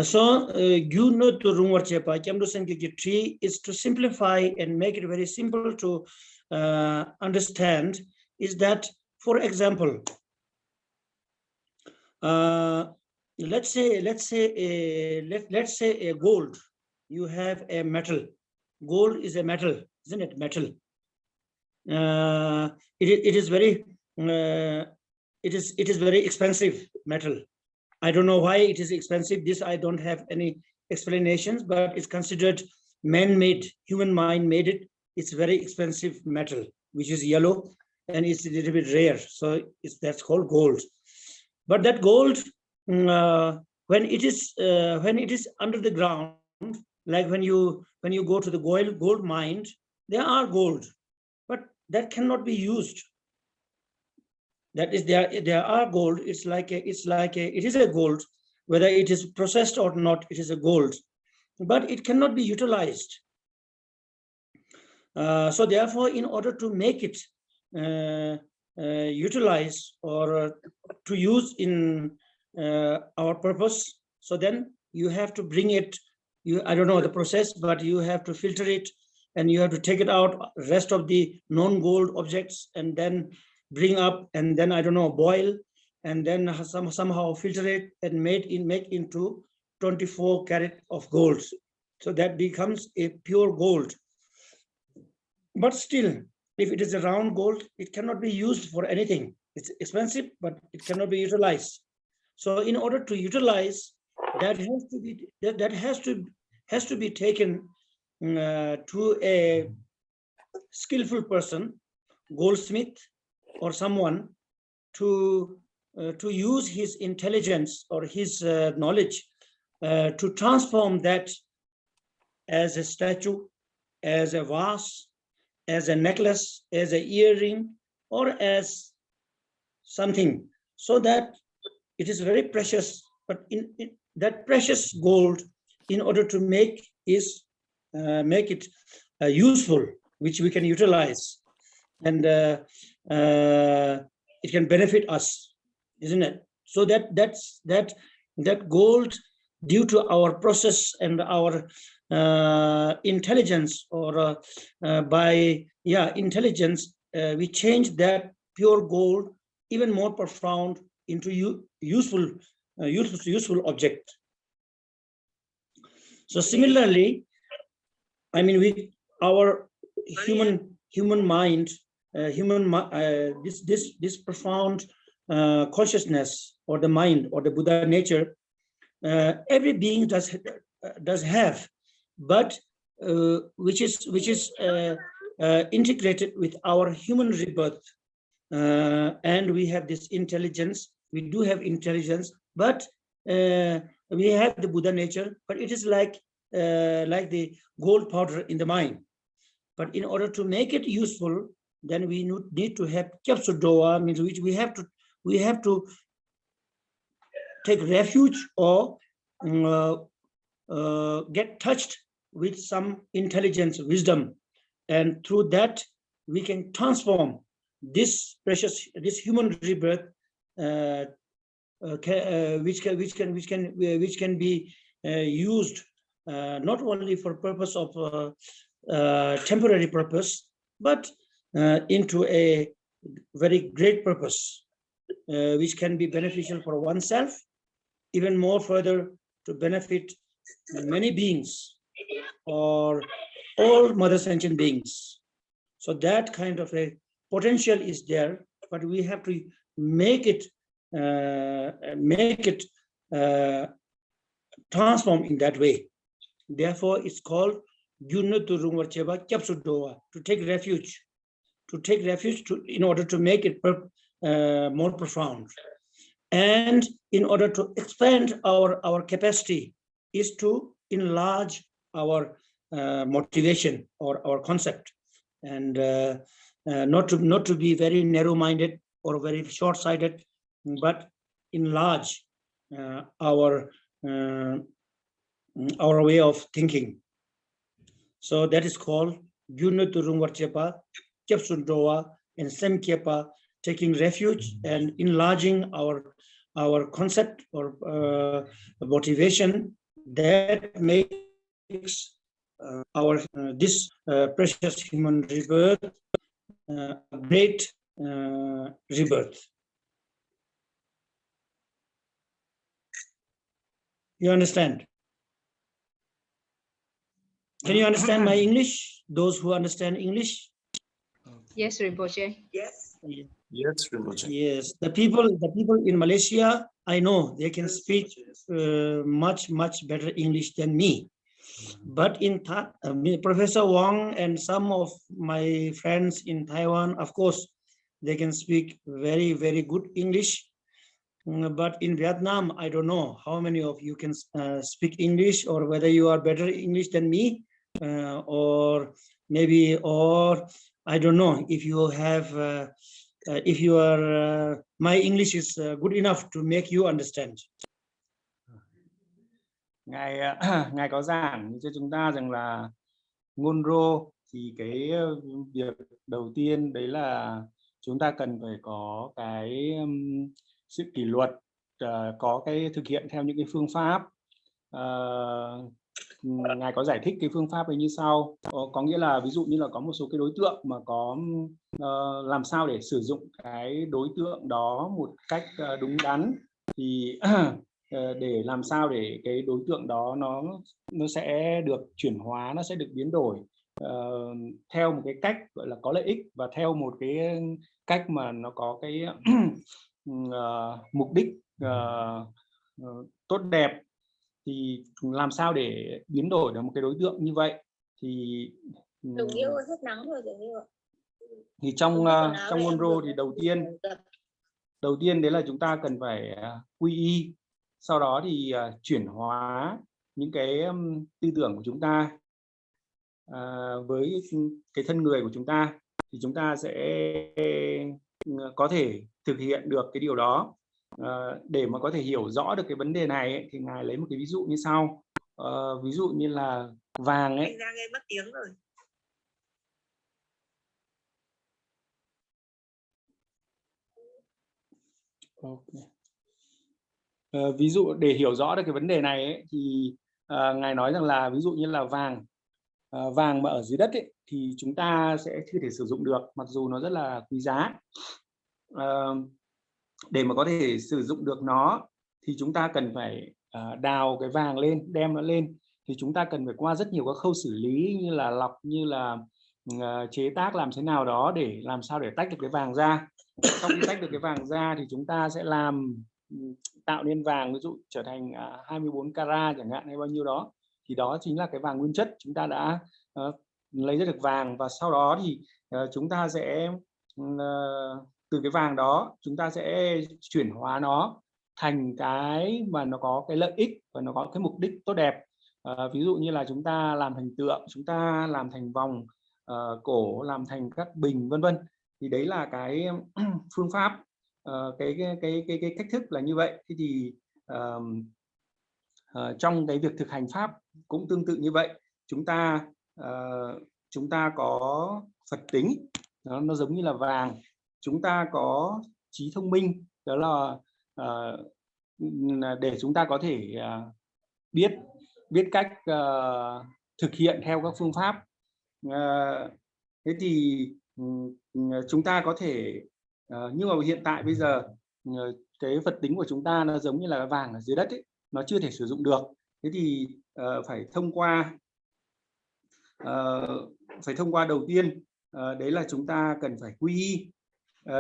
So, Gyuno to Rungwarchepa, Kyamdusenki tree is to simplify and make it very simple to understand. Is that, for example, let's say a gold. You have a metal. Gold is a metal, isn't it? Metal. It is very expensive metal. I don't know why it is expensive. This I don't have any explanations, but it's considered man-made. Human mind made it. It's very expensive metal, which is yellow, and it's a little bit rare. So that's called gold. But that gold, when it is under the ground, like when you go to the gold mine, there are gold, but that cannot be used. That is, there are gold. It is a gold, whether it is processed or not. It is a gold, but it cannot be utilized. So therefore, in order to make it utilize or to use in our purpose, so then you have to bring it. I don't know the process, but you have to filter it, and you have to take it out, rest of the non-gold objects, and then bring up, and then I don't know, boil, and then somehow filter it and make into 24 karat of gold. So that becomes a pure gold. But still, if it is a round gold, it cannot be used for anything. It's expensive, but it cannot be utilized. So in order to utilize, that has to be taken to a skillful person, goldsmith, or someone to use his intelligence or his knowledge to transform that as a statue, as a vase, as a necklace, as an earring, or as something, so that it is very precious. But in that precious gold, in order to make it useful, which we can utilize, and it can benefit us, isn't it? So that gold, due to our process and our intelligence, or by intelligence, we change that pure gold even more profound into useful object. So similarly, I mean, with our human mind, this profound consciousness, or the mind, or the Buddha nature, every being does have, but which is integrated with our human rebirth, and we have this intelligence. We do have intelligence, but we have the Buddha nature, but it is like the gold powder in the mine. But in order to make it useful, then we need to have kyapsudoa, means which we have to take refuge, or get touched with some intelligence, wisdom, and through that we can transform this human rebirth, which can be used not only for purpose of temporary purpose, but into a very great purpose, which can be beneficial for oneself, even more further to benefit many beings, or all mother sentient beings. So that kind of a potential is there, but we have to make it transform in that way. Therefore, it's called Gyunutu Rungwarcheba Kyapsudoa, to take refuge, in order to make it more profound. And in order to expand our capacity, is to enlarge our motivation or our concept, and not to be very narrow-minded or very short-sighted, but enlarge our way of thinking. So that is called Gyunutu Rungwarchepa, Kyapsundoa, and Semkyepa taking refuge and enlarging our concept or motivation that makes our this precious human rebirth a great rebirth. You understand? Can you understand my English? Those who understand English? Yes, Rinpoche. Yes. Yes, Rinpoche. Yes, the people in Malaysia, I know they can speak much better English than me. But in Professor Wong and some of my friends in Taiwan, of course, they can speak very good English. But in Vietnam, I don't know how many of you can speak English, or whether you are better English than me, or maybe, or I don't know if you have, if you are, my English is good enough to make you understand. Ngài có giảng cho chúng ta rằng là Ngondro thì cái việc đầu tiên đấy là chúng ta cần phải có cái sự kỷ luật, có cái thực hiện theo những cái phương pháp. Ngài có giải thích cái phương pháp ấy như sau, có nghĩa là ví dụ như là có một số cái đối tượng mà có làm sao để sử dụng cái đối tượng đó một cách đúng đắn, thì để làm sao để cái đối tượng đó nó sẽ được chuyển hóa, nó sẽ được biến đổi theo một cái cách gọi là có lợi ích, và theo một cái cách mà nó có cái mục đích tốt đẹp. Thì làm sao để biến đổi được một cái đối tượng như vậy thì thì trong Ngondro thì đầu tiên đấy là chúng ta cần phải quy y, sau đó thì chuyển hóa những cái tư tưởng của chúng ta với cái thân người của chúng ta, thì chúng ta sẽ có thể thực hiện được cái điều đó. Để mà có thể hiểu rõ được cái vấn đề này ấy, thì Ngài lấy một cái ví dụ như sau. Ví dụ như là vàng ấy. Ra nghe mất tiếng rồi. Okay. Ví dụ để hiểu rõ được cái vấn đề này ấy, thì Ngài nói rằng là ví dụ như là vàng mà ở dưới đất ấy, thì chúng ta sẽ chưa thể sử dụng được, mặc dù nó rất là quý giá. Để mà có thể sử dụng được nó thì chúng ta cần phải đào cái vàng lên, đem nó lên, thì chúng ta cần phải qua rất nhiều các khâu xử lý, như là lọc, như là chế tác làm thế nào đó để làm sao để tách được cái vàng ra. Sau khi tách được cái vàng ra thì chúng ta sẽ tạo nên vàng, ví dụ trở thành 24 carat chẳng hạn, hay bao nhiêu đó, thì đó chính là cái vàng nguyên chất. Chúng ta đã lấy ra được vàng, và sau đó thì chúng ta sẽ từ cái vàng đó chúng ta sẽ chuyển hóa nó thành cái mà nó có cái lợi ích và nó có cái mục đích tốt đẹp. Ví dụ như là chúng ta làm thành tượng, chúng ta làm thành vòng cổ, làm thành các bình, vân vân. Thì đấy là cái phương pháp, cái cách thức là như vậy. Thế thì trong cái việc thực hành pháp cũng tương tự như vậy. Chúng ta có Phật tính, nó giống như là vàng. Chúng ta có trí thông minh, đó là để chúng ta có thể biết cách thực hiện theo các phương pháp. Thế thì chúng ta có thể, nhưng mà hiện tại bây giờ cái Phật tính của chúng ta nó giống như là vàng ở dưới đất ấy, nó chưa thể sử dụng được. Thế thì phải thông qua đầu tiên, đấy là chúng ta cần phải quy y.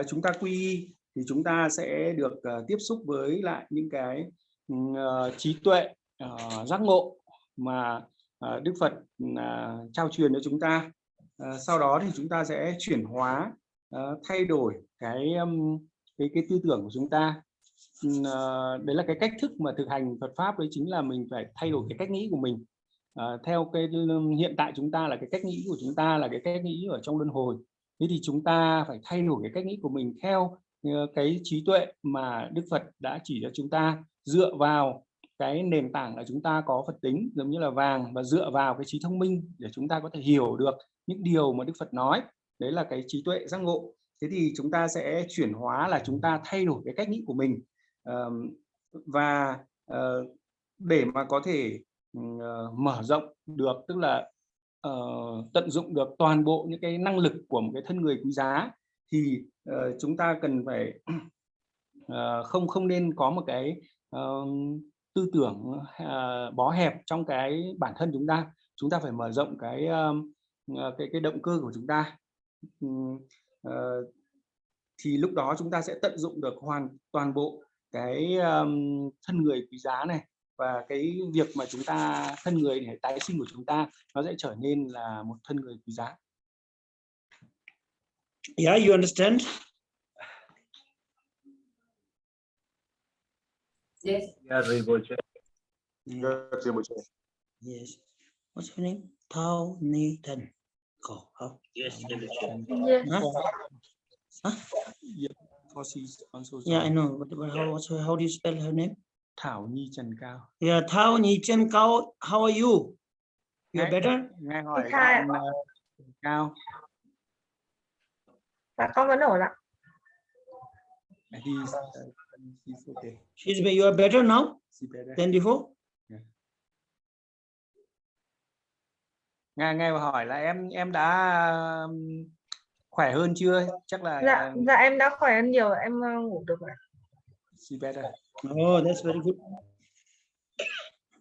Chúng ta quy y thì chúng ta sẽ được tiếp xúc với lại những cái trí tuệ giác ngộ mà Đức Phật trao truyền cho chúng ta. Sau đó thì chúng ta sẽ chuyển hóa, thay đổi cái tư tưởng của chúng ta. Đấy là cái cách thức mà thực hành Phật pháp, đấy chính là mình phải thay đổi cái cách nghĩ của mình. Theo cái hiện tại chúng ta là cái cách nghĩ của chúng ta là cái cách nghĩ ở trong luân hồi. Thế thì chúng ta phải thay đổi cái cách nghĩ của mình theo cái trí tuệ mà Đức Phật đã chỉ cho chúng ta, dựa vào cái nền tảng là chúng ta có Phật tính giống như là vàng, và dựa vào cái trí thông minh để chúng ta có thể hiểu được những điều mà Đức Phật nói. Đấy là cái trí tuệ giác ngộ. Thế thì chúng ta sẽ chuyển hóa là chúng ta thay đổi cái cách nghĩ của mình, và để mà có thể mở rộng được, tức là tận dụng được toàn bộ những cái năng lực của một cái thân người quý giá, thì chúng ta cần phải không nên có một cái tư tưởng bó hẹp trong cái bản thân chúng ta phải mở rộng cái động cơ của chúng ta. Thì lúc đó chúng ta sẽ tận dụng được toàn bộ cái thân người quý giá này, và cái việc mà chúng ta thân người để tái sinh của chúng ta nó sẽ trở nên là một thân người quý giá. Yeah, you understand? Yes. Yeah, Rinpoche. Yeah. Yeah, Rinpoche. Yes. What's her name? Thao Ni Tan. Go. How? Yes, Rinpoche. Yes. Huh? Yeah, because he's also Yeah, I know. But how do you spell her name? Thảo Nhi Trần Cao. Yeah, Thao Ni Chen Kao. How are you? You are better? Nghe hỏi Hi. bạn Cao. Dạ con vẫn ổn ạ. He's okay. You are better now She's better. than before? Nghe và hỏi là em đã khỏe hơn chưa? Chắc là Dạ em đã khỏe hơn nhiều, em ngủ được rồi. she's better. Oh, that's very good.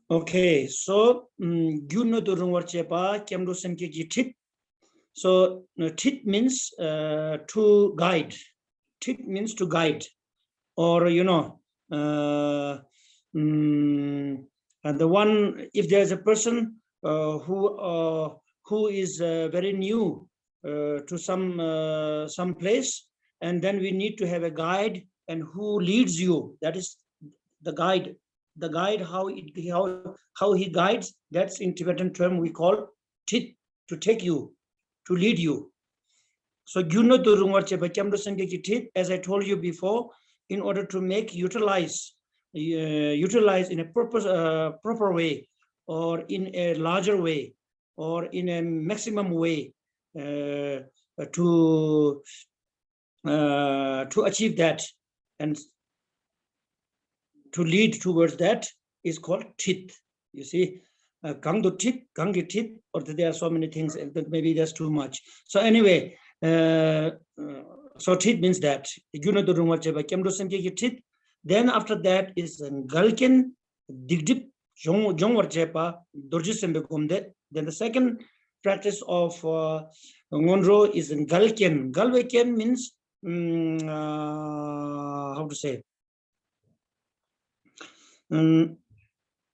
Okay, so you know the room chepa kemdo semke ji tip. So tip means to guide. Tip means to guide, or and the one, if there's a person who is very new to some place, and then we need to have a guide, and who leads you, that is the guide. The guide, how he guides, that's in Tibetan term we call tit, to take you, to lead you. So as I told you before, in order to make utilize in a proper way, or in a larger way, or in a maximum way, to achieve that and to lead towards that is called tit. You see, Gangdo tit, Gangi tit, or there are so many things, and maybe that's too much. So anyway, so tit means that. Then after that is Galken, Digdip, Jongwarchepa, Dorjisembe Gomde. Then the second practice of Ngondro is in Galken. Galweken means, how to say?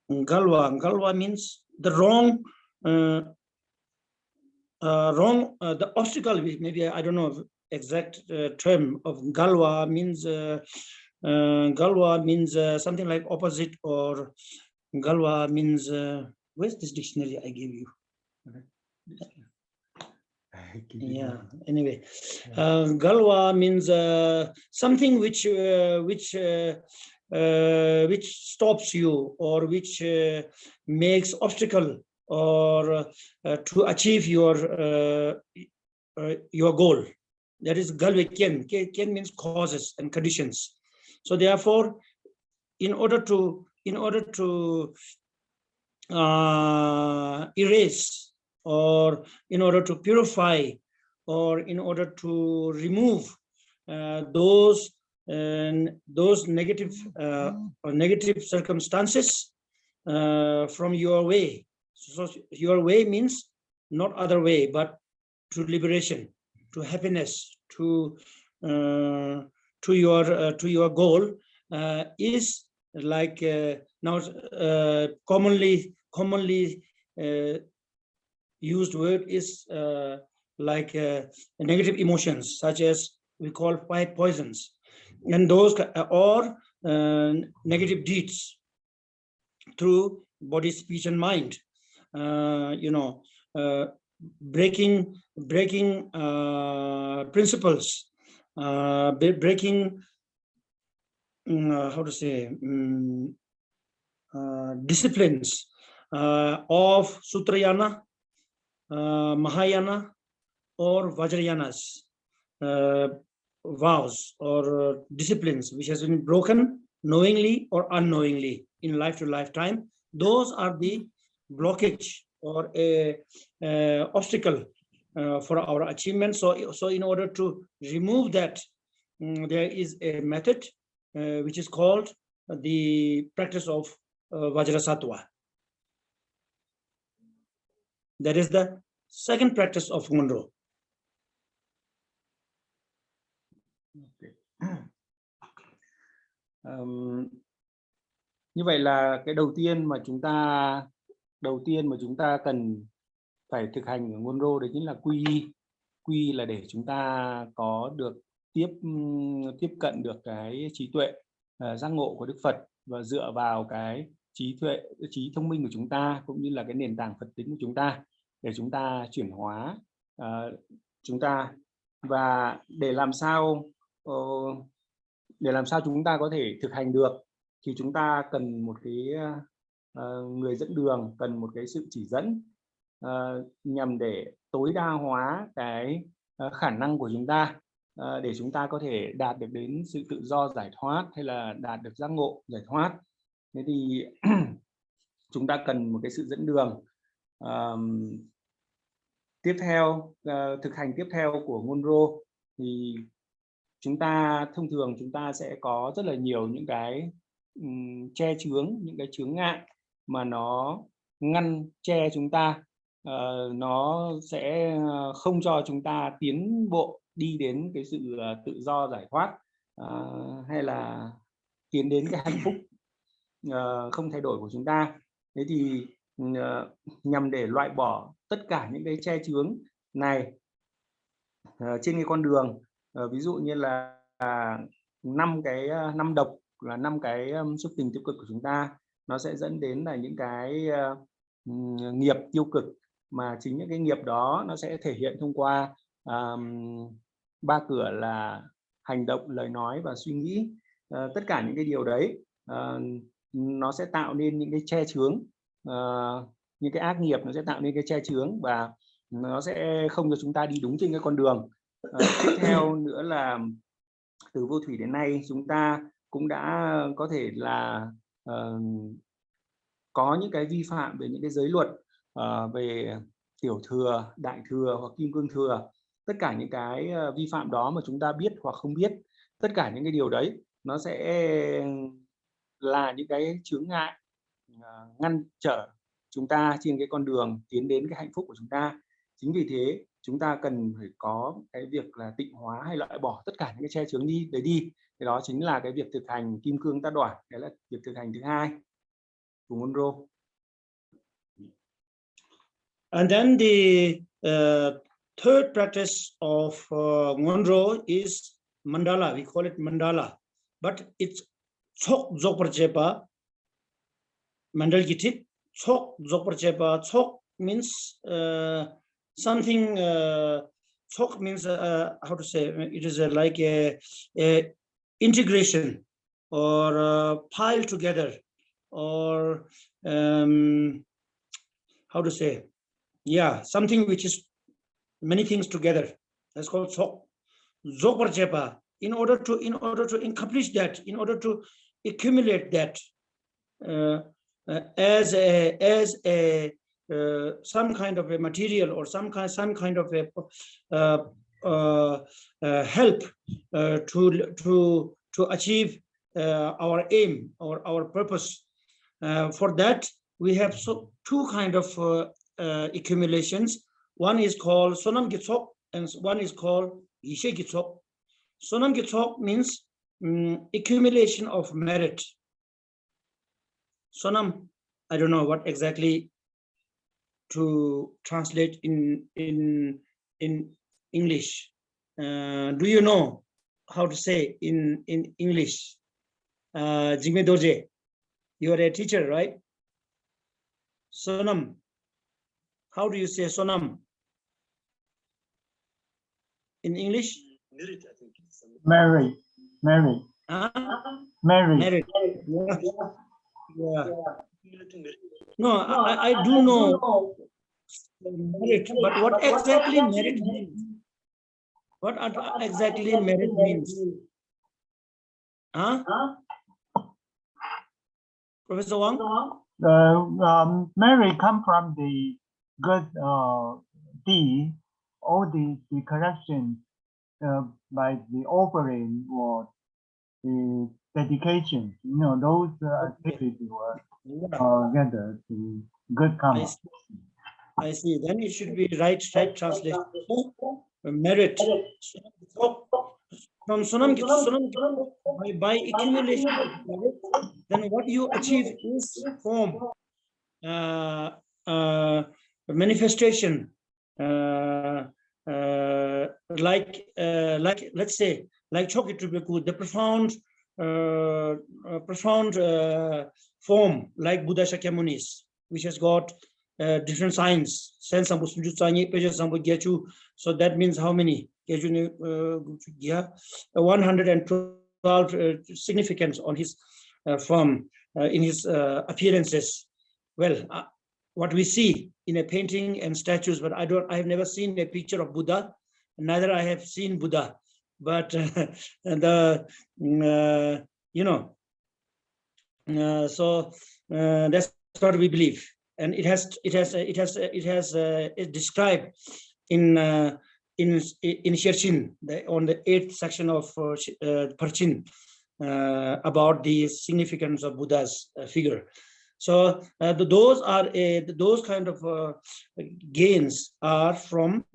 Galwa means the wrong, the obstacle. Maybe I don't know exact term of Galwa means. Galwa means something like opposite, or Galwa means. Where's this dictionary I gave you? Yeah. Anyway, Galwa means something which stops you, or which makes obstacle, or to achieve your goal. That is Galwe Ken. Ken means causes and conditions. So therefore, in order to erase, or in order to purify, or in order to remove those negative or negative circumstances from your way. So your way means not other way, but to liberation, to happiness, to your goal, is like now commonly used word is like negative emotions, such as we call white poisons, and those or negative deeds through body, speech, and mind. Breaking principles, breaking how to say disciplines of Sutrayana, Mahayana, or Vajrayanas, vows or disciplines which has been broken knowingly or unknowingly in life to lifetime, those are the blockage or a obstacle for our achievement. So in order to remove that, there is a method which is called the practice of Vajrasattva. That is the second practice of Ngondro. Như vậy là cái đầu tiên mà chúng ta cần phải thực hành ở Ngondro đấy chính là quy y. Quy y là để chúng ta có được tiếp cận được cái trí tuệ giác ngộ của Đức Phật, và dựa vào cái trí thông minh của chúng ta cũng như là cái nền tảng Phật tính của chúng ta để chúng ta chuyển hóa chúng ta. Và để làm sao chúng ta có thể thực hành được thì chúng ta cần một cái người dẫn đường, cần một cái sự chỉ dẫn nhằm để tối đa hóa cái khả năng của chúng ta để chúng ta có thể đạt được đến sự tự do giải thoát hay là đạt được giác ngộ giải thoát. Thế thì chúng ta cần một cái sự dẫn đường. Tiếp theo, thực hành tiếp theo của Ngondro thì chúng ta thông thường chúng ta sẽ có rất là nhiều những cái che chướng, những cái chướng ngại mà nó ngăn che chúng ta, nó sẽ không cho chúng ta tiến bộ đi đến cái sự tự do giải thoát hay là tiến đến cái hạnh phúc không thay đổi của chúng ta. Thế thì nhằm để loại bỏ tất cả những cái che chướng này trên cái con đường, ví dụ như là 5 độc là 5 cái xúc tình tiêu cực của chúng ta, nó sẽ dẫn đến là những cái nghiệp tiêu cực, mà chính những cái nghiệp đó nó sẽ thể hiện thông qua 3 cửa là hành động, lời nói và suy nghĩ. Tất cả những cái điều đấy nó sẽ tạo nên những cái che chướng, những cái ác nghiệp nó sẽ tạo nên cái che chướng và nó sẽ không cho chúng ta đi đúng trên cái con đường. Tiếp theo nữa là từ vô thủy đến nay chúng ta cũng đã có thể là có những cái vi phạm về những cái giới luật về tiểu thừa, đại thừa hoặc kim cương thừa. Tất cả những cái vi phạm đó mà chúng ta biết hoặc không biết, tất cả những cái điều đấy nó sẽ là những cái chướng ngại ngăn trở chúng ta trên cái con đường tiến đến cái hạnh phúc của chúng ta. Chính vì thế chúng ta cần phải có cái việc là tịnh hóa hay loại bỏ tất cả những cái che chướng đi. Thì đó chính là cái việc thực hành kim cương tát đoản. Đấy là việc thực hành thứ hai của Ngondro. And then the third practice of Ngondro is mandala. We call it mandala, but it's chok zoparchepa mandal gitit. Chok zoparchepa. Chok means something. Chok means how to say? It is like a integration or pile together, or how to say? Yeah, something which is many things together. That's called chok. Zoparchepa. In order to accomplish that, in order to accumulate that as a some kind of a material or some kind of a help to achieve our aim or our purpose. For that, we have two kind of accumulations. One is called Sonam Gitsok and one is called Yishe Gitsok. Sonam Gitsok means accumulation of merit. Sonam, I don't know what exactly to translate in English. Do you know how to say in English? Jingme Doje, you are a teacher, right? Sonam. How do you say Sonam in English? Merit, I think. Mary. Huh? Mary. Merit. Yeah. No, I do know merit, but what exactly merit means? What exactly merit means? Huh? Professor Wang? Merit come from the good deed, all the corrections by the offering or the dedication. You know, those activities were get the good karma. I see. Then it should be right translation. Merit. From Sonam by accumulation of merit, then what you achieve is form, manifestation, like let's say, like Chokitribeku, the profound form, like Buddha Shakyamunis, which has got different signs. So that means how many? 112 significance on his form, in his appearances. Well, what we see in a painting and statues, but I have never seen a picture of Buddha, neither I have seen Buddha, but so that's what we believe, and it has described in Sherchin, on the 8th section of Parchin, about the significance of Buddha's figure. So those kind of gains are from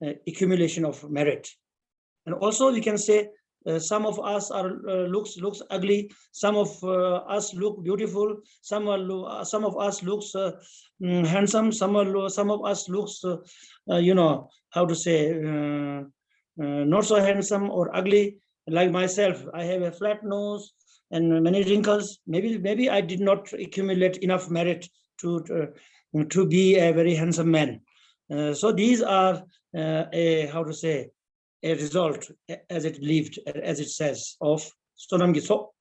accumulation of merit. And also we can say some of us are looks ugly, some of us look beautiful, some of us looks handsome, some of us looks how to say not so handsome or ugly. Like myself, I have a flat nose and many wrinkles. Maybe I did not accumulate enough merit to be a very handsome man. So these are how to say, a result, as it believed, as it says, of Sonam Gyatso.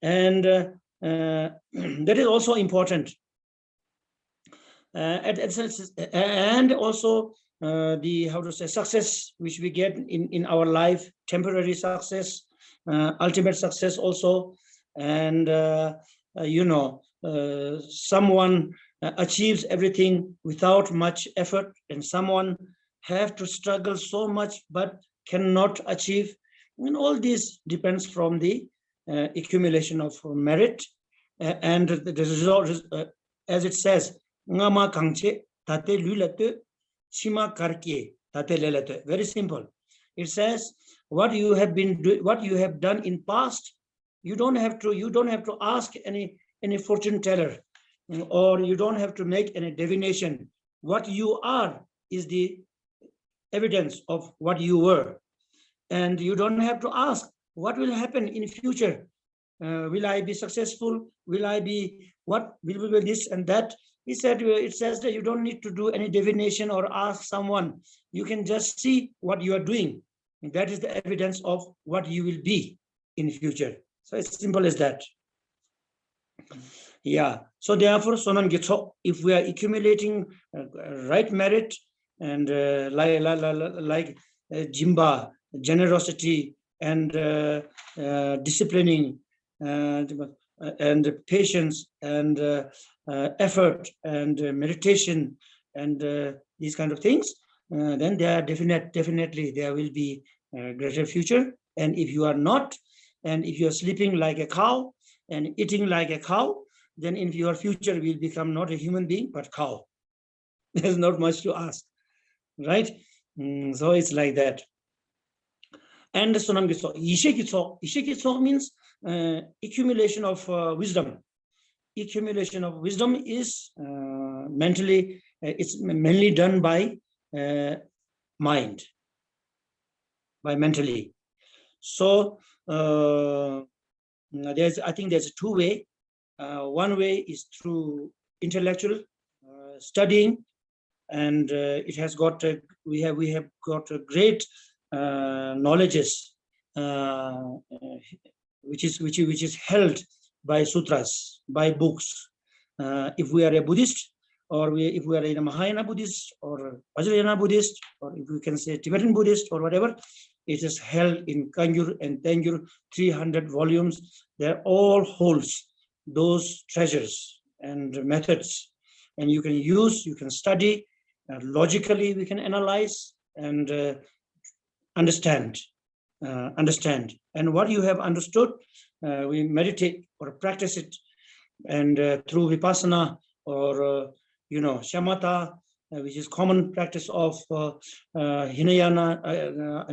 And that is also important. And also the, how to say, success which we get in our life, temporary success, ultimate success also. And someone achieves everything without much effort, and someone have to struggle so much but cannot achieve. And all this depends from the accumulation of merit, and the result, as it says, ngama kangche tate lulate chima karke tate lelate. Very simple. It says what you have done in past, you don't have to ask any fortune teller, or you don't have to make any divination. What you are is the evidence of what you were, and you don't have to ask what will happen in future. Will I be successful? Will I be what? Will be this and that? He said, it says that you don't need to do any divination or ask someone. You can just see what you are doing. And that is the evidence of what you will be in future. So it's simple as that. Yeah. So therefore, Sonam Gyatso, if we are accumulating right merit and like Jimba, generosity and disciplining and patience and effort and meditation and these kind of things, then there are definitely there will be a greater future. And if you are not, and if you are sleeping like a cow and eating like a cow, then in your future will become not a human being but cow. There's not much to ask, right? So it's like that. And Sonam Gyatso, Yishe Gyatso means accumulation of wisdom. Accumulation of wisdom is mentally, it's mainly done by mind, by mentally. So I think there's two ways. One way is through intellectual studying, and it has got we have got a great knowledges which is held by sutras, by books. If we are a Buddhist, or if we are a Mahayana Buddhist or Vajrayana Buddhist, or if we can say Tibetan Buddhist or whatever, It is held in Kanjur and Tanjur, 300 volumes. They're all holds those treasures and methods. And you can use, you can study, logically we can analyze and understand. And what you have understood, we meditate or practice it, and through vipassana or shamatha, which is common practice of Hinayana,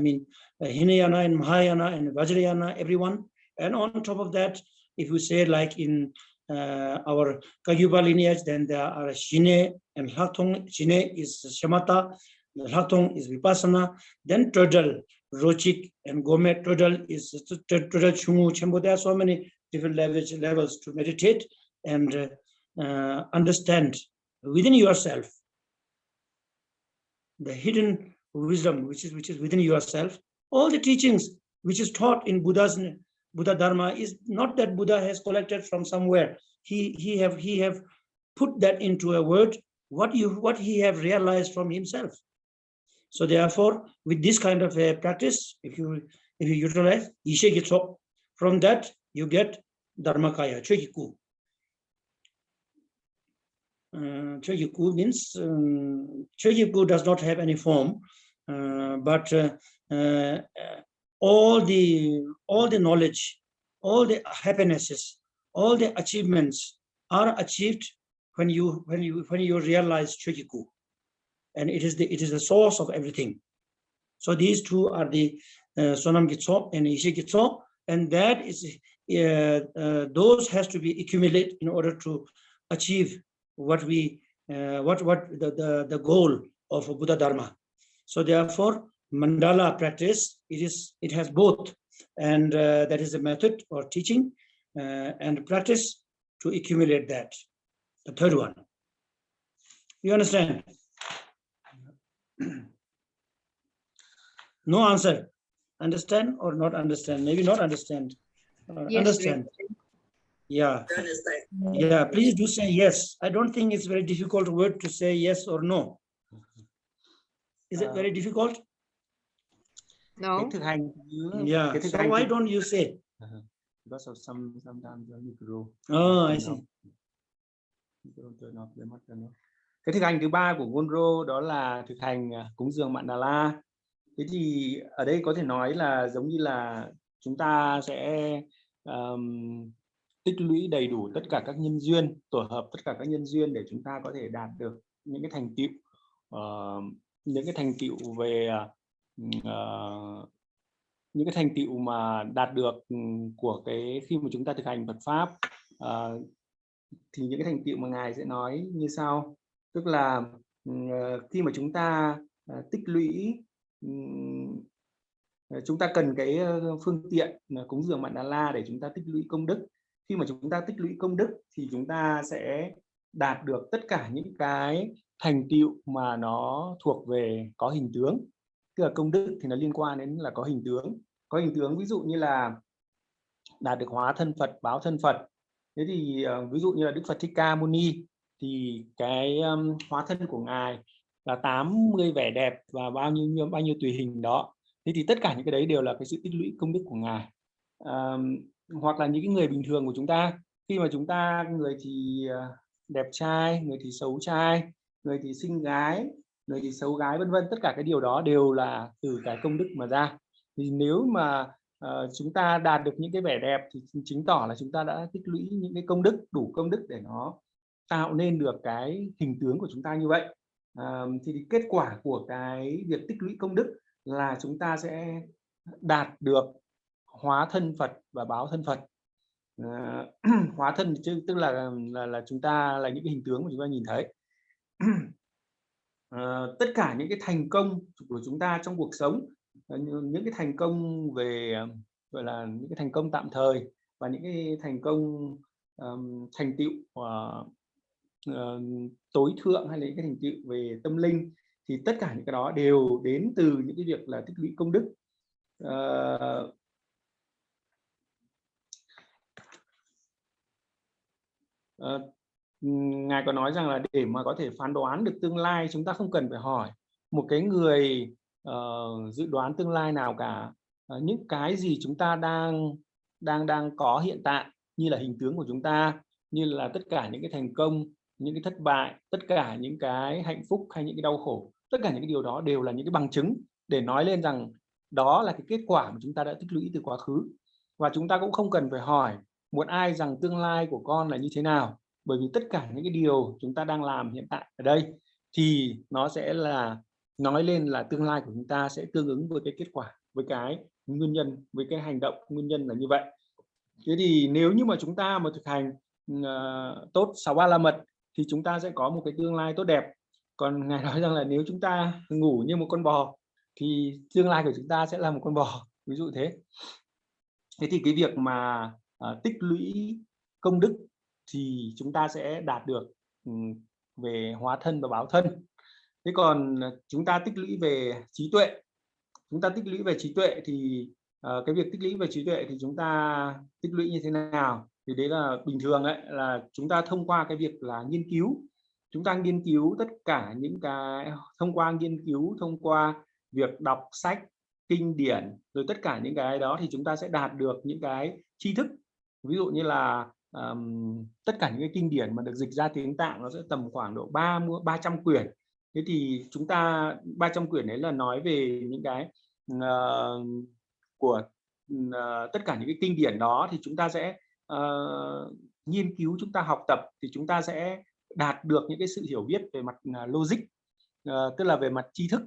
Hinayana and Mahayana and Vajrayana, everyone. And on top of that, if we say like in our Kagyupa lineage, then there are Shine and Hlathong. Shine is Shamatha, Hlathong is Vipassana, then Todal, Rochik and Gomet. Todal is Todal Chungu Chembo. There are so many different levels to meditate and understand within yourself the hidden wisdom which is within yourself. All the teachings which is taught in Buddha Dharma is not that Buddha has collected from somewhere. He have put that into a word, what he have realized from himself. So therefore, with this kind of a practice, if you utilize Ishe Gitso, from that you get Dharmakaya, Chojiku. Chojiku means Chojiku does not have any form, but all the knowledge, all the happinesses, all the achievements are achieved when you realize Chojiku, and it is the source of everything. So these two are the Sonam Gitso and Ishe Gitso, and that is those has to be accumulated in order to achieve what the goal of Buddha Dharma. So therefore, mandala practice, it has both, and that is a method or teaching and practice to accumulate that. The third one. You understand? No answer. Understand or not understand? Maybe not understand. Yes, understand. Yeah. Yeah, please do say yes. I don't think it's very difficult word to say yes or no. Is it very difficult? No. Cái thực hành, Yeah. cái thực So hành why thứ- don't you say? Because of sometimes the micro. Oh, I see. Cái thực hành thứ ba của Ngondro đó là thực hành cúng dường Mandala. Thế thì ở đây có thể nói là giống như là chúng ta sẽ tích lũy đầy đủ tất cả các nhân duyên, tổ hợp tất cả các nhân duyên để chúng ta có thể đạt được những cái thành tựu về những cái thành tựu mà đạt được của cái khi mà chúng ta thực hành Phật pháp. Thì những cái thành tựu mà Ngài sẽ nói như sau, tức là khi mà chúng ta tích lũy, chúng ta cần cái phương tiện cúng dường Mandala để chúng ta tích lũy công đức. Khi mà chúng ta tích lũy công đức thì chúng ta sẽ đạt được tất cả những cái thành tựu mà nó thuộc về có hình tướng. Tức là công đức thì nó liên quan đến là có hình tướng. Có hình tướng ví dụ như là đạt được hóa thân Phật, báo thân Phật. Thế thì ví dụ như là Đức Phật Thích Ca Mâu Ni thì cái hóa thân của Ngài là 80 vẻ đẹp và bao nhiêu tùy hình đó. Thế thì tất cả những cái đấy đều là cái sự tích lũy công đức của Ngài. Hoặc là những cái người bình thường của chúng ta, khi mà chúng ta người thì đẹp trai, người thì xấu trai, người thì xinh gái, người thì xấu gái, vân vân, tất cả cái điều đó đều là từ cái công đức mà ra. Thì nếu mà chúng ta đạt được những cái vẻ đẹp thì chứng tỏ là chúng ta đã tích lũy những cái công đức, đủ công đức để nó tạo nên được cái hình tướng của chúng ta như vậy. Thì kết quả của cái việc tích lũy công đức là chúng ta sẽ đạt được hóa thân Phật và báo thân Phật. Hóa thân tức là chúng ta là những cái hình tướng mà chúng ta nhìn thấy. Tất cả những cái thành công của chúng ta trong cuộc sống, những cái thành công về gọi là những cái thành công tạm thời và những cái thành công thành tựu tối thượng hay là những cái thành tựu về tâm linh, thì tất cả những cái đó đều đến từ những cái việc là tích lũy công đức. Ngài có nói rằng là để mà có thể phán đoán được tương lai, chúng ta không cần phải hỏi một cái người dự đoán tương lai nào cả. Những cái gì chúng ta đang có hiện tại, như là hình tướng của chúng ta, như là tất cả những cái thành công, những cái thất bại, tất cả những cái hạnh phúc hay những cái đau khổ, tất cả những cái điều đó đều là những cái bằng chứng để nói lên rằng đó là cái kết quả mà chúng ta đã tích lũy từ quá khứ. Và chúng ta cũng không cần phải hỏi một ai rằng tương lai của con là như thế nào, bởi vì tất cả những cái điều chúng ta đang làm hiện tại ở đây thì nó sẽ là nói lên là tương lai của chúng ta sẽ tương ứng với cái kết quả, với cái nguyên nhân, với cái hành động nguyên nhân là như vậy. Thế thì nếu như mà chúng ta mà thực hành tốt 6 ba la mật thì chúng ta sẽ có một cái tương lai tốt đẹp. Còn Ngài nói rằng là nếu chúng ta ngủ như một con bò thì tương lai của chúng ta sẽ là một con bò, ví dụ thế. Thế thì cái việc mà tích lũy công đức thì chúng ta sẽ đạt được về hóa thân và báo thân. Thế còn chúng ta tích lũy về trí tuệ, thì cái việc tích lũy về trí tuệ thì chúng ta tích lũy như thế nào? Thì đấy là bình thường đấy, là chúng ta thông qua cái việc là nghiên cứu, chúng ta nghiên cứu tất cả những cái, thông qua việc đọc sách, kinh điển, rồi tất cả những cái đó thì chúng ta sẽ đạt được những cái tri thức. Ví dụ như là tất cả những cái kinh điển mà được dịch ra tiếng Tạng nó sẽ tầm khoảng độ 300 quyển. Thế thì chúng ta 300 quyển đấy là nói về những cái của tất cả những cái kinh điển đó, thì chúng ta sẽ nghiên cứu, chúng ta học tập thì chúng ta sẽ đạt được những cái sự hiểu biết về mặt logic, tức là về mặt tri thức,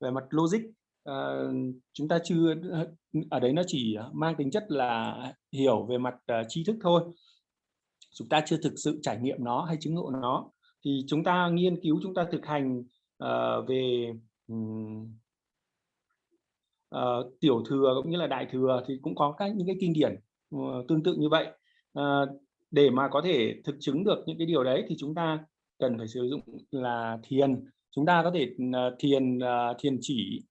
về mặt logic. Chúng ta chưa ở đấy, nó chỉ mang tính chất là hiểu về mặt tri thức thôi, chúng ta chưa thực sự trải nghiệm nó hay chứng ngộ nó. Thì chúng ta nghiên cứu, chúng ta thực hành về tiểu thừa cũng như là đại thừa thì cũng có những cái kinh điển tương tự như vậy. Để mà có thể thực chứng được những cái điều đấy thì chúng ta cần phải sử dụng là thiền. Chúng ta có thể thiền chỉ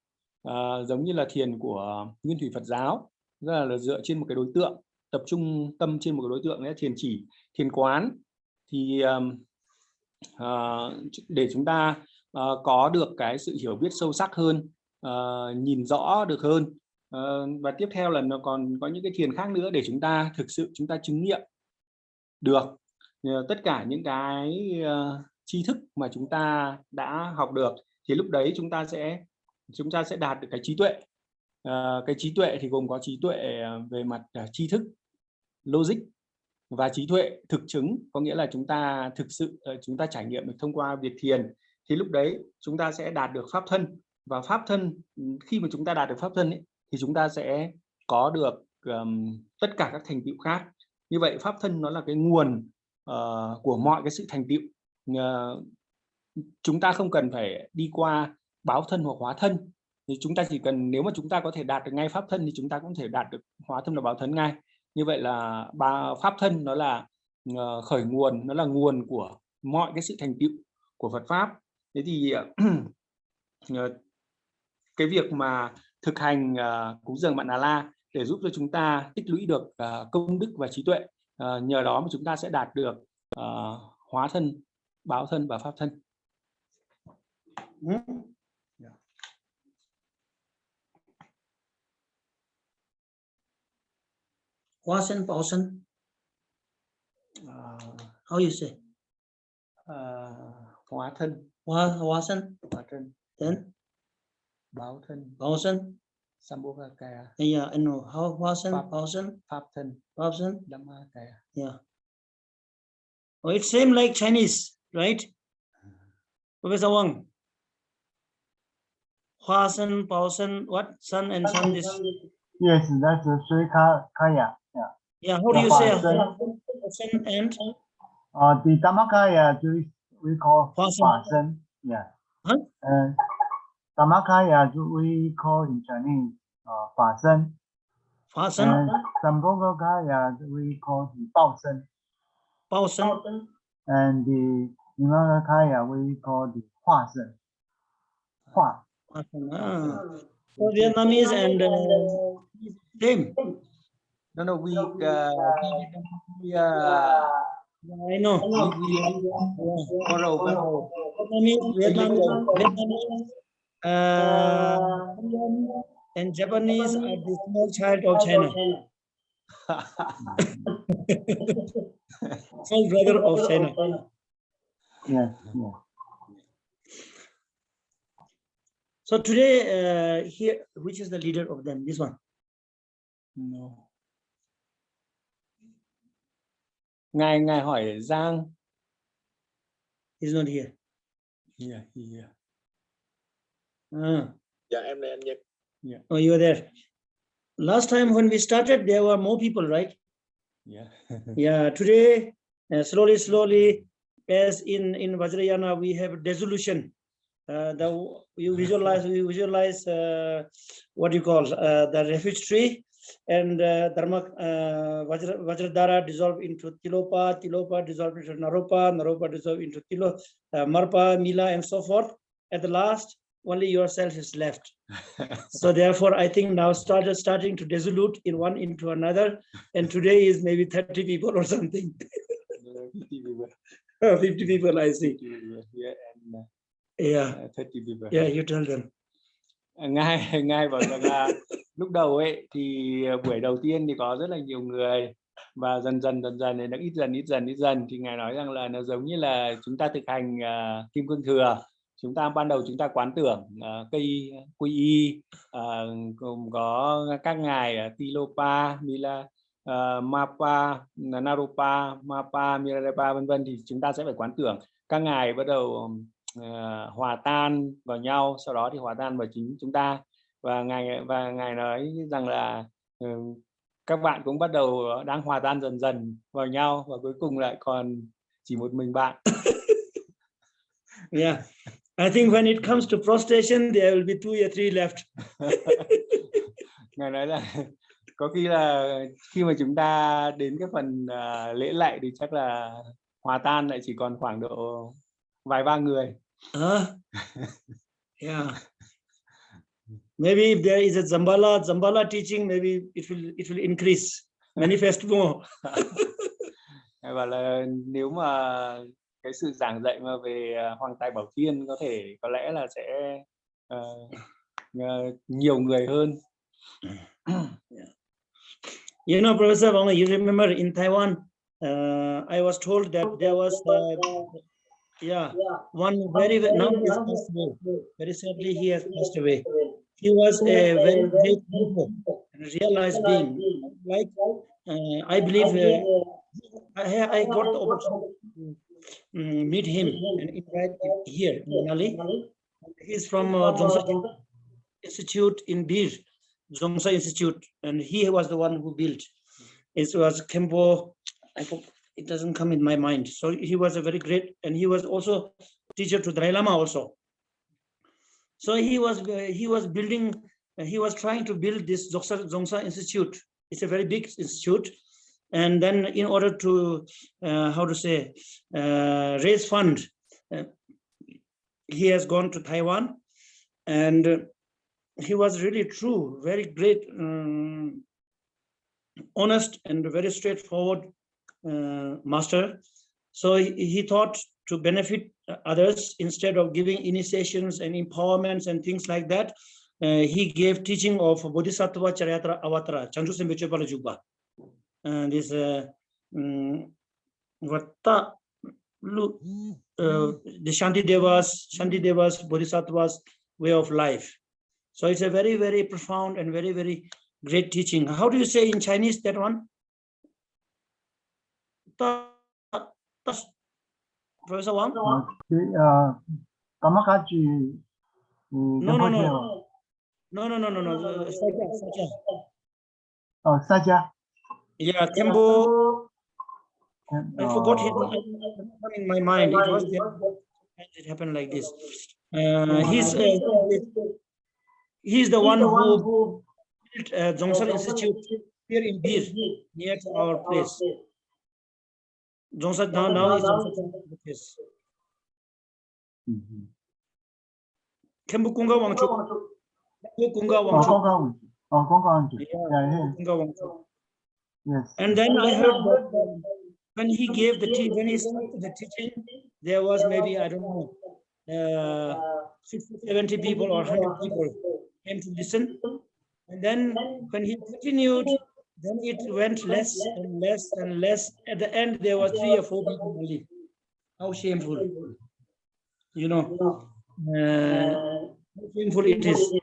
giống như là thiền của Nguyên Thủy Phật giáo, rất là dựa trên một cái đối tượng, tập trung tâm trên một cái đối tượng, đấy thiền chỉ, thiền quán. Thì để chúng ta có được cái sự hiểu biết sâu sắc hơn, nhìn rõ được hơn, và tiếp theo là nó còn có những cái thiền khác nữa để chúng ta thực sự chúng ta chứng nghiệm được tất cả những cái tri thức mà chúng ta đã học được. Thì lúc đấy chúng ta sẽ đạt được cái trí tuệ. Cái trí tuệ thì gồm có trí tuệ về mặt tri thức, logic, và trí tuệ thực chứng, có nghĩa là chúng ta thực sự chúng ta trải nghiệm được thông qua việc thiền. Thì lúc đấy chúng ta sẽ đạt được pháp thân, và pháp thân, khi mà chúng ta đạt được pháp thân ấy, thì chúng ta sẽ có được tất cả các thành tựu khác. Như vậy pháp thân nó là cái nguồn của mọi cái sự thành tựu. Chúng ta không cần phải đi qua báo thân hoặc hóa thân, thì chúng ta chỉ cần, nếu mà chúng ta có thể đạt được ngay pháp thân thì chúng ta cũng thể đạt được hóa thân và báo thân ngay. Như vậy là pháp thân nó là khởi nguồn, nó là nguồn của mọi cái sự thành tựu của Phật pháp. Thế thì cái việc mà thực hành cúng dường Mạn Đà La để giúp cho chúng ta tích lũy được công đức và trí tuệ, nhờ đó mà chúng ta sẽ đạt được hóa thân, báo thân và pháp thân. Hóa thân, báo thân. How you say? Hóa thân. Hóa thân. Then Báo thân. báo thân. Sambhogakaya. Yeah, I know. How hóa thân, báo thân. Pháp thân. Pháp thân. Dhammakaya. Yeah. Oh, it seems like Chinese, right? Professor Wang. Hóa thân, báo thân, what? Sun and sun is. Yes, that's a Sri Kaya. Yeah. Yeah, how do you say? Sun And the Dhammakaya we call Hóa Fasen. Yeah. Huh? And Dhammakaya we call in Chinese Fasen. Hóa thân. And Sambhogakaya we call the Baosen. Báo thân. And the Nimanakaya we call the Huasen. Hua. So Vietnamese and same. No, we I know. Vietnamese, And Japanese are the small child of China. Small brother of China. Yes, yes. So today, here, which is the leader of them? This one. No. Ngài hỏi Giang. He's not here. Yeah, yeah. Dạ em đây anh Nhật. Oh, you are there. Last time when we started, there were more people, right? Yeah. Yeah. Today, slowly, as in Vajrayana, we have dissolution. We visualize what you call the refuge tree, and Dharma Vajradhara dissolve into Tilopa dissolve into Naropa dissolve into Marpa, Mila, and so forth. At the last, only yourself is left. So therefore, I think now starting to dissolute in one into another, and today is maybe 30 people or something. 50 people. 50 people, I see. Yeah, and Yeah. 30 people. Yeah, you tell them. Ngài bảo rằng là lúc đầu ấy thì buổi đầu tiên thì có rất là nhiều người, và dần dần thì nó ít dần thì Ngài nói rằng là nó giống như là chúng ta thực hành Kim Cương Thừa. Ban đầu chúng ta quán tưởng cây quy y, gồm có các ngài Tilopa, Mila, Mapa, Naropa, Mapa, Milarepa vân vân, thì chúng ta sẽ phải quán tưởng các ngài bắt đầu hòa tan vào nhau, sau đó thì hòa tan vào chính chúng ta, và ngài nói rằng là các bạn cũng bắt đầu đang hòa tan dần vào nhau, và cuối cùng lại còn chỉ một mình bạn. Yeah, I think when it comes to prostration, there will be 2 or 3 left. Ngài nói là có khi là khi mà chúng ta đến cái phần lễ lạy thì chắc là hòa tan lại chỉ còn khoảng độ vài ba người. Yeah. Maybe if there is a Zambala teaching, maybe it will increase, manifest more. Ngài bảo là nếu mà cái sự giảng dạy mà về Hoàng Tài Bảo Thiên có lẽ là sẽ nhiều người hơn. You know, Professor Wang, you remember in Taiwan, I was told that there was one now he has passed away. Very sadly, he has passed away. He was a very great realized being. Like I believe I got the opportunity to meet him and invite him here in Manali. He's from Zongsa Institute in Bir, Zongsa Institute, and he was the one who built. It was Kempo. It doesn't come in my mind. So he was a very great, and he was also teacher to Dalai Lama also. So he was building. He was trying to build this Zongsa Institute. It's a very big institute, and then in order to raise fund, he has gone to Taiwan, and he was really true, very great, honest, and very straightforward master. So he thought to benefit others, instead of giving initiations and empowerments and things like that, he gave teaching of Bodhisattva Charayatra Avatara, Chanchu Sembeche Palajugba. And this the Shanti Devas, Bodhisattvas way of life. So it's a very, very profound and very, very great teaching. How do you say in Chinese that one? Professor Wang? Kamakachi. No. Sacha. Oh, Sacha. Yeah, Kempo. I forgot his name in my mind. It happened like this. He's the one who built Zongsa Institute here in Bir, near to our place. Zongsa now is Zongsa place. Kempo Kunga Wangchu. Kunga Wangchu. Yes. And then I heard that when he gave when he started the teaching, there was maybe, I don't know, 60, 70 people or 100 people came to listen. And then when he continued, then it went less and less and less. At the end, there were 3 or 4 people only. How shameful. You know, how shameful it is.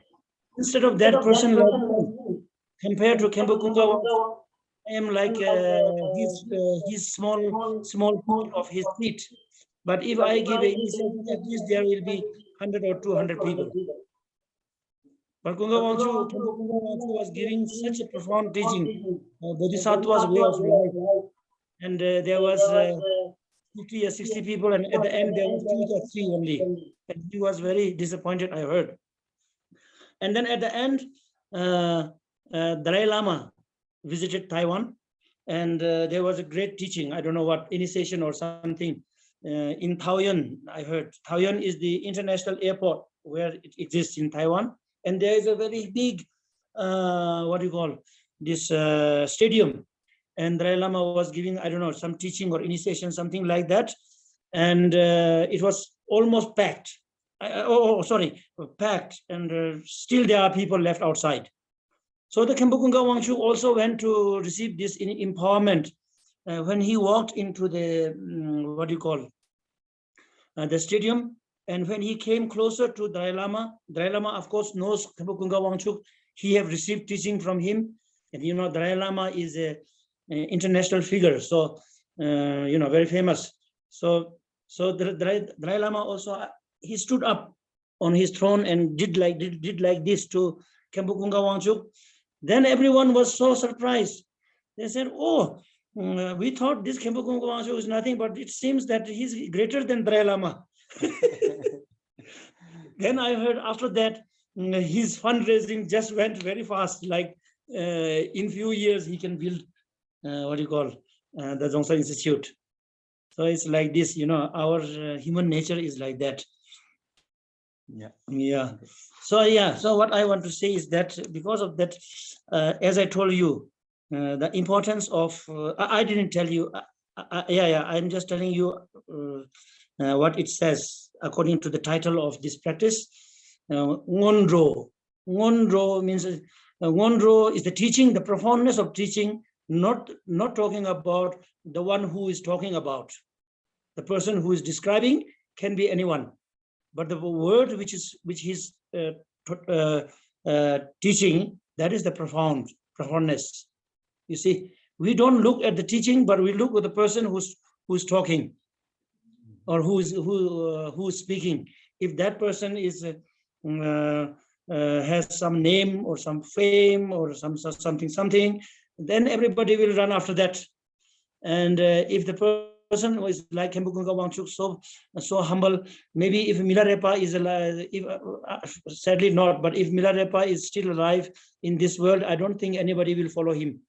Instead of that person like me, compared to Kempo Kunga, I am like his small part of his seat. But if I give an initiative, at least there will be 100 or 200 people. But Kunga Wangchu was giving such a profound teaching, Bodhisattva's way of life. And there was 50 or 60 people, and at the end there was 2 or 3 only. And he was very disappointed, I heard. And then at the end, Dalai Lama visited Taiwan, and there was a great teaching. I don't know what, initiation or something. In Taoyuan, I heard. Taoyuan is the international airport where it exists in Taiwan. And there is a very big, what do you call, this stadium. And Dalai Lama was giving, I don't know, some teaching or initiation, something like that. And it was almost packed. Packed. And still there are people left outside. So the Kempo Kunga Wangchu also went to receive this empowerment. When he walked into the, what do you call, the stadium, and when he came closer to Dalai Lama of course knows Kempo Kunga Wangchuk. He have received teaching from him, and you know Dalai Lama is a international figure, so you know, very famous. So the Dalai Lama also, he stood up on his throne and did like this to Kempo Kunga Wangchuk. Then everyone was so surprised. They said, "Oh, we thought this Kempo Kunga Wangchuk is nothing, but it seems that he's greater than Dalai Lama." Then I heard after that, his fundraising just went very fast. Like in few years, he can build, what do you call, the Dzongsa Institute. So it's like this, you know, our human nature is like that. Yeah. So what I want to say is that because of that, as I told you, the importance of, I didn't tell you, I'm just telling you what it says according to the title of this practice. Ngondro. Ngondro means, Ngondro is the teaching, the profoundness of teaching, not talking about the one who is talking about. The person who is describing can be anyone. But the word which he's teaching, that is the profoundness. You see, we don't look at the teaching, but we look at the person who's talking, or who is speaking. If that person is has some name or some fame or something, then everybody will run after that. And if the person who is like Kempo Kunga Wangchuk, so humble, maybe if Milarepa is alive, sadly not, but if Milarepa is still alive in this world, I don't think anybody will follow him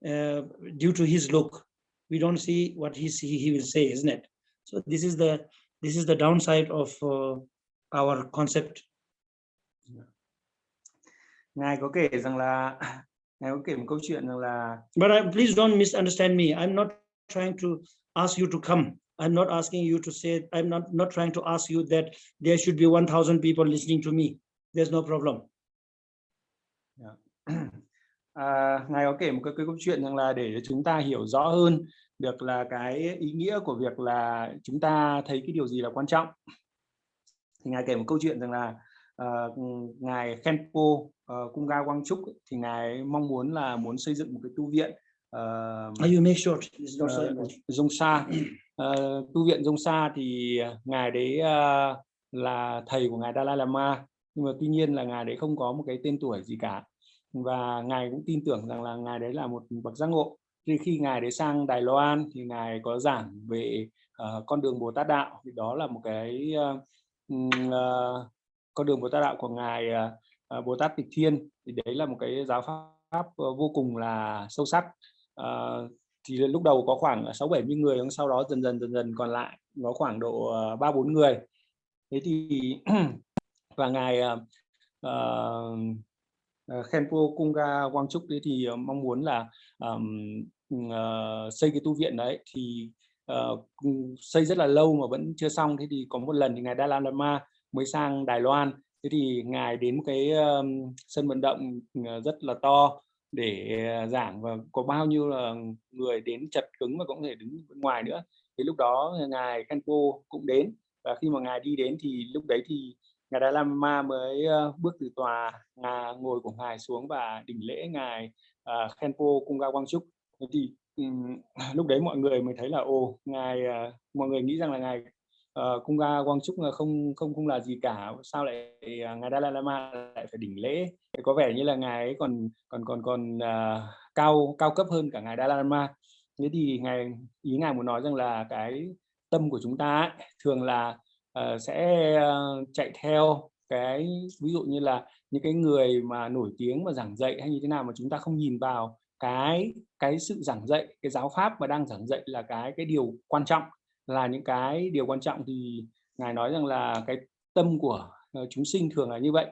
due to his look. We don't see what he will say, isn't it? So this is the downside of our concept. Ngài có kể rằng là Ngài có kể một câu chuyện rằng là. But please don't misunderstand me. I'm not trying to ask you to come. I'm not asking you to say. I'm not trying to ask you that there should be 1,000 people listening to me. There's no problem. Ngài có kể một cái câu chuyện rằng là để chúng ta hiểu rõ hơn được là cái ý nghĩa của việc là chúng ta thấy cái điều gì là quan trọng. Thì Ngài kể một câu chuyện rằng là Ngài Khenpo Kunga Wangchuk thì Ngài mong muốn xây dựng một cái tu viện You make sure Dzongsa. Tu viện Dzongsa thì Ngài đấy là thầy của Ngài Dalai Lama, nhưng mà tuy nhiên là Ngài đấy không có một cái tên tuổi gì cả, và Ngài cũng tin tưởng rằng là Ngài đấy là một bậc giác ngộ. Thì khi Ngài đấy sang Đài Loan thì Ngài có giảng về con đường Bồ Tát đạo, thì đó là một cái con đường Bồ Tát đạo của Ngài Bồ Tát Tịch Thiên, thì đấy là một cái giáo pháp vô cùng là sâu sắc. Thì lúc đầu có khoảng 6-70 người, sau đó dần dần còn lại nó khoảng độ 3-4 người. Thế thì và Ngài Khenpo Kunga Wangchuk đấy thì mong muốn là xây cái tu viện đấy, thì xây rất là lâu mà vẫn chưa xong. Thế thì có một lần thì Ngài Dalai Lama mới sang Đài Loan. Thế thì ngài đến một cái sân vận động rất là to để giảng, và có bao nhiêu là người đến chật cứng và cũng có thể đứng bên ngoài nữa. Thì lúc đó ngài Khenpo cũng đến, và khi mà ngài đi đến thì lúc đấy thì ngài Dalai Lama mới bước từ tòa ngồi của ngài xuống và đảnh lễ ngài Khenpo Kunga Wangchuk. Thế thì lúc đấy mọi người mới thấy là mọi người nghĩ rằng là ngài Kunga Wangchuk không là gì cả, sao lại ngài Dalai Lama lại phải đảnh lễ? Có vẻ như là ngài ấy còn cao cấp hơn cả ngài Dalai Lama. Thế thì ý ngài muốn nói rằng là cái tâm của chúng ta ấy, thường là sẽ chạy theo cái, ví dụ như là những cái người mà nổi tiếng mà giảng dạy hay như thế nào, mà chúng ta không nhìn vào cái sự giảng dạy, cái giáo pháp mà đang giảng dạy là cái điều quan trọng, là những cái điều quan trọng. Thì ngài nói rằng là cái tâm của chúng sinh thường là như vậy,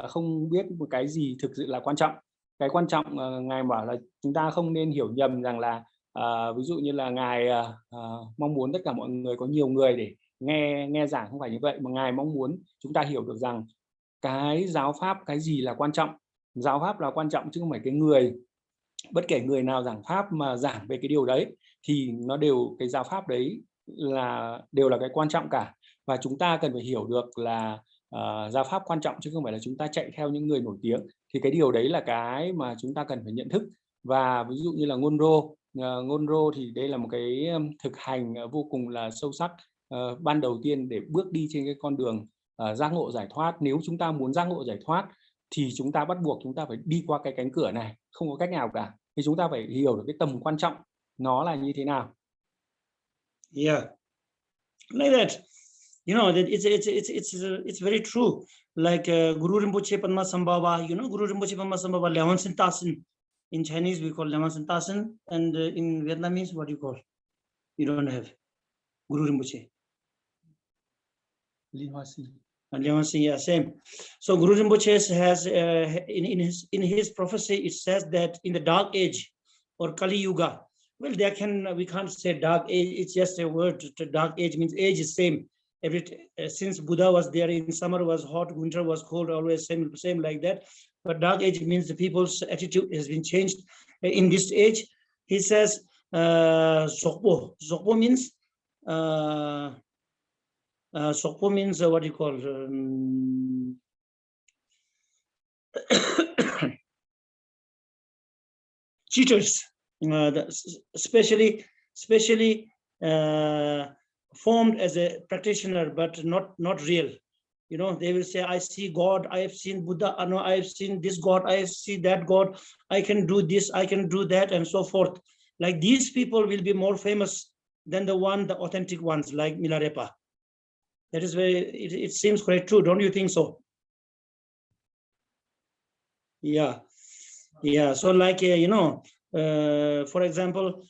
không biết một cái gì thực sự là quan trọng. Cái quan trọng ngài bảo là chúng ta không nên hiểu nhầm rằng là ví dụ như là ngài mong muốn tất cả mọi người có nhiều người để nghe giảng, không phải như vậy, mà ngài mong muốn chúng ta hiểu được rằng cái giáo pháp, cái gì là quan trọng. Giáo pháp là quan trọng chứ không phải cái người. Bất kể người nào giảng pháp mà giảng về cái điều đấy thì nó đều, cái giáo pháp đấy đều là cái quan trọng cả. Và chúng ta cần phải hiểu được là giáo pháp quan trọng chứ không phải là chúng ta chạy theo những người nổi tiếng. Thì cái điều đấy là cái mà chúng ta cần phải nhận thức. Và ví dụ như là Ngondro thì đây là một cái thực hành vô cùng là sâu sắc, ban đầu tiên để bước đi trên cái con đường giác ngộ giải thoát. Nếu chúng ta muốn giác ngộ giải thoát thì chúng ta bắt buộc chúng ta phải đi qua cái cánh cửa này, không có cách nào cả. Thì chúng ta phải hiểu được cái tầm quan trọng nó là như thế nào. Yeah, like that. You know, that it's very true. Like Guru Rinpoche Padma Sambhava, you know, Guru Rinpoche Padma Sambhava, Lewan Sintasin. In Chinese, we call Lewan Sintasin, and in Vietnamese, what do you call? You don't have Guru Rinpoche. Lewan Sin, yeah, same. So Guru Rinpoche has in his prophecy, it says that in the dark age or Kali Yuga, well, we can't say dark age. It's just a word. Dark age means age is same. Since Buddha was there, in summer was hot, winter was cold, always same like that. But dark age means the people's attitude has been changed in this age. He says Sokpo. Sokpo means what do you call cheaters, especially formed as a practitioner, but not real. You know, they will say, I see God, I have seen Buddha, no, I have seen this God, I see that God, I can do this, I can do that, and so forth. Like these people will be more famous than the authentic ones, like Milarepa. That is very, it seems quite true, don't you think so? Yeah. So like, you know, for example,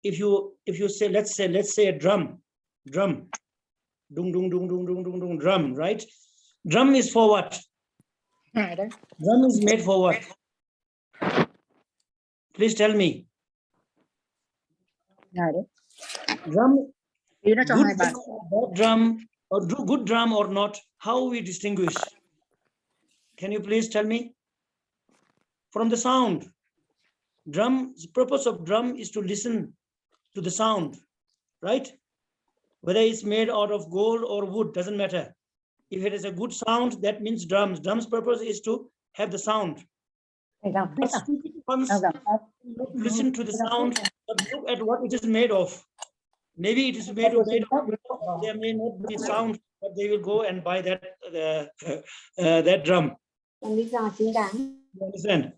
if you say, let's say a drum, dung dung dung dung dung dung dung, drum, right? Drum is for what? Drum is made for what? Please tell me. Drum, good drum or good drum or not, how we distinguish? Can you please tell me? From the sound. The purpose of drum is to listen to the sound, right? Whether it's made out of gold or wood, doesn't matter. If it is a good sound, that means drums. Drums' purpose is to have the sound. Listen to the sound, but look at what it is made of. Maybe it is made of there may not be sound, but they will go and buy that that drum. You understand?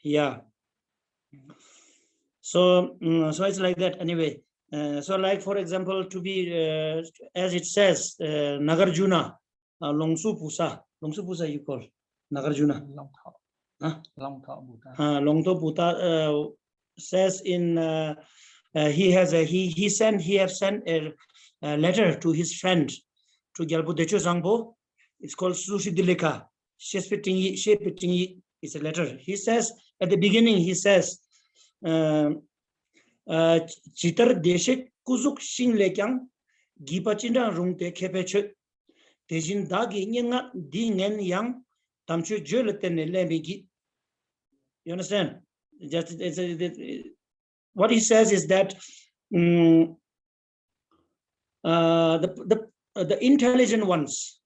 Yeah. So it's like that anyway. So like, for example, to be as it says, Nagarjuna, Longsu Pusa you call Nagarjuna. Longtho Buddha says in he have sent a letter to his friend, to Gyalpo Decho Zangpo. It's called Sushidileka. It's a letter. He says at the beginning, he says Chitar Deshik Kuzuk Shin Lekyang gipachinda rungte kepeche tejin dagi nyenga dingen yang tamchu jöleten lemigi. You understand? Just what he says is that the intelligent ones,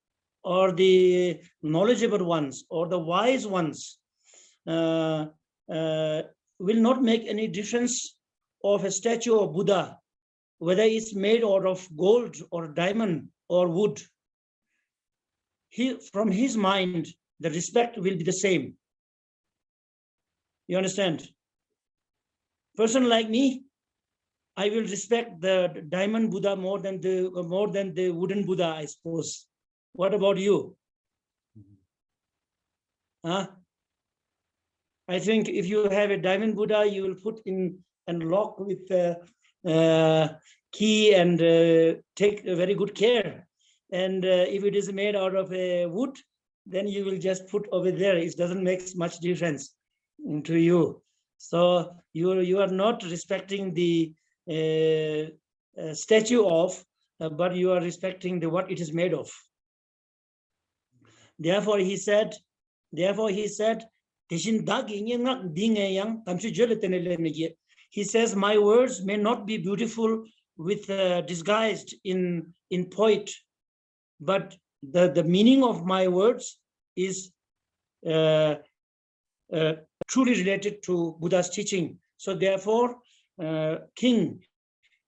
or the knowledgeable ones, or the wise ones will not make any difference of a statue of Buddha, whether it's made out of gold or diamond or wood. From his mind, the respect will be the same. You understand? Person like me, I will respect the diamond Buddha more than the wooden Buddha, I suppose. What about you? Huh? I think if you have a diamond Buddha, you will put in and lock with key and take very good care. And if it is made out of a wood, then you will just put over there. It doesn't make much difference to you. So you are not respecting the statue of, but you are respecting what it is made of. Therefore he said, he says, my words may not be beautiful with disguised in poet, but the meaning of my words is truly related to Buddha's teaching. So therefore, king,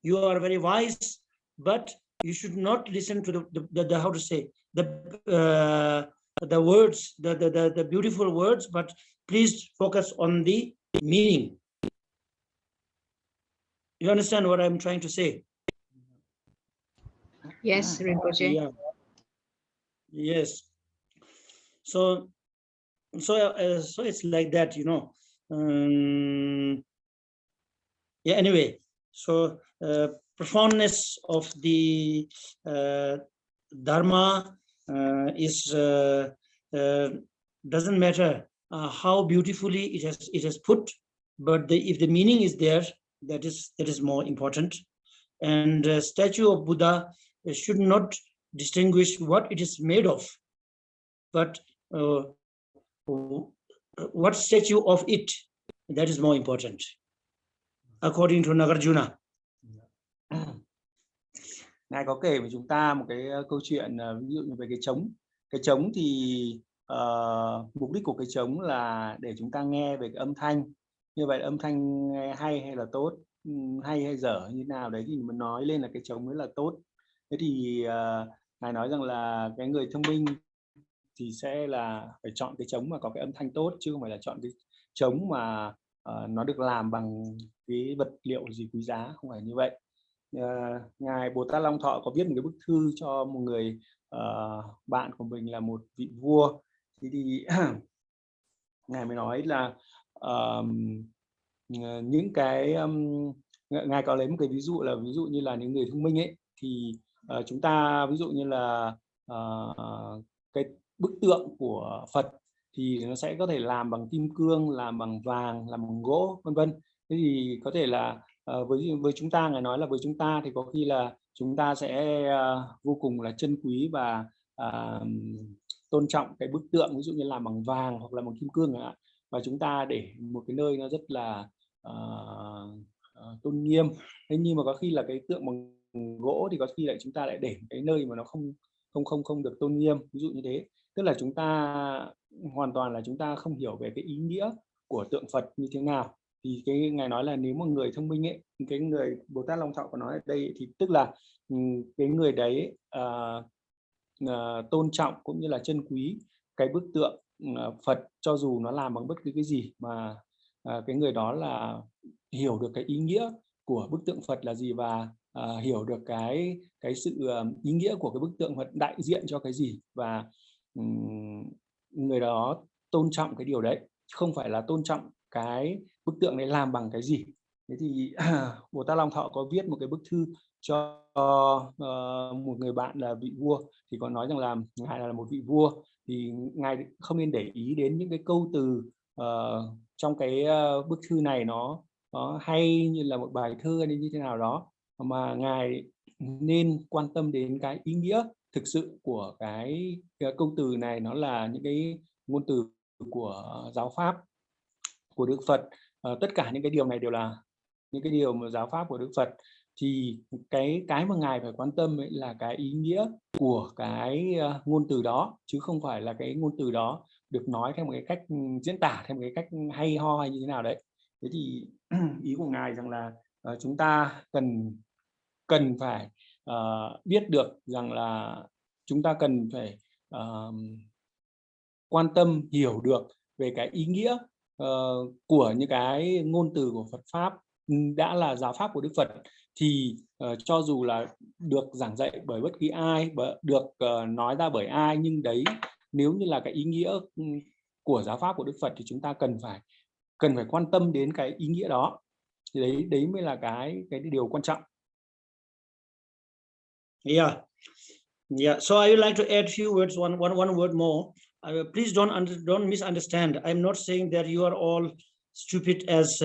you are very wise, but you should not listen to the how to say, the words, the beautiful words, but please focus on the meaning. You understand what I'm trying to say? Yes, Rinpoche. Yeah. Yes. So it's like that, you know. Yeah. Anyway, so profoundness of the Dharma is doesn't matter how beautifully it has put, but if the meaning is there, that is more important. And statue of Buddha should not distinguish what it is made of, but what statue of it, that is more important, according to Nagarjuna. Ngài có kể với chúng ta một cái câu chuyện ví dụ như về cái trống. Cái trống thì mục đích của cái trống là để chúng ta nghe về cái âm thanh. Như vậy âm thanh hay hay là tốt, hay hay dở như nào đấy thì mình nói lên là cái trống mới là tốt. Thế thì Ngài nói rằng là cái người thông minh thì sẽ là phải chọn cái trống mà có cái âm thanh tốt, chứ không phải là chọn cái trống mà nó được làm bằng cái vật liệu gì quý giá, không phải như vậy. Ngài Bồ Tát Long Thọ có viết một cái bức thư cho một người bạn của mình là một vị vua. Thì Ngài mới nói là những cái Ngài có lấy một cái ví dụ như là những người thông minh ấy, thì chúng ta ví dụ như là cái bức tượng của Phật thì nó sẽ có thể làm bằng kim cương, làm bằng vàng, làm bằng gỗ, vân vân. Thế thì có thể là với chúng ta, Ngài nói là với chúng ta thì có khi là chúng ta sẽ vô cùng là trân quý và tôn trọng cái bức tượng, ví dụ như làm bằng vàng hoặc là bằng kim cương, và chúng ta để một cái nơi nó rất là tôn nghiêm. Thế nhưng mà có khi là cái tượng bằng gỗ thì có khi lại chúng ta lại để cái nơi mà nó không được tôn nghiêm, ví dụ như thế. Tức là chúng ta hoàn toàn là chúng ta không hiểu về cái ý nghĩa của tượng Phật như thế nào. Thì cái Ngài nói là nếu mà người thông minh ấy, cái người Bồ Tát Long Thọ có nói ở đây thì tức là cái người đấy tôn trọng cũng như là trân quý cái bức tượng Phật, cho dù nó làm bằng bất cứ cái gì, mà cái người đó là hiểu được cái ý nghĩa của bức tượng Phật là gì, và hiểu được cái sự ý nghĩa của cái bức tượng Phật đại diện cho cái gì, và người đó tôn trọng cái điều đấy, không phải là tôn trọng cái bức tượng này làm bằng cái gì. Thế thì Bồ Tát Long Thọ có viết một cái bức thư cho một người bạn là vị vua, thì có nói rằng là Ngài là một vị vua thì Ngài không nên để ý đến những cái câu từ trong cái bức thư này nó hay như là một bài thơ hay như thế nào đó, mà Ngài nên quan tâm đến cái ý nghĩa thực sự của cái câu từ này. Nó là những cái ngôn từ của giáo pháp của Đức Phật. Tất cả những cái điều này đều là những cái điều mà giáo pháp của Đức Phật. Thì cái mà Ngài phải quan tâm ấy là cái ý nghĩa của cái ngôn từ đó, chứ không phải là cái ngôn từ đó được nói theo một cái cách diễn tả theo một cái cách hay ho hay như thế nào đấy. Thế thì ý của Ngài rằng là chúng ta cần phải biết được rằng là chúng ta cần phải quan tâm hiểu được về cái ý nghĩa của những cái ngôn từ của Phật pháp, đã là giáo pháp của Đức Phật, thì cho dù là được giảng dạy bởi bất kỳ ai, được nói ra bởi ai, nhưng đấy nếu như là cái ý nghĩa của giáo pháp của Đức Phật thì chúng ta cần phải quan tâm đến cái ý nghĩa đó. Thì đấy mới là cái điều quan trọng. Yeah. So I would like to add few words, one word more. Please don't misunderstand. I'm not saying that you are all stupid as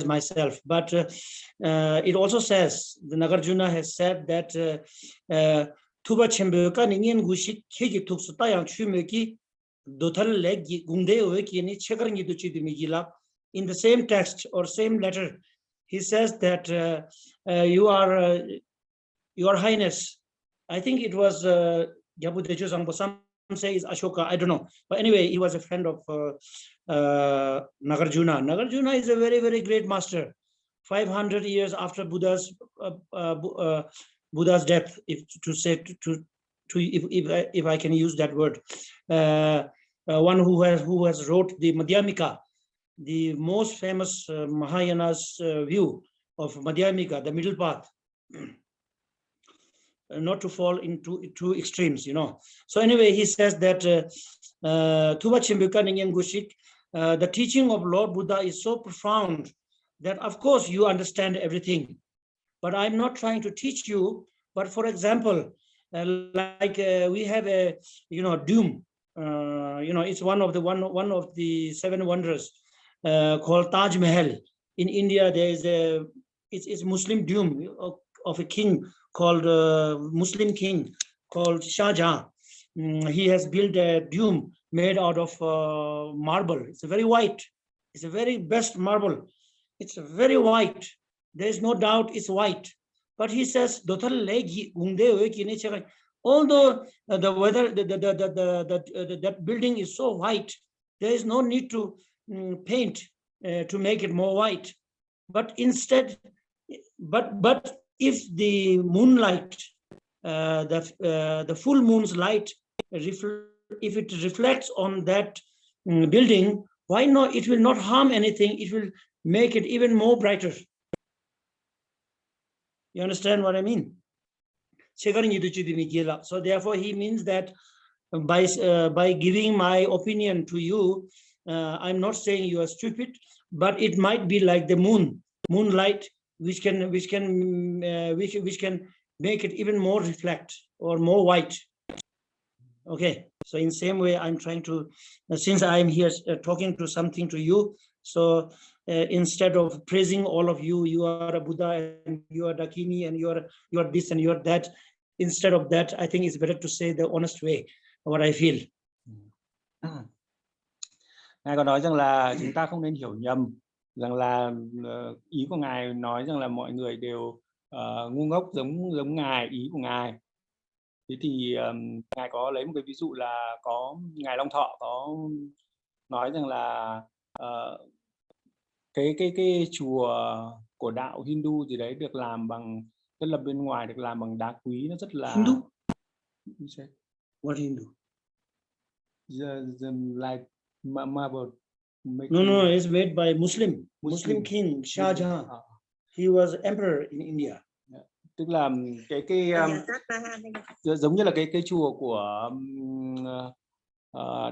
myself, but it also says, the Nagarjuna has said that Tuba Chembeka Ningen Gushik Kiki Tuksuta Yang Chumeki Dotal Leg Gunde Oeki ni Chekarangi Duchi Migila. In the same text or same letter, he says that Your Highness, I think it was Jabu Dejo Sangpo, some say is Ashoka, I don't know. But anyway, he was a friend of Nagarjuna. Nagarjuna is a very, very great master. 500 years after Buddha's death, if I can use that word, one who has wrote the Madhyamika, the most famous Mahayana's view of Madhyamika, the middle path. Not to fall into two extremes, So anyway, he says that the teaching of Lord Buddha is so profound that of course you understand everything, but I'm not trying to teach you. But for example, we have a doom. It's one of the seven wonders called Taj Mahal. In India, there is it's Muslim doom of a king called Muslim king called Shah Jahan. He has built a dome made out of marble. It's a very white. It's a very best marble. It's very white. There is no doubt it's white. But he says, although the weather, that building is so white, there is no need to paint to make it more white. But instead, but if the moonlight, the full moon's light, if it reflects on that building, why not? It will not harm anything. It will make it even more brighter. You understand what I mean? So therefore, he means that by giving my opinion to you, I'm not saying you are stupid, but it might be like the moonlight, which can make it even more reflect or more white. Okay, so in same way, I'm trying to, since I'm here talking to something to you, so instead of praising all of you, you are a Buddha and you are Dakini and you are this and you are that, instead of that, I think it's better to say the honest way, what I feel. Ngài có nói rằng là chúng ta không nên hiểu nhầm, rằng là ý của Ngài nói rằng là mọi người đều ngu ngốc giống Ngài, ý của Ngài. Thế thì Ngài có lấy một cái ví dụ là có Ngài Long Thọ có nói rằng là cái chùa của đạo Hindu gì đấy được làm bằng, tức là bên ngoài được làm bằng đá quý, nó rất là Hindu? What Hindu? The like marble. No, it's made by Muslim king Shah Jahan. He was emperor in India. Tức là cái giống như là cái chùa của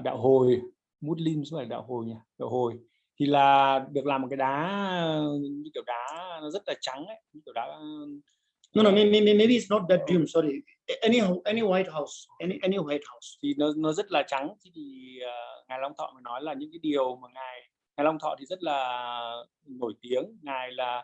đạo Hồi, Muslim phải đạo Hồi nhỉ, đạo Hồi thì là được làm một cái đá như kiểu đá nó rất là trắng ấy, như kiểu đá. No, maybe it's not that dome. Sorry, any White House, any White House. Thì nó rất là trắng. Thì Ngài Long Thọ mới nói là những cái điều mà Ngài Long Thọ thì rất là nổi tiếng. Ngài là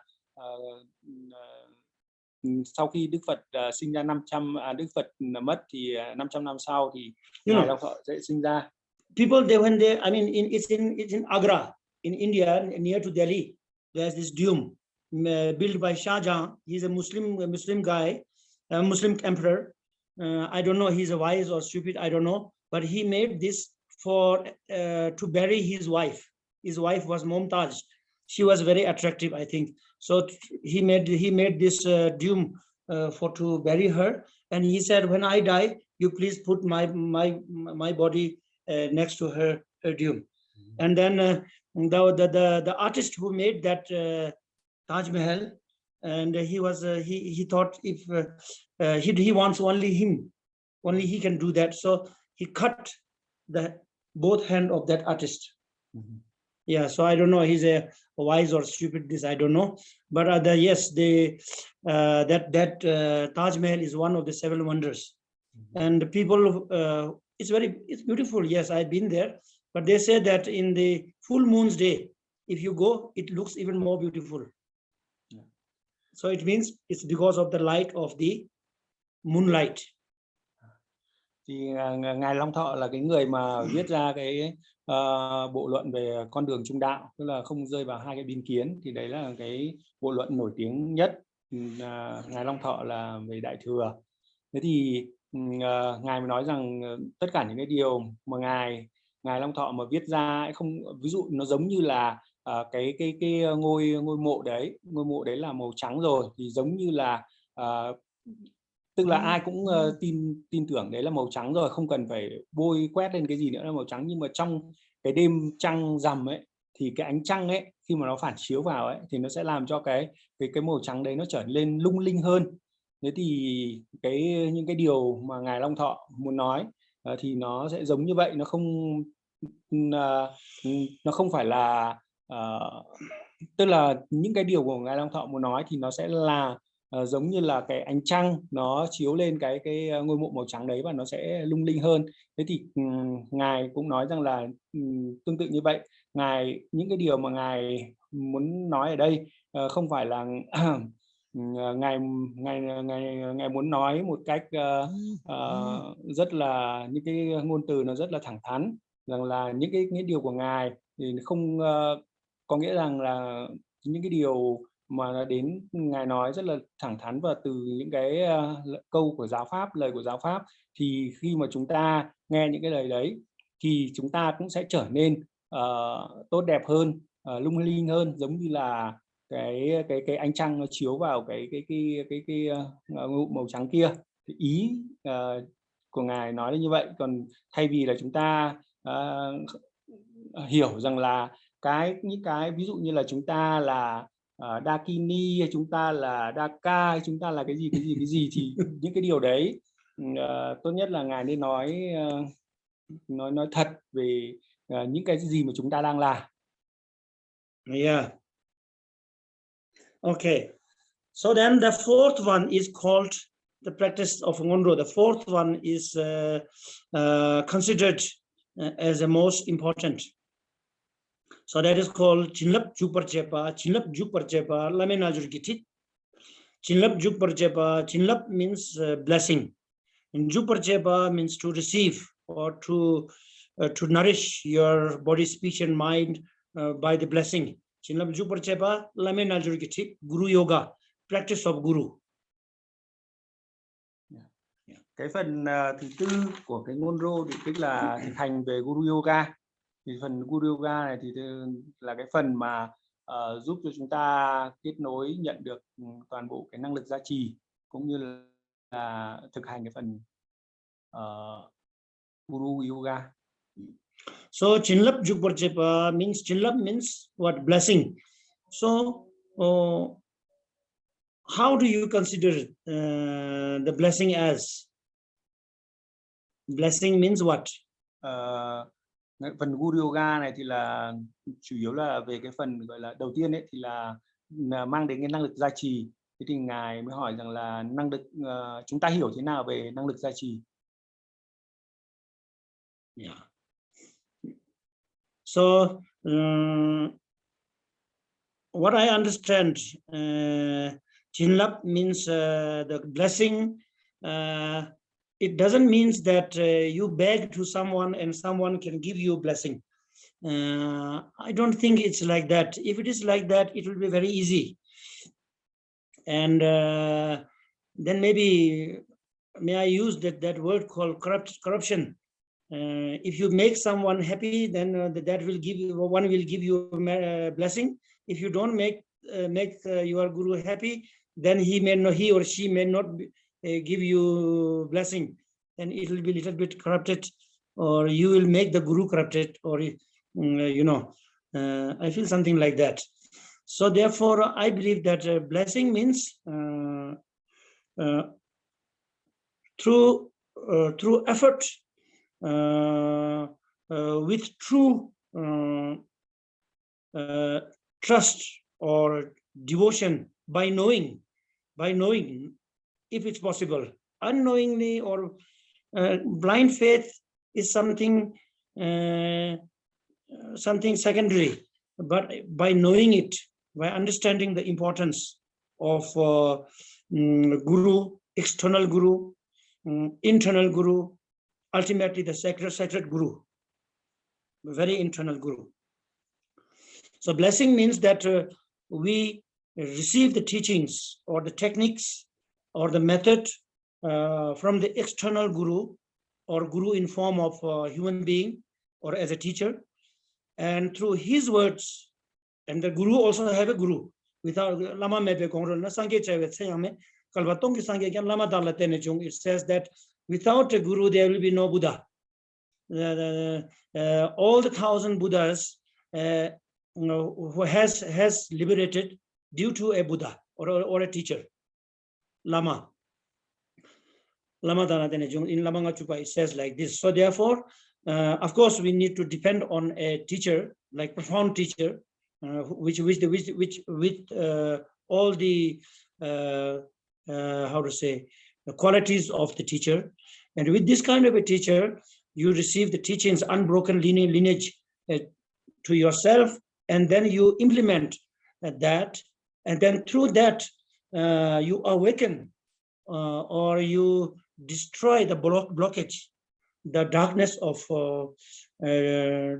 sau khi Đức Phật sinh ra 500 Đức Phật mất thì 500 năm sau thì You Ngài know, Long Thọ sẽ sinh ra. people they when they I mean it's in Agra in India near to Delhi. There's this dome built by Shah Jahan. He's a Muslim guy, a Muslim emperor. I don't know he's a wise or stupid, I don't know, but he made this for to bury his wife. His wife was Mumtaz. She was very attractive, I think. So he made this dome for to bury her, and he said, when I die, you please put my body next to her dome. And then the artist who made that Taj Mahal, and he thought if he wants only him, only he can do that. So he cut the both hand of that artist. Yeah, so I don't know he's a wise or stupid, this I don't know, but yes, that Taj Mahal is one of the 7 wonders, and people it's beautiful. Yes, I've been there, but they say that in the full moon's day, if you go, it looks even more beautiful. Yeah. So it means it's because of the light of the moonlight. Thì Ngài Long Thọ là cái người mà viết ra cái bộ luận về con đường trung đạo, tức là không rơi vào hai cái biên kiến, thì đấy là cái bộ luận nổi tiếng nhất. Ngài Long Thọ là về Đại Thừa. Thế thì Ngài mới nói rằng tất cả những cái điều mà Ngài Long Thọ mà viết ra không, ví dụ nó giống như là cái ngôi mộ đấy là màu trắng rồi, thì giống như là tức là ai cũng tin tưởng đấy là màu trắng rồi, không cần phải bôi quét lên cái gì nữa là màu trắng. Nhưng mà trong cái đêm trăng rằm ấy, thì cái ánh trăng ấy khi mà nó phản chiếu vào ấy thì nó sẽ làm cho cái màu trắng đấy nó trở nên lung linh hơn. Thế thì những cái điều mà Ngài Long Thọ muốn nói thì nó sẽ giống như vậy, nó không phải là tức là những cái điều của Ngài Long Thọ muốn nói thì nó sẽ là giống như là cái ánh trăng nó chiếu lên cái ngôi mộ màu trắng đấy và nó sẽ lung linh hơn. Thế thì Ngài cũng nói rằng là tương tự như vậy, những cái điều mà Ngài muốn nói ở đây không phải là Ngài muốn nói một cách rất là những cái ngôn từ nó rất là thẳng thắn, rằng là những cái điều của Ngài thì không có nghĩa rằng là những cái điều mà đến Ngài nói rất là thẳng thắn và từ những cái câu của giáo pháp, lời của giáo pháp, thì khi mà chúng ta nghe những cái lời đấy thì chúng ta cũng sẽ trở nên tốt đẹp hơn, lung linh hơn, giống như là cái ánh trăng nó chiếu vào cái màu trắng kia. Thì ý của Ngài nói là như vậy. Còn thay vì là chúng ta hiểu rằng là những cái ví dụ như là chúng ta là Dakini, hay chúng ta là Daka, hay chúng ta là cái gì thì những cái điều đấy tốt nhất là Ngài nên nói thật về những cái gì mà chúng ta đang làm. Yeah. Okay. So then the fourth one is called the practice of Ngondro. The fourth one is considered as the most important. So that is called Chinlap Juparchepa, Chinlap Juparchepa, Lamena Jurgitit. Chinlap Juparchepa, Chinlap means blessing. And Juparchepa means to receive or to nourish your body, speech, and mind by the blessing. Chinlap Juparchepa, Lamena Jurgitit, Guru Yoga, practice of Guru. Cái phần thứ tư của cái Ngondro thì tức là thực hành về Guru Yoga. Thì phần Guru Yoga này thì là cái phần mà giúp cho chúng ta kết nối, nhận được toàn bộ cái năng lực gia trì, cũng như là thực hành cái phần Guru Yoga. So Chinlap Juparchepa means, Chinlap means what? Blessing. So how do you consider the blessing as? Blessing means what? Phần Guru Yoga này thì là chủ yếu là về cái phần gọi là đầu tiên ấy, thì là mang đến cái năng lực gia trì. Thế thì Ngài mới hỏi rằng là năng lực chúng ta hiểu thế nào về năng lực gia trì? Yeah. So what I understand, Chinlap means the blessing. It doesn't mean that you beg to someone and someone can give you a blessing. I don't think it's like that. If it is like that, it will be very easy. And then maybe, may I use that word called corruption? If you make someone happy, then that will give you, one will give you a blessing. If you don't make your guru happy, then he or she may not give you blessing, and it will be a little bit corrupted, or you will make the guru corrupted, or I feel something like that. So therefore, I believe that blessing means through effort, with true trust or devotion, by knowing if it's possible. Unknowingly or blind faith is something secondary, but by knowing it, by understanding the importance of guru, external guru, internal guru, ultimately the sacred guru, very internal guru. So blessing means that we receive the teachings or the techniques or the method from the external guru, or guru in form of a human being or as a teacher, and through his words. And the guru also have a guru. Without lama mebe kongro na sangye chewe tsayame kalbatong ki sangye kyan lama dala tene chung. It says that without a guru there will be no Buddha. All the 1,000 Buddhas who has liberated due to a Buddha or a teacher, lama dana tene chung. In Lamanga Chupa it says like this. So therefore, of course, we need to depend on a teacher, like profound teacher, with all the how to say, the qualities of the teacher. And with this kind of a teacher, you receive the teachings, unbroken lineage to yourself, and then you implement that, and then through that you awaken or you destroy the blockage, the darkness of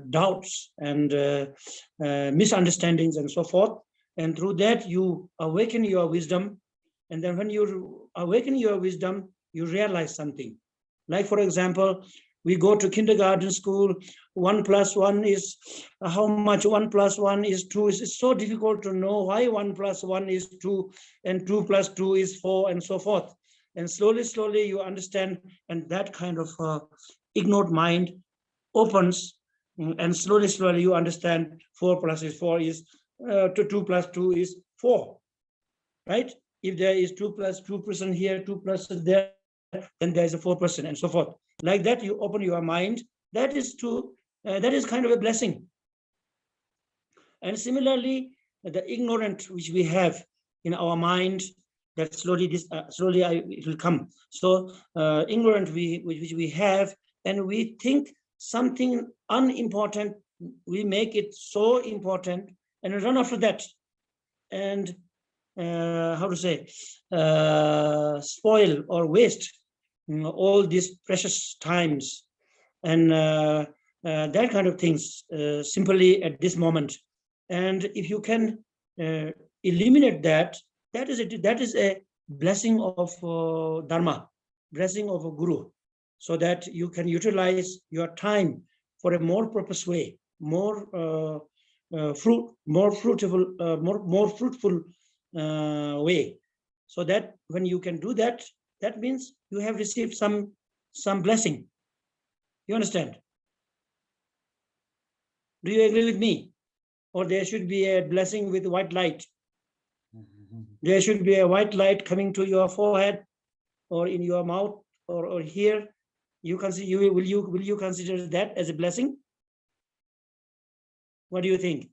doubts and misunderstandings and so forth. And through that you awaken your wisdom. And then when you awaken your wisdom, you realize something. Like, for example, we go to kindergarten school, 1 + 1 is how much? 1 + 1 is 2. It's so difficult to know why 1 + 1 is 2 and 2 + 2 is 4 and so forth. And slowly you understand, and that kind of ignored mind opens, and slowly you understand 4 + 4 is 2 + 2 is 4, right? If there is 2 + 2% here, 2 + there, then there is a 4%, and so forth. Like that, you open your mind. That is kind of a blessing. And similarly, the ignorant which we have in our mind, that slowly it will come. So ignorant which we have, and we think something unimportant, we make it so important and run after that, and how to say, spoil or waste all these precious times and that kind of things simply at this moment. And if you can eliminate that, that is a blessing of Dharma, blessing of a guru, so that you can utilize your time for a more purpose way, more fruitful way. So that when you can do that, that means you have received some blessing. You understand? Do you agree with me? Or there should be a blessing with white light? There should be a white light coming to your forehead or in your mouth or here. Will you consider that as a blessing? What do you think?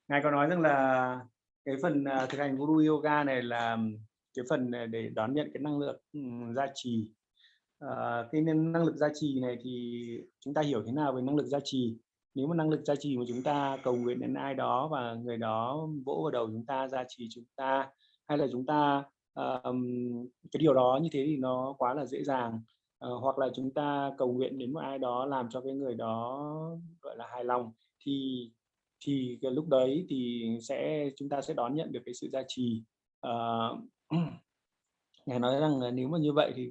Ngài có nói rằng là cái phần thực hành Guru Yoga này là cái phần để đón nhận cái năng lượng gia trì. Cái năng lực gia trì này thì chúng ta hiểu thế nào về năng lực gia trì? nếu mà năng lực gia trì mà chúng ta cầu nguyện đến ai đó và người đó vỗ vào đầu chúng ta, gia trì chúng ta, hay là chúng ta cái điều đó như thế thì nó quá là dễ dàng. Hoặc là chúng ta cầu nguyện đến một ai đó làm cho cái người đó gọi là hài lòng, thì cái lúc đấy thì chúng ta sẽ đón nhận được cái sự gia trì. Ngài nói rằng là nếu mà như vậy thì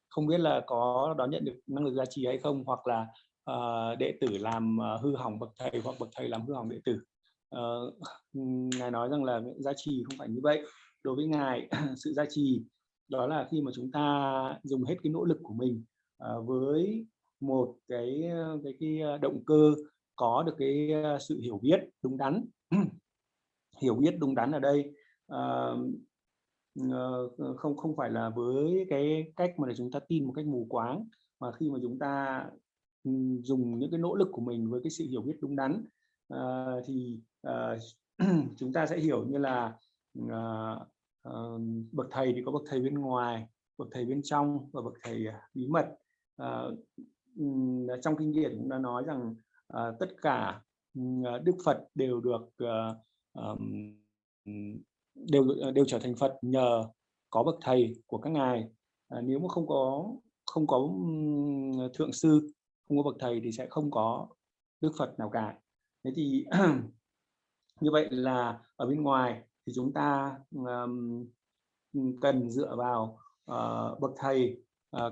không biết là có đón nhận được năng lực gia trì hay không, hoặc là đệ tử làm hư hỏng bậc thầy, hoặc bậc thầy làm hư hỏng đệ tử. Ngài nói rằng là gia trì không phải như vậy. Đối với Ngài, sự gia trì đó là khi mà chúng ta dùng hết cái nỗ lực của mình với một cái động cơ có được cái sự hiểu biết đúng đắn. Hiểu biết đúng đắn ở đây không phải là với cái cách mà để chúng ta tin một cách mù quáng, mà khi mà chúng ta dùng những cái nỗ lực của mình với cái sự hiểu biết đúng đắn, thì chúng ta sẽ hiểu như là bậc thầy thì có bậc thầy bên ngoài, bậc thầy bên trong và bậc thầy bí mật. Trong kinh điển cũng đã nói rằng tất cả Đức Phật đều được đều trở thành Phật nhờ có bậc thầy của các ngài. Nếu mà không có thượng sư, không có bậc thầy thì sẽ không có Đức Phật nào cả. Thế thì như vậy là ở bên ngoài thì chúng ta cần dựa vào bậc thầy,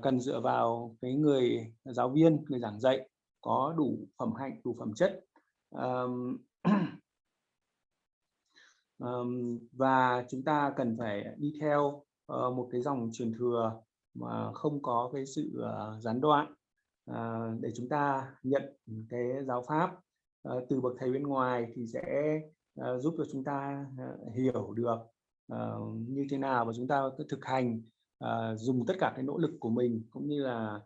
cần dựa vào cái người giáo viên, người giảng dạy có đủ phẩm hạnh, đủ phẩm chất. Và chúng ta cần phải đi theo một cái dòng truyền thừa mà không có cái sự gián đoạn, để chúng ta nhận cái giáo pháp từ bậc thầy bên ngoài thì sẽ giúp cho chúng ta hiểu được như thế nào, và chúng ta cứ thực hành dùng tất cả cái nỗ lực của mình cũng như là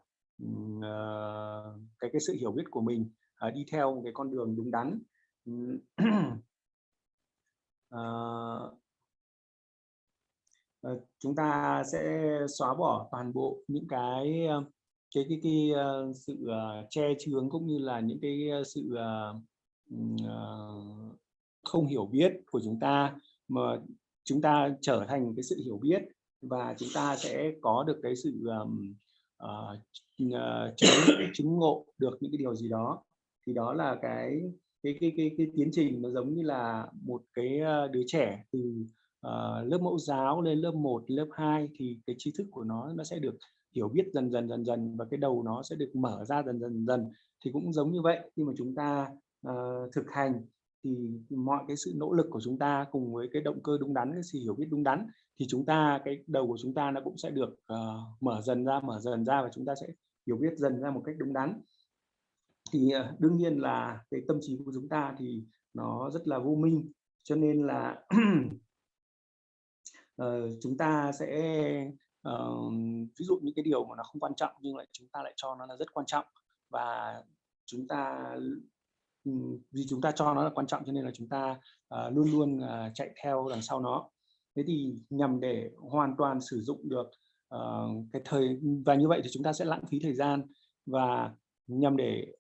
cái sự hiểu biết của mình đi theo một cái con đường đúng đắn. Chúng ta sẽ xóa bỏ toàn bộ những cái sự che chướng cũng như là những cái sự không hiểu biết của chúng ta, mà chúng ta trở thành cái sự hiểu biết, và chúng ta sẽ có được cái sự chứng ngộ được những cái điều gì đó. Thì đó là cái tiến trình nó giống như là một cái đứa trẻ từ lớp mẫu giáo lên lớp 1, lớp 2 thì cái tri thức của nó sẽ được hiểu biết dần dần và cái đầu nó sẽ được mở ra dần dần. Thì cũng giống như vậy, khi mà chúng ta thực hành thì mọi cái sự nỗ lực của chúng ta cùng với cái động cơ đúng đắn, cái sự hiểu biết đúng đắn, thì cái đầu của chúng ta nó cũng sẽ được mở dần ra, và chúng ta sẽ hiểu biết dần ra một cách đúng đắn. Thì đương nhiên là cái tâm trí của chúng ta thì nó rất là vô minh, cho nên là chúng ta sẽ ví dụ những cái điều mà nó không quan trọng nhưng lại chúng ta lại cho nó là rất quan trọng, và vì chúng ta cho nó là quan trọng cho nên là chúng ta luôn luôn chạy theo đằng sau nó. Thế thì nhằm để hoàn toàn sử dụng được và như vậy thì chúng ta sẽ lãng phí thời gian, và nhằm để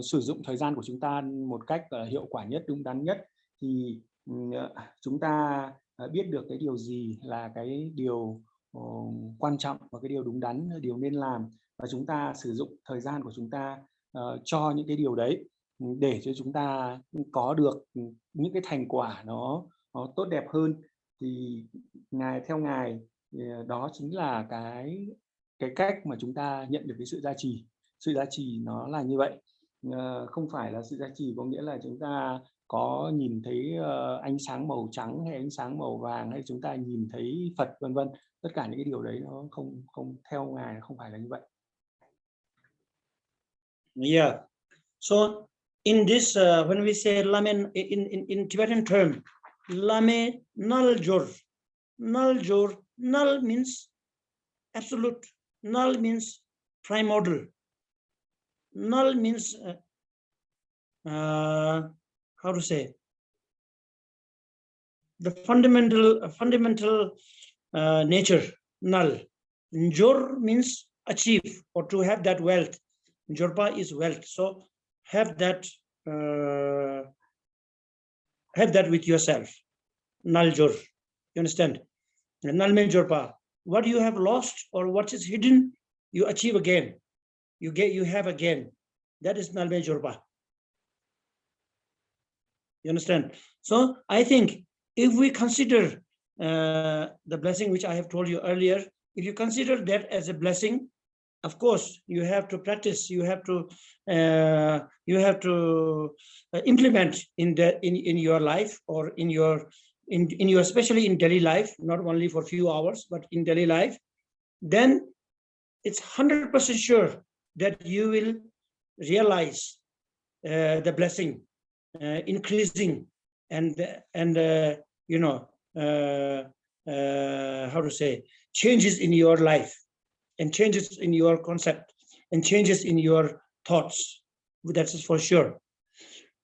sử dụng thời gian của chúng ta một cách hiệu quả nhất, đúng đắn nhất, thì chúng ta biết được cái điều gì là cái điều quan trọng và cái điều đúng đắn, điều nên làm, và chúng ta sử dụng thời gian của chúng ta cho những cái điều đấy để cho chúng ta có được những cái thành quả nó tốt đẹp hơn. Thì theo Ngài đó chính là cái cách mà chúng ta nhận được cái sự gia trì. Sự gia trì nó là như vậy, không phải là sự gia trì có nghĩa là chúng ta có nhìn thấy ánh sáng màu trắng hay ánh sáng màu vàng, hay chúng ta nhìn thấy Phật vân vân. Tất cả những cái điều đấy nó không theo Ngài, không phải là như vậy. Yeah. So in this, when we say Lamen in Tibetan term, Lame Naljor. Naljor, Nal means absolute. Nal means primordial. Nal means how to say, the fundamental nature. Nal. Njor means achieve or to have that wealth. Njorpa is wealth. So have that with yourself. Naljor, you understand? Nalmenjorpa. What you have lost or what is hidden, you achieve again. You have again. That is Nalmenjorpa. You understand? So I think if we consider the blessing which I have told you earlier, if you consider that as a blessing, of course you have to practice, you have to implement in your life, or in your especially in daily life, not only for few hours but in daily life. Then it's 100% sure that you will realize the blessing increasing and how to say, changes in your life, and changes in your concept, and changes in your thoughts. That is for sure.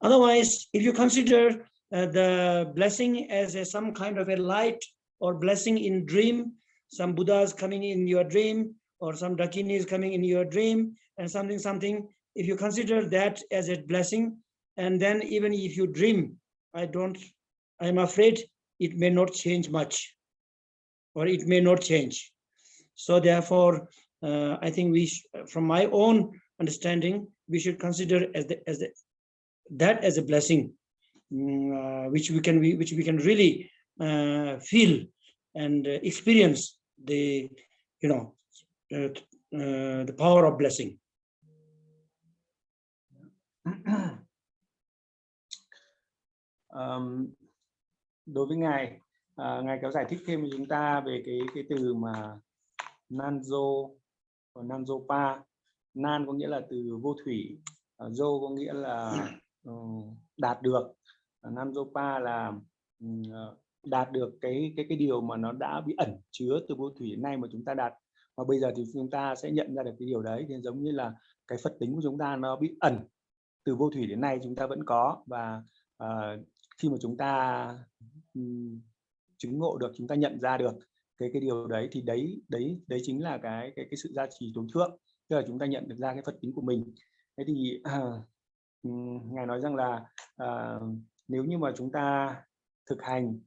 Otherwise, if you consider the blessing as some kind of a light, or blessing in dream, some Buddhas coming in your dream, or some Dakinis coming in your dream, and something, if you consider that as a blessing, and then even if you dream, I'm afraid it may not change much, or it may not change. So therefore, I think from my own understanding, we should consider that as a blessing, which we can really feel and experience the power of blessing. Đối với ngài, ngài có giải thích thêm với chúng ta về cái từ mà Ngondro và Ngondropa. Nan có nghĩa là từ vô thủy, Jo có nghĩa là đạt được, Ngondropa là đạt được cái điều mà nó đã bị ẩn chứa từ vô thủy đến nay mà chúng ta đạt, và bây giờ thì chúng ta sẽ nhận ra được cái điều đấy. Thì giống như là cái Phật tính của chúng ta nó bị ẩn từ vô thủy đến nay chúng ta vẫn có, và khi mà chúng ta chứng ngộ được, chúng ta nhận ra được cái điều đấy, thì đấy chính là cái sự gia trì tối thượng, tức là chúng ta nhận được ra cái Phật tính của mình. Thế thì ngài nói rằng là nếu như mà chúng ta thực hành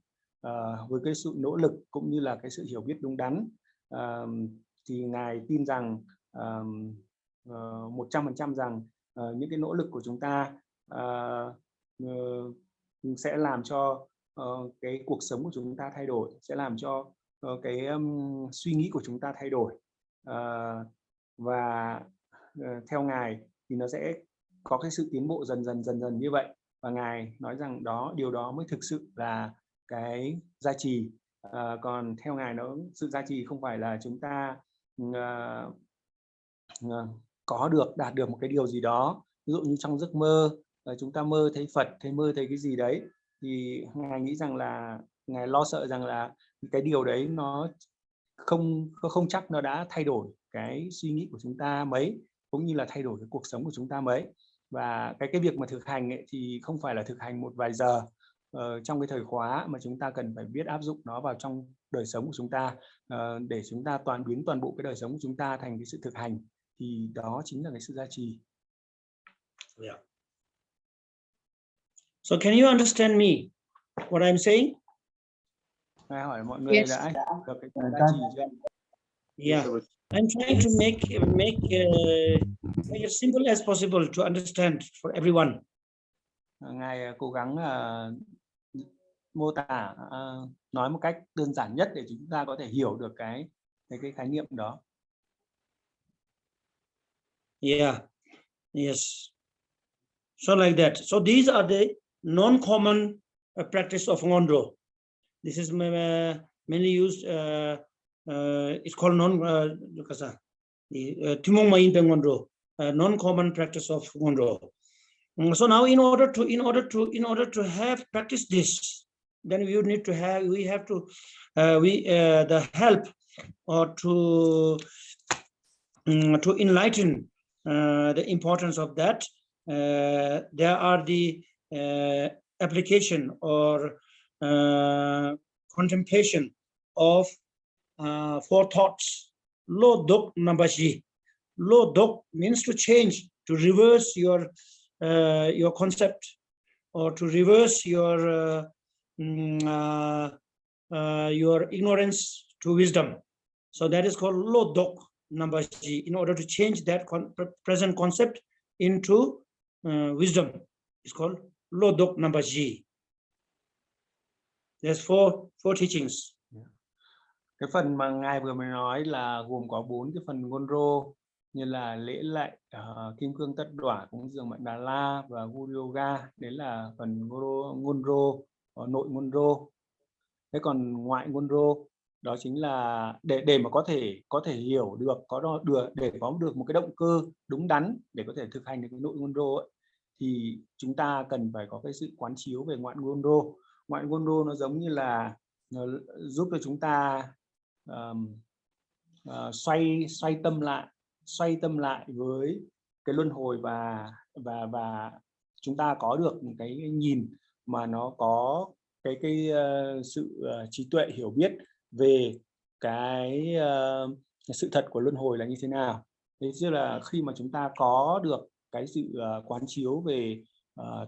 với cái sự nỗ lực cũng như là cái sự hiểu biết đúng đắn, thì ngài tin rằng 100% rằng những cái nỗ lực của chúng ta sẽ làm cho cái cuộc sống của chúng ta thay đổi, sẽ làm cho cái suy nghĩ của chúng ta thay đổi, và theo ngài thì nó sẽ có cái sự tiến bộ dần dần như vậy. Và ngài nói rằng điều đó mới thực sự là cái gia trì. Còn theo ngài, sự gia trì không phải là chúng ta đạt được một cái điều gì đó, ví dụ như trong giấc mơ chúng ta mơ thấy Phật, mơ thấy cái gì đấy, thì ngài nghĩ rằng là ngài lo sợ rằng là cái điều đấy nó không chắc nó đã thay đổi cái suy nghĩ của chúng ta mấy, cũng như là thay đổi cái cuộc sống của chúng ta mấy. Và cái việc mà thực hành ấy, thì không phải là thực hành một vài giờ trong cái thời khóa, mà chúng ta cần phải biết áp dụng nó vào trong đời sống của chúng ta, để chúng ta biến toàn bộ cái đời sống của chúng ta thành cái sự thực hành, thì đó chính là cái sự gia trì. Yeah. So can you understand me what I'm saying? Ngài hỏi mọi người đã hiểu được cái sự gia trì chưa? Yeah, I'm trying to make it simple as possible to understand for everyone. Ngài cố gắng mô tả, nói một cách đơn giản nhất để chúng ta có thể hiểu được cái khái niệm đó. Yeah, yes. So like that. So these are the non-common practice of Ngondro. This is mainly used. It's called non-common practice of Ngondro. So now, in order to have practice this, then we have the help, or to enlighten the importance of that. There are the application or contemplation of 4 thoughts. Lo dok nambashi. Lo dok means to change, to reverse your your concept, or to reverse your ignorance to wisdom. So that is called lodok number G. In order to change that present concept into wisdom, it's called lodok number G. There's four teachings. Cái phần mà ngài vừa mới nói là gồm có 4 cái phần Ngondro, như là lễ lạy, kim cương tất đỏa, cúng dường Mạn Đà La và Guru Yoga. Đấy là phần Ngondro, nội Ngondro. Thế còn ngoại Ngondro đó chính là để mà có thể hiểu được, để có được một cái động cơ đúng đắn để có thể thực hành được cái nội Ngondro ấy, thì chúng ta cần phải có cái sự quán chiếu về ngoại Ngondro. Ngoại Ngondro nó giống như là giúp cho chúng ta xoay tâm lại với cái luân hồi, và chúng ta có được một cái nhìn mà nó có cái sự trí tuệ hiểu biết về cái sự thật của luân hồi là như thế nào. Thế chứ là khi mà chúng ta có được cái sự quán chiếu về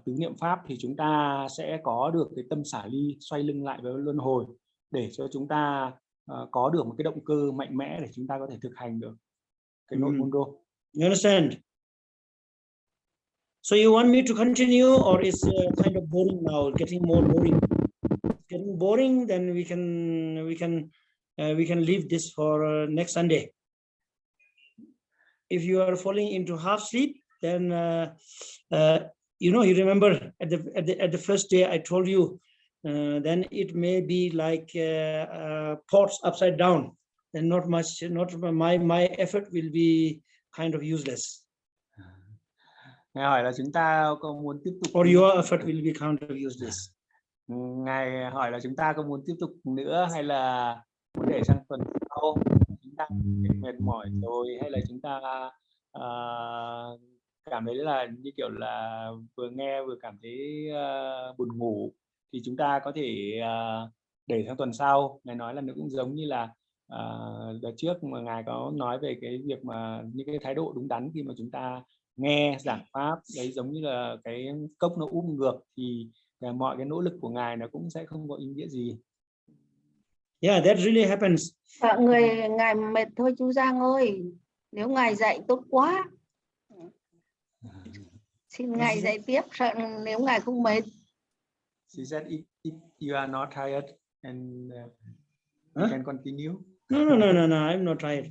tứ niệm pháp thì chúng ta sẽ có được cái tâm xả ly, xoay lưng lại với luân hồi, để cho chúng ta có được một cái động cơ mạnh mẽ để chúng ta có thể thực hành được cái nội Ngondro. You understand? So you want me to continue, or is kind of boring now? Getting more boring. Getting boring, then we can leave this for next Sunday. If you are falling into half sleep, then you remember at the first day I told you, then it may be like pots upside down. Then my effort will be kind of useless. Ngài hỏi là chúng ta có muốn tiếp tục, or your effort will be kind of useless. Ngài hỏi là chúng ta có muốn tiếp tục nữa, hay là muốn để sang tuần sau, chúng ta mệt mỏi rồi, hay là chúng ta cảm thấy là như kiểu là vừa nghe vừa cảm thấy buồn ngủ, thì chúng ta có thể để sang tuần sau. Ngài nói là nó cũng giống như là đợt trước mà Ngài có nói về cái việc mà những cái thái độ đúng đắn khi mà chúng ta nghe giảng pháp đấy, giống như là cái cốc nó ngược, thì mọi cái nỗ lực của Ngài nó cũng sẽ không có ý nghĩa gì. Yeah, that really happens. Ngài mệt thôi chú Giang ơi, nếu Ngài dạy tốt quá, xin Ngài dạy tiếp, sợ nếu Ngài không mệt. She said if you are not tired and you can continue. No, I'm not tired.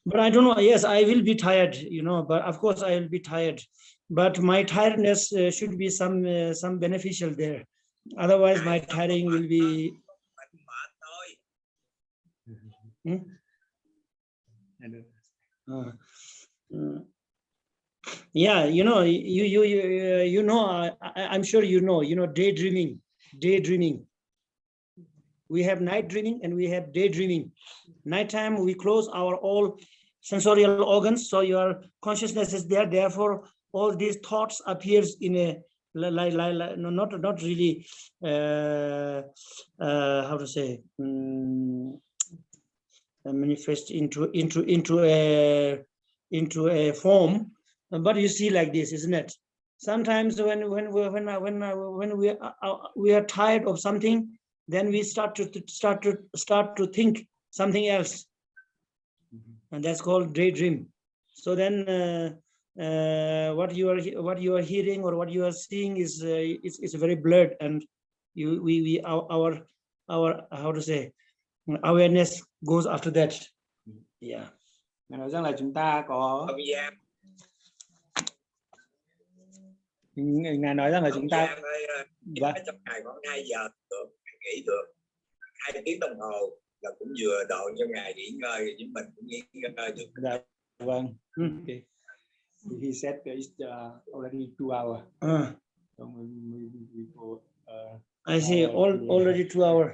But I don't know. Yes, I will be tired, but of course I will be tired. But my tiredness should be some beneficial there. Otherwise, my tiring will be. Yeah, I'm sure daydreaming. We have night dreaming and we have daydreaming. Nighttime we close our all sensorial organs, so your consciousness is there. Therefore, all these thoughts appears in a not really how to say manifest into a form. But you see like this, isn't it? Sometimes when we are tired of something, then we start to think something else, and that's called daydream. So then what you are hearing or what you are seeing is very blurred, and our how to say awareness goes after that. Yeah. Ngài nói rằng là chúng ta có Ngài nói rằng là chúng ta trong ngày khoảng 2 giờ được nghỉ được 2 tiếng đồng hồ là cũng vừa độ cho Ngài nghỉ ngơi, chính mình cũng nghỉ ngơi được. Dạ, vâng. Okay. He said it's already 2 hours. So we go, I see already 2 hours.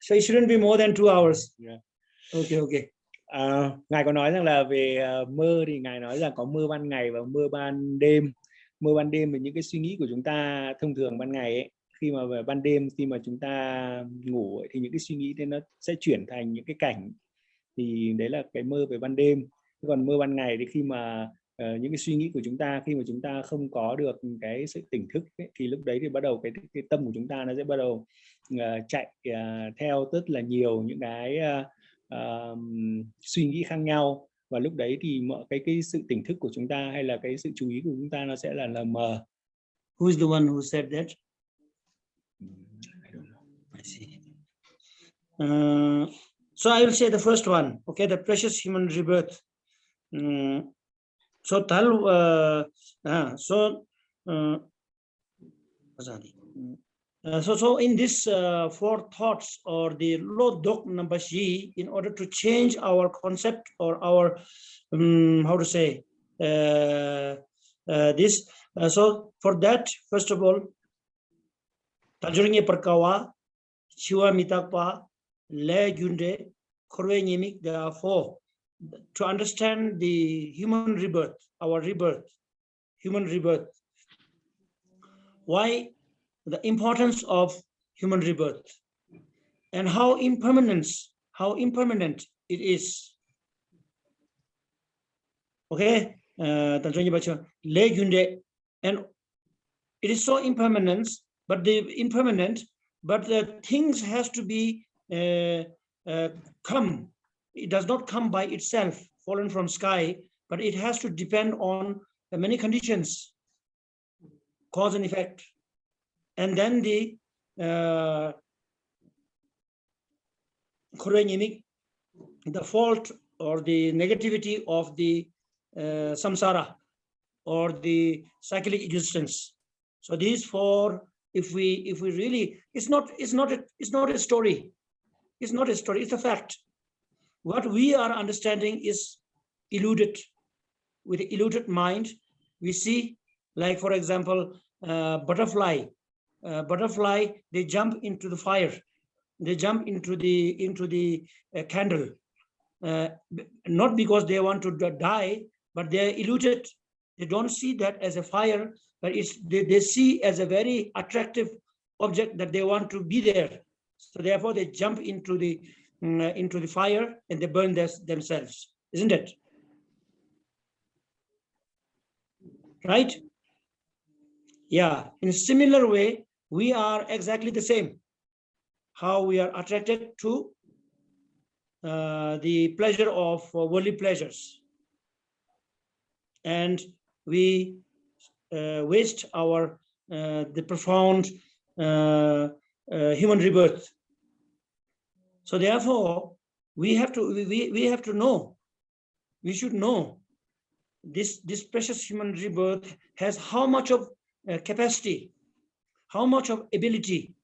So it shouldn't be more than 2 hours. Yeah. Okay. Ngài có nói rằng là về mơ thì Ngài nói rằng có mơ ban ngày và mơ ban đêm. Mơ ban đêm là những cái suy nghĩ của chúng ta thông thường ban ngày ấy, khi mà về ban đêm, khi mà chúng ta ngủ ấy, thì những cái suy nghĩ đấy nó sẽ chuyển thành những cái cảnh, thì đấy là cái mơ về ban đêm. Còn mơ ban ngày thì khi mà những cái suy nghĩ của chúng ta, khi mà chúng ta không có được cái sự tỉnh thức ấy, thì lúc đấy thì bắt đầu cái tâm của chúng ta nó sẽ bắt đầu chạy theo rất là nhiều những cái suy nghĩ khác nhau, và lúc đấy thì mọi cái sự tỉnh thức của chúng ta hay là cái sự chú ý của chúng ta nó sẽ là lờ mờ. Who is the one who said that? I don't know. I see. So I will say the first one. Okay, the precious human rebirth. So so in this four thoughts or the lo dok number G, in order to change our concept or our how to say this. So for that, first of all, Tajuringe Parkawa, Chiwa Mitakpa, Le Gunde, Korwe Nyimik, there are four. To understand the human rebirth, our rebirth, human rebirth. Why the importance of human rebirth and how impermanent it is. Okay, and it is so impermanent, but the things has to be come. It does not come by itself, fallen from sky, but it has to depend on many conditions, cause and effect. And then the fault or the negativity of the samsara or the cyclic existence. So these four, if we really, it's not a story. It's not a story, it's a fact. What we are understanding is eluded. With the eluded mind, we see, like for example, butterfly, they jump into the fire, they jump into the candle, not because they want to die, but they are eluded. They don't see that as a fire, but they see as a very attractive object that they want to be there. So therefore they jump into the fire and they burn themselves, isn't it? Right? Yeah, in a similar way, we are exactly the same. How we are attracted to the pleasure of worldly pleasures. And we waste our the profound human rebirth. So therefore, we have to know, we should know this precious human rebirth has how much of capacity, how much of ability,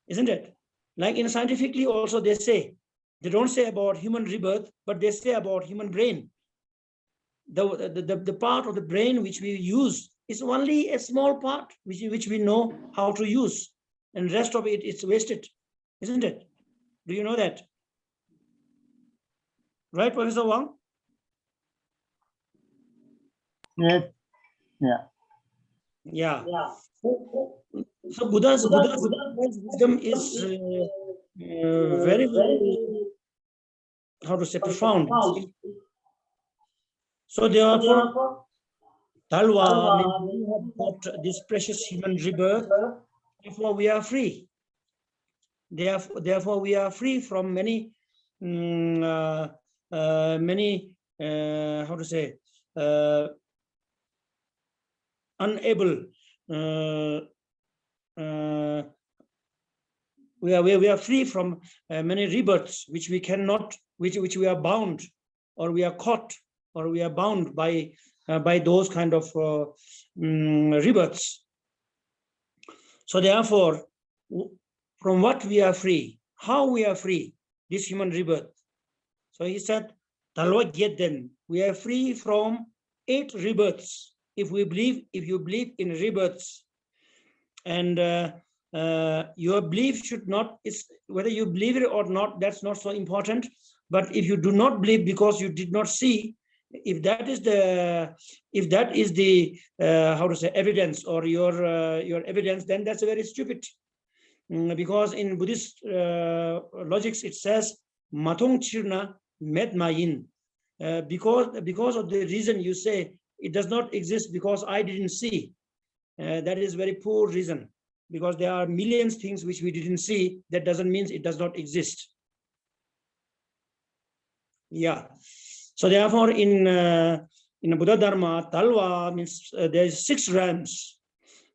isn't it? Like in scientifically also they say, they don't say about human rebirth, but they say about human brain. The part of the brain which we use is only a small part which we know how to use, and the rest of it is wasted, isn't it? Do you know that? Right, Professor Wang? Yes. Yeah. Yeah. So Buddha's wisdom is very, very, how to say, profound. So therefore, Talwa means we have got this precious human rebirth. Therefore, we are free. Therefore, we are free from many, how to say, unable. We are free from many rebirths which we cannot, which we are bound, or we are caught, or we are bound by those kind of rebirths. So therefore, from what we are free, how we are free, this human rebirth. So he said, then we are free from 8 rebirths. If you believe in rebirths, and your belief should not, is whether you believe it or not, that's not so important. But if you do not believe because you did not see, if that is the how to say, evidence, or your evidence, then that's a very stupid. Because in Buddhist logics it says mathong chirna med mayin, because of the reason you say it does not exist because I didn't see. That is very poor reason, because there are millions of things which we didn't see. That doesn't mean it does not exist. Yeah. So therefore, in Buddha Dharma, Talva means there is 6 realms.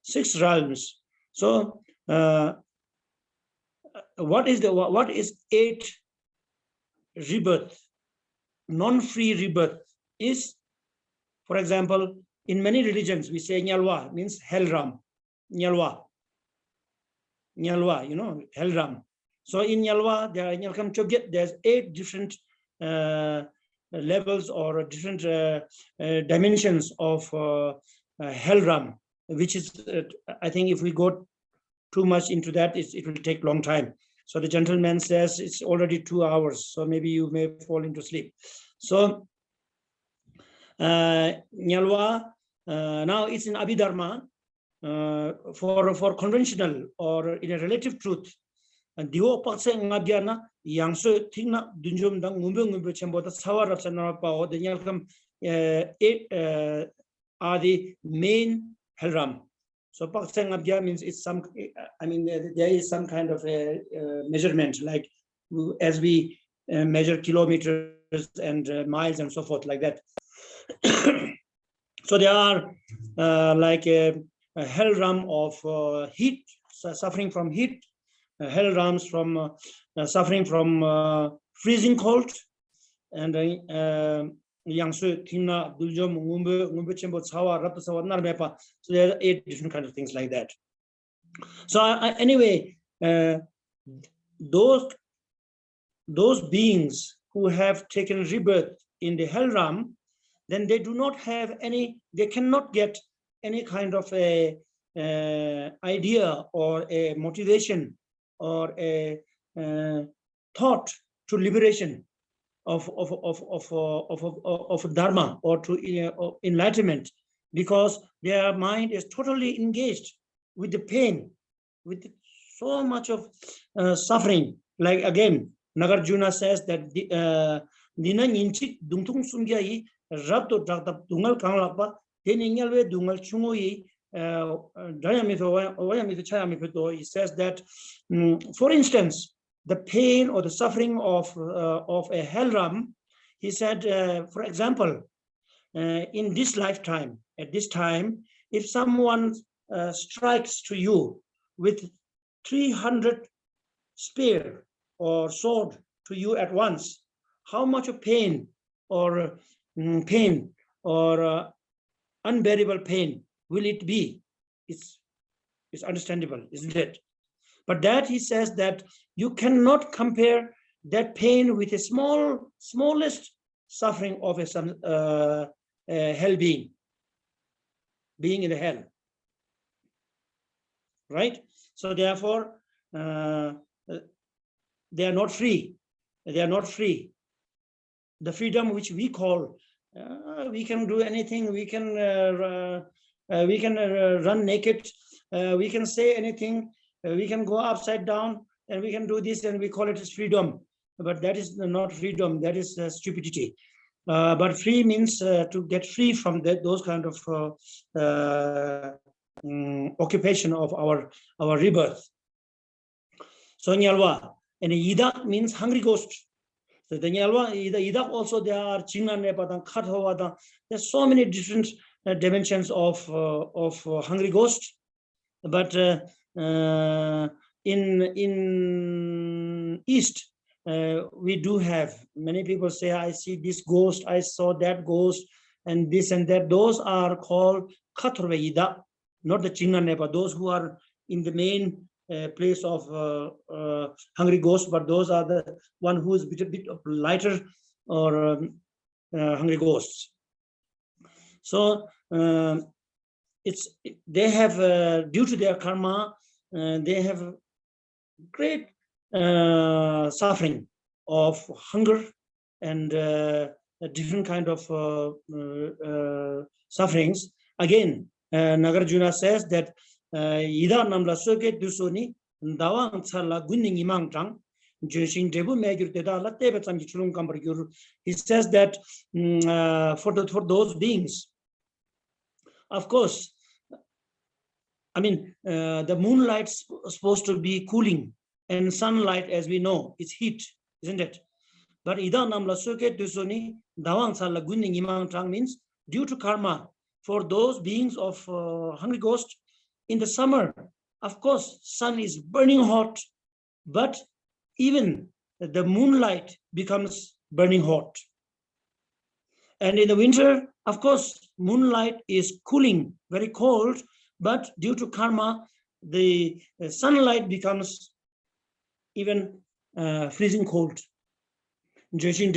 6 realms. So what is 8 rebirth? Non-free rebirth is, for example, in many religions we say Nyalwa means hell realm. Nyalwa, you know, hell realm. So in Nyalwa, there's 8 different levels or different dimensions of hell realm, which is I think if we go too much into that, it will take long time. So the gentleman says it's already 2 hours, so maybe you may fall into sleep. So Nyalwa, now it's in Abhidharma, for conventional or in a relative truth. And Dio Pakse Ngabiana, Yangso Tina, Dunjum Dang Mumbu Chembo, the Sawar of Sanapa, the Yalkam 8 are the main Helram. So Paksang Abja means it's some, I mean, there is some kind of a measurement, like as we measure kilometers and miles and so forth, like that. So there are like a hell realm of heat, suffering from heat, hell realms from suffering from freezing cold, and Yangsu, Tina, Duljom, Ngumbe Chembo, Tsawa, Raptasawa, Narmepa. So there are 8 different kinds of things like that. So anyway, those beings who have taken rebirth in the hell realm, then they do not have any, they cannot get any kind of a idea or a motivation or a thought to liberation of dharma or to enlightenment, because their mind is totally engaged with the pain, with so much of suffering. Like again, Nagarjuna says that Nina Ninchik Dungtung Sungyai Rabto Dagdap Dungal Kanglapa, Teningalwe Dungal Chungoyi, he says that, for instance, the pain or the suffering of a hell realm, he said, for example, in this lifetime, at this time, if someone strikes to you with 300 spear or sword to you at once, how much of pain or unbearable pain will it be? It's understandable, isn't it? But that he says that you cannot compare that pain with a smallest suffering of a hell being in the hell, right? So therefore, they are not free. They are not free. The freedom which we call, we can do anything. We can run naked. We can say anything. We can go upside down, and we can do this, and we call it as freedom. But that is not freedom. That is stupidity. But free means to get free from those kind of occupation of our rebirth. So Nyalwa, and Ida means hungry ghost. So the Nyalwa, Ida also there are Chingna Nepadang, Khathavada. There's so many different dimensions of hungry ghost. But in East, we do have, many people say, I see this ghost, I saw that ghost, and this and that. Those are called Khathavada, not the Chingna Nepa, those who are in the main place of hungry ghost, but those are the one who is a bit of lighter or hungry ghosts. So they have due to their karma, they have great suffering of hunger and different kind of sufferings. Again, Nagarjuna says that Ida namla soke dusoni dawang tsala gunning imang tang He says that for those beings, of course, I mean, the moonlight's supposed to be cooling, and sunlight, as we know, is heat, isn't it? But ida namla soket dusoni dawang sala gunning imang trang means due to karma for those beings of hungry ghost in the summer. Of course, sun is burning hot, but even the moonlight becomes burning hot. And in the winter, of course, moonlight is cooling, very cold, but due to karma, the sunlight becomes even freezing cold. Means in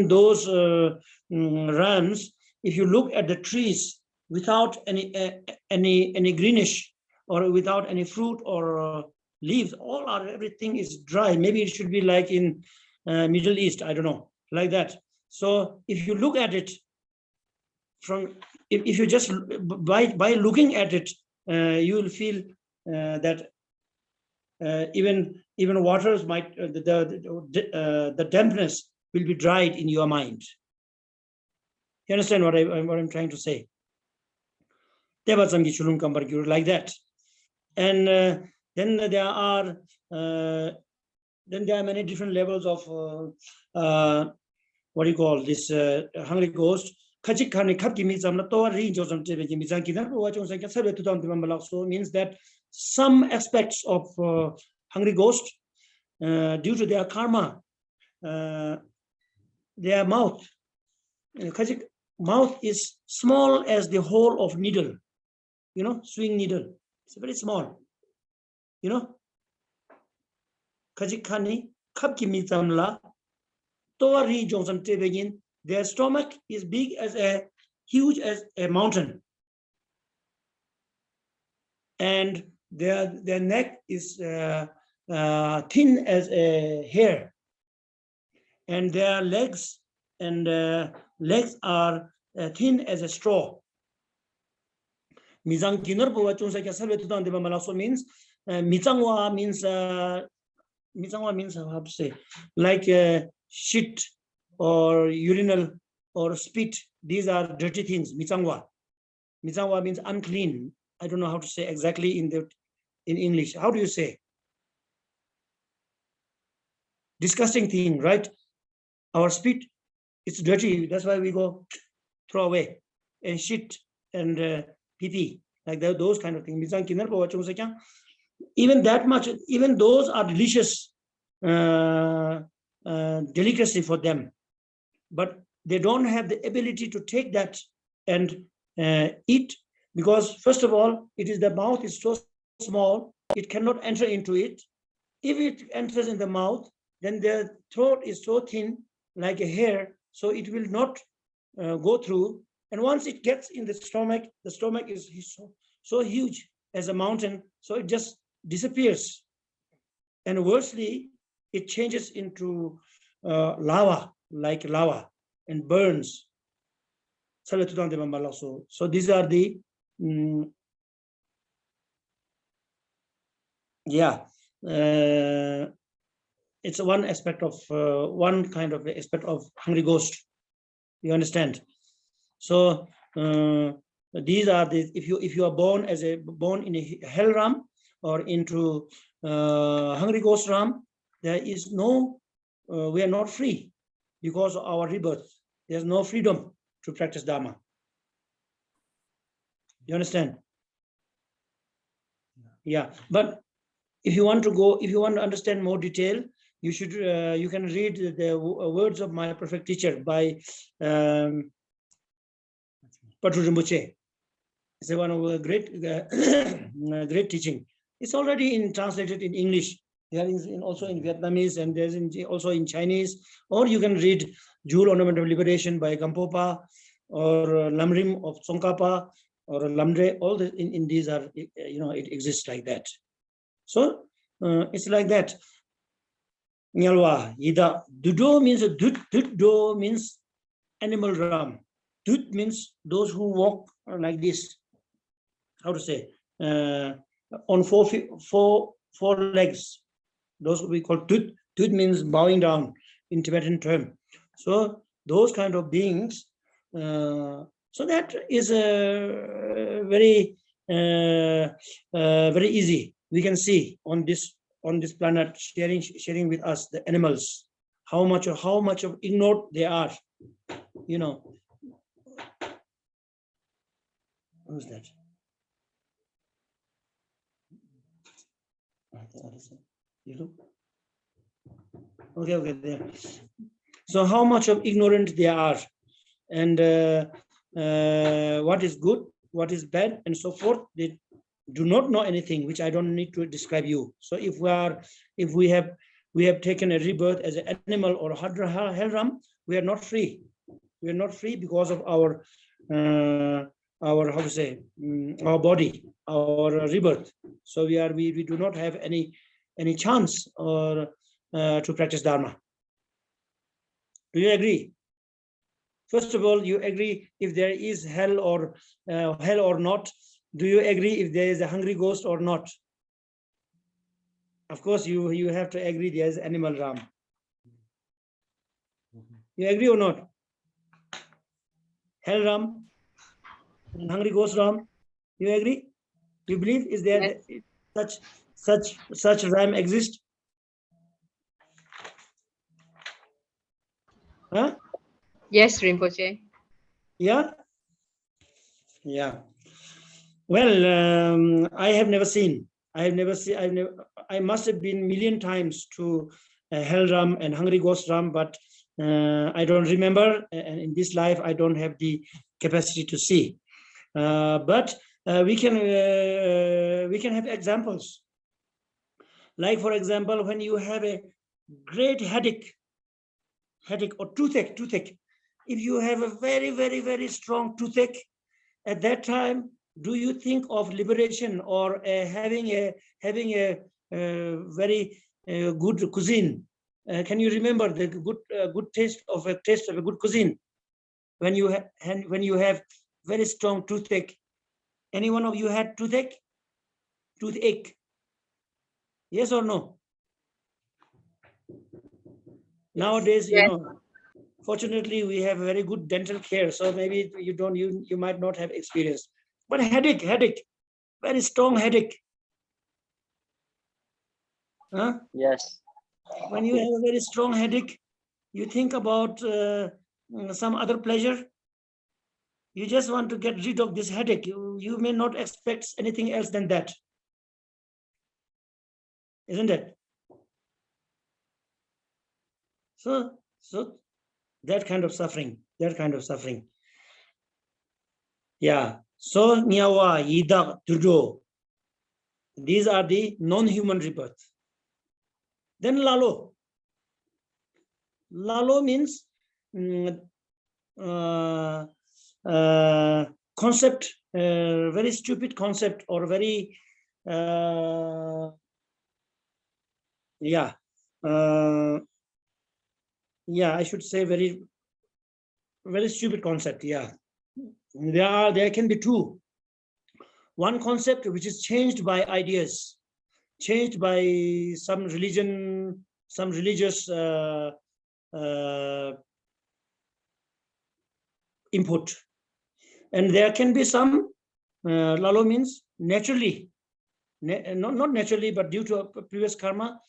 those realms, if you look at the trees without any greenish or without any fruit or leaves, everything is dry. Maybe it should be like in Middle East, I don't know, like that. So if you look at it if you just by looking at it, you will feel that even waters might the dampness will be dried in your mind. You understand what I'm trying to say? Like that. And then there are many different levels of what do you call this hungry ghost. So means that some aspects of hungry ghost, due to their karma, their mouth is small as the hole of needle, swing needle. It's very small, their stomach is big as huge as a mountain, and their neck is thin as a hair, and their legs are thin as a straw. Means mitsangwa means how to say, like shit or urinal or spit. These are dirty things. Mitsangwa means unclean. I don't know how to say exactly in English. How do you say? Disgusting thing, right? Our spit, it's dirty. That's why we go throw away, and shit and pee, like that, those kind of things. Even that much, even those are delicious delicacy for them, but they don't have the ability to take that and eat, because first of all, the mouth is so small, it cannot enter into it. If it enters in the mouth, then their throat is so thin, like a hair, so it will not go through. And once it gets in the stomach is so huge as a mountain, so it just disappears. And worstly, it changes into lava, and burns. So these are the it's one aspect of one kind of aspect of hungry ghost. You understand? So these are the, if you are born in a hell realm or into hungry ghost realm, there is no we are not free because of our rebirth. There's no freedom to practice Dharma. You understand? Yeah, but if you want to understand more detail, you should you can read the words of my perfect teacher by Ngài Sey Rinpoche. It's one of the great teaching. It's already translated in English. There is also in Vietnamese, and there's also in Chinese. Or you can read Jewel Ornament of Liberation by Gampopa, or Lamrim of Tsongkhapa, or Lamdre. All in these are, it exists like that. So it's like that. Nyalwa Yida Dudo means Dudo means animal realm. Dud means those who walk like this. How to say? On four 4 legs. Those we call tut. Tut means bowing down in Tibetan term. So those kind of beings. So that is very very easy. We can see on this planet sharing with us the animals, how much of ignored they are. You know. Who's that? You okay, there. So how much of ignorant they are, and what is good, what is bad, and so forth. They do not know anything, which I don't need to describe you. So if we have taken a rebirth as an animal or hellram, we are not free. We are not free because of our how to say, our body, our rebirth. So we do not have any chance or to practice Dharma. Do you agree? First of all, you agree if there is hell or not. Do you agree if there is a hungry ghost or not? Of course, you have to agree there is animal Ram. You agree or not? Hell Ram, hungry ghost Ram. You agree? You believe is there such Ram exist? Huh? Yes, Rinpoche. Yeah. Yeah. Well, I have never seen. I must have been 1,000,000 times to Hell Ram and Hungry Ghost Ram, but I don't remember. And in this life, I don't have the capacity to see. But we can have examples. Like, for example, when you have a great headache or toothache. If you have a very, very, very strong toothache, at that time, do you think of liberation or having a very good cuisine? Can you remember the good taste of a good cuisine when you have very strong toothache? Any one of you had toothache? Toothache? Yes or no? Nowadays, Yes. you know, fortunately, we have very good dental care, so maybe you might not have experienced. But headache, very strong headache. Huh? Yes. When you have a very strong headache, you think about some other pleasure. You just want to get rid of this headache. You may not expect anything else than that. Isn't it? So that kind of suffering. Yeah. So Nyawa, Yida, Tudo. These are the non-human rebirth. Then Lalo. Lalo means concept, very stupid concept, or very I should say very, very stupid concept. Yeah, there can be two. One concept which is changed by ideas, changed by some religion, some religious input, and there can be some Lalo means naturally, not naturally, but due to a previous karma,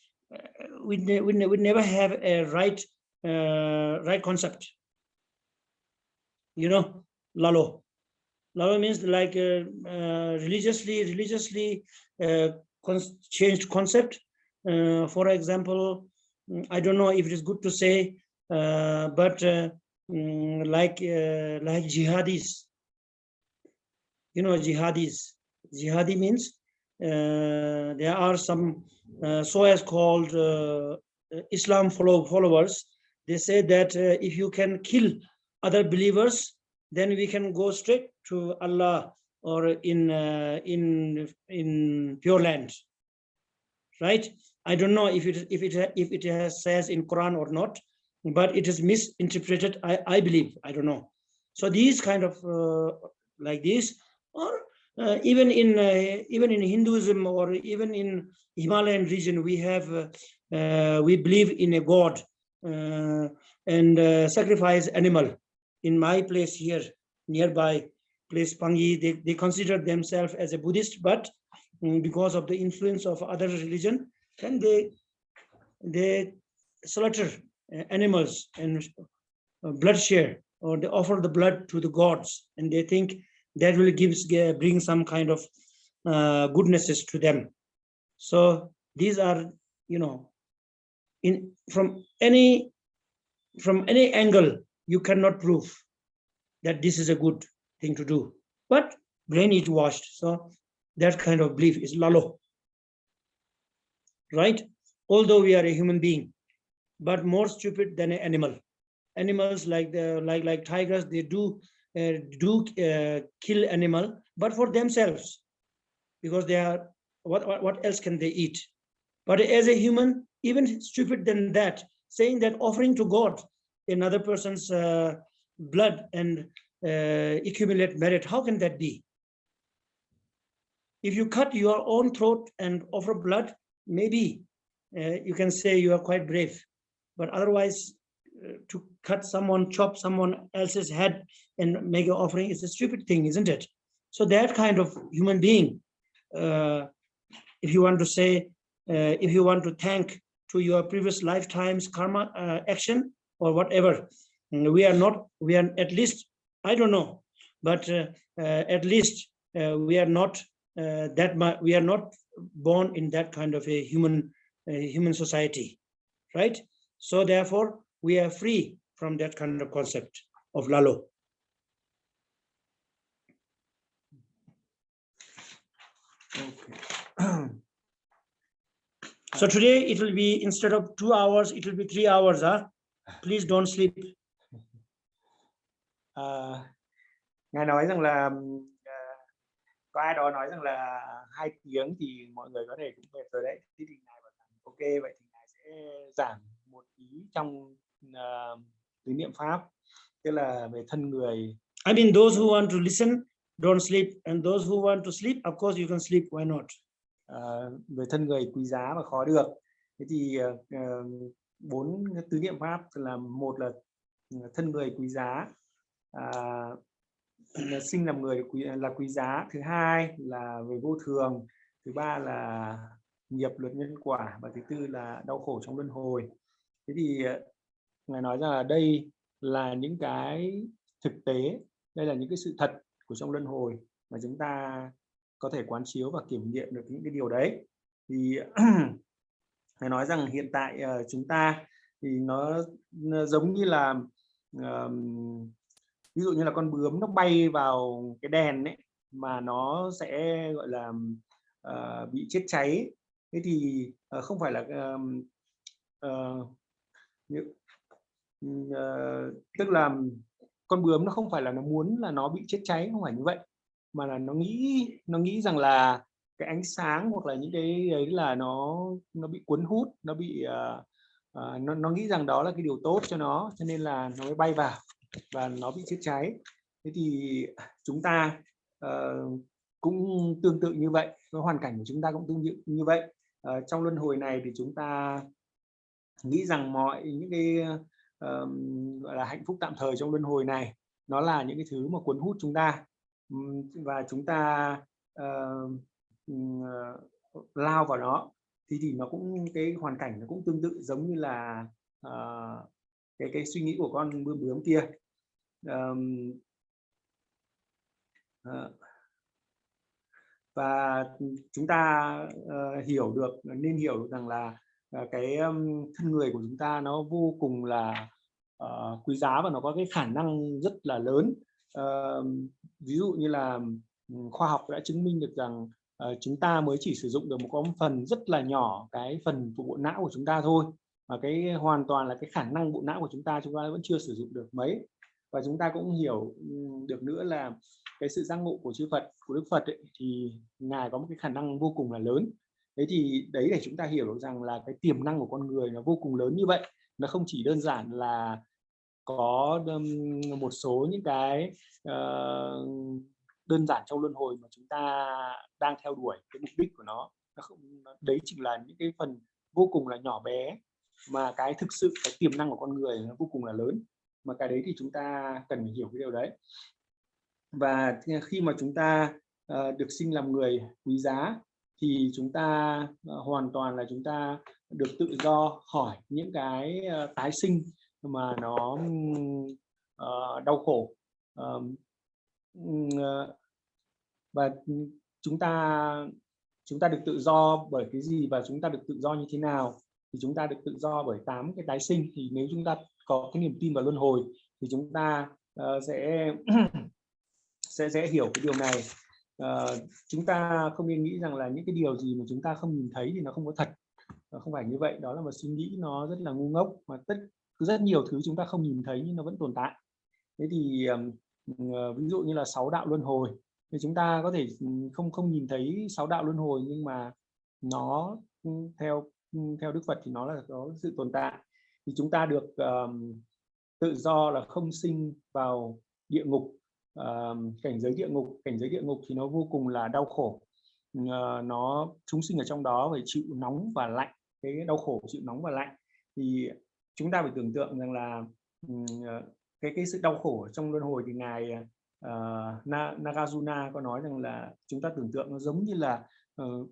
we never have a right concept. You know, Lalo means like religiously changed concept. For example, I don't know if it is good to say, but like jihadis. You know, jihadi means there are some so-as called Islam followers. They say that if you can kill other believers, then we can go straight to Allah or in Pure Land, right? I don't know if it has says in Quran or not, but it is misinterpreted. I believe. I don't know. So these kind of like this, or even in Hinduism or even in Himalayan region, we have we believe in a God and sacrifice animal. In my place here, nearby place Pangi, they consider themselves as a Buddhist, but because of the influence of other religion, then they slaughter animals and blood share, or they offer the blood to the gods, and they think that will bring some kind of goodnesses to them. So these are, you know, from any angle, you cannot prove that this is a good thing to do. But brain is washed, so that kind of belief is lalo, right? Although we are a human being, but more stupid than an animal. Animals like tigers, they do kill animal, but for themselves, because they are what else can they eat? But as a human, even stupid than that, saying that offering to God another person's blood and accumulate merit, how can that be? If you cut your own throat and offer blood, maybe you can say you are quite brave, but otherwise to cut someone, chop someone else's head and make an offering is a stupid thing, isn't it? So that kind of human being, if you want to say, if you want to thank to your previous lifetimes karma action or whatever, we are at least, I don't know, but at least we are not we are not born in that kind of a human society, right? So therefore we are free from that kind of concept of lalo. Okay. So today it will be, instead of 2 hours, it will be 3 hours. Please don't sleep. Ngài nói rằng là có ai đó nói rằng là 2 tiếng thì mọi người có thể cũng mệt rồi đấy. Thế thì Ngài bảo rằng ok, vậy thì Ngài sẽ giảng một ý trong tứ niệm pháp, tức là về thân người. I mean, those who want to listen, don't sleep, and those who want to sleep, of course you can sleep, why not? Về thân người quý giá và khó được. Thế thì 4 tứ niệm pháp là, một là thân người quý giá, sinh làm người là quý giá, thứ hai là về vô thường, thứ ba là nghiệp luật nhân quả, và thứ tư là đau khổ trong luân hồi. Thế thì Ngài nói rằng là đây là những cái thực tế, đây là những cái sự thật của trong luân hồi mà chúng ta có thể quán chiếu và kiểm nghiệm được những cái điều đấy. Thì Ngài nói rằng hiện tại chúng ta thì nó giống như là ví dụ như là con bướm nó bay vào cái đèn ấy, mà nó sẽ gọi là bị chết cháy. Thế thì không phải là tức là con bướm nó không phải là nó muốn là nó bị chết cháy, không phải như vậy, mà là nó nghĩ rằng là cái ánh sáng hoặc là những cái đấy là nó bị cuốn hút, nó bị nó nghĩ rằng đó là cái điều tốt cho nó, cho nên là nó mới bay vào và nó bị chết cháy. Thế thì chúng ta cũng tương tự như vậy, cái hoàn cảnh của chúng ta cũng tương tự như vậy. Trong luân hồi này thì chúng ta nghĩ rằng mọi những cái gọi là hạnh phúc tạm thời trong luân hồi này nó là những cái thứ mà cuốn hút chúng ta, và chúng ta lao vào nó. Thì nó cũng, cái hoàn cảnh nó cũng tương tự giống như là cái suy nghĩ của con bướm kia. Và chúng ta nên hiểu được rằng là cái thân người của chúng ta nó vô cùng là quý giá và nó có cái khả năng rất là lớn. Ví dụ như là khoa học đã chứng minh được rằng chúng ta mới chỉ sử dụng được một phần rất là nhỏ, cái phần của bộ não của chúng ta thôi, và cái hoàn toàn là cái khả năng bộ não của chúng ta vẫn chưa sử dụng được mấy. Và chúng ta cũng hiểu được nữa là cái sự giác ngộ của chư Phật, của Đức Phật ấy, thì Ngài có một cái khả năng vô cùng là lớn. Thế thì đấy, để chúng ta hiểu được rằng là cái tiềm năng của con người nó vô cùng lớn như vậy. Nó không chỉ đơn giản là có một số những cái đơn giản trong luân hồi mà chúng ta đang theo đuổi, cái mục đích của nó không, đấy chỉ là những cái phần vô cùng là nhỏ bé, mà cái thực sự cái tiềm năng của con người nó vô cùng là lớn, mà cái đấy thì chúng ta cần phải hiểu cái điều đấy. Và khi mà chúng ta được sinh làm người quý giá thì chúng ta hoàn toàn là chúng ta được tự do khỏi những cái tái sinh mà nó đau khổ. Và chúng ta được tự do bởi cái gì và chúng ta được tự do như thế nào? Thì chúng ta được tự do bởi 8 cái tái sinh. Thì nếu chúng ta có cái niềm tin vào luân hồi thì chúng ta sẽ hiểu cái điều này. Chúng ta không nên nghĩ rằng là những cái điều gì mà chúng ta không nhìn thấy thì nó không có thật. Không phải như vậy, đó là một suy nghĩ nó rất là ngu ngốc, mà rất nhiều thứ chúng ta không nhìn thấy nhưng nó vẫn tồn tại. Thế thì ví dụ như là 6 đạo luân hồi thì chúng ta có thể không nhìn thấy 6 đạo luân hồi, nhưng mà nó theo Đức Phật thì nó là có sự tồn tại. Thì chúng ta được tự do là không sinh vào địa ngục, cảnh giới địa ngục thì nó vô cùng là đau khổ. Nó chúng sinh ở trong đó phải chịu nóng và lạnh, cái đau khổ chịu nóng và lạnh. Thì chúng ta phải tưởng tượng rằng là cái sự đau khổ trong luân hồi thì ngài Nagarjuna có nói rằng là chúng ta tưởng tượng nó giống như là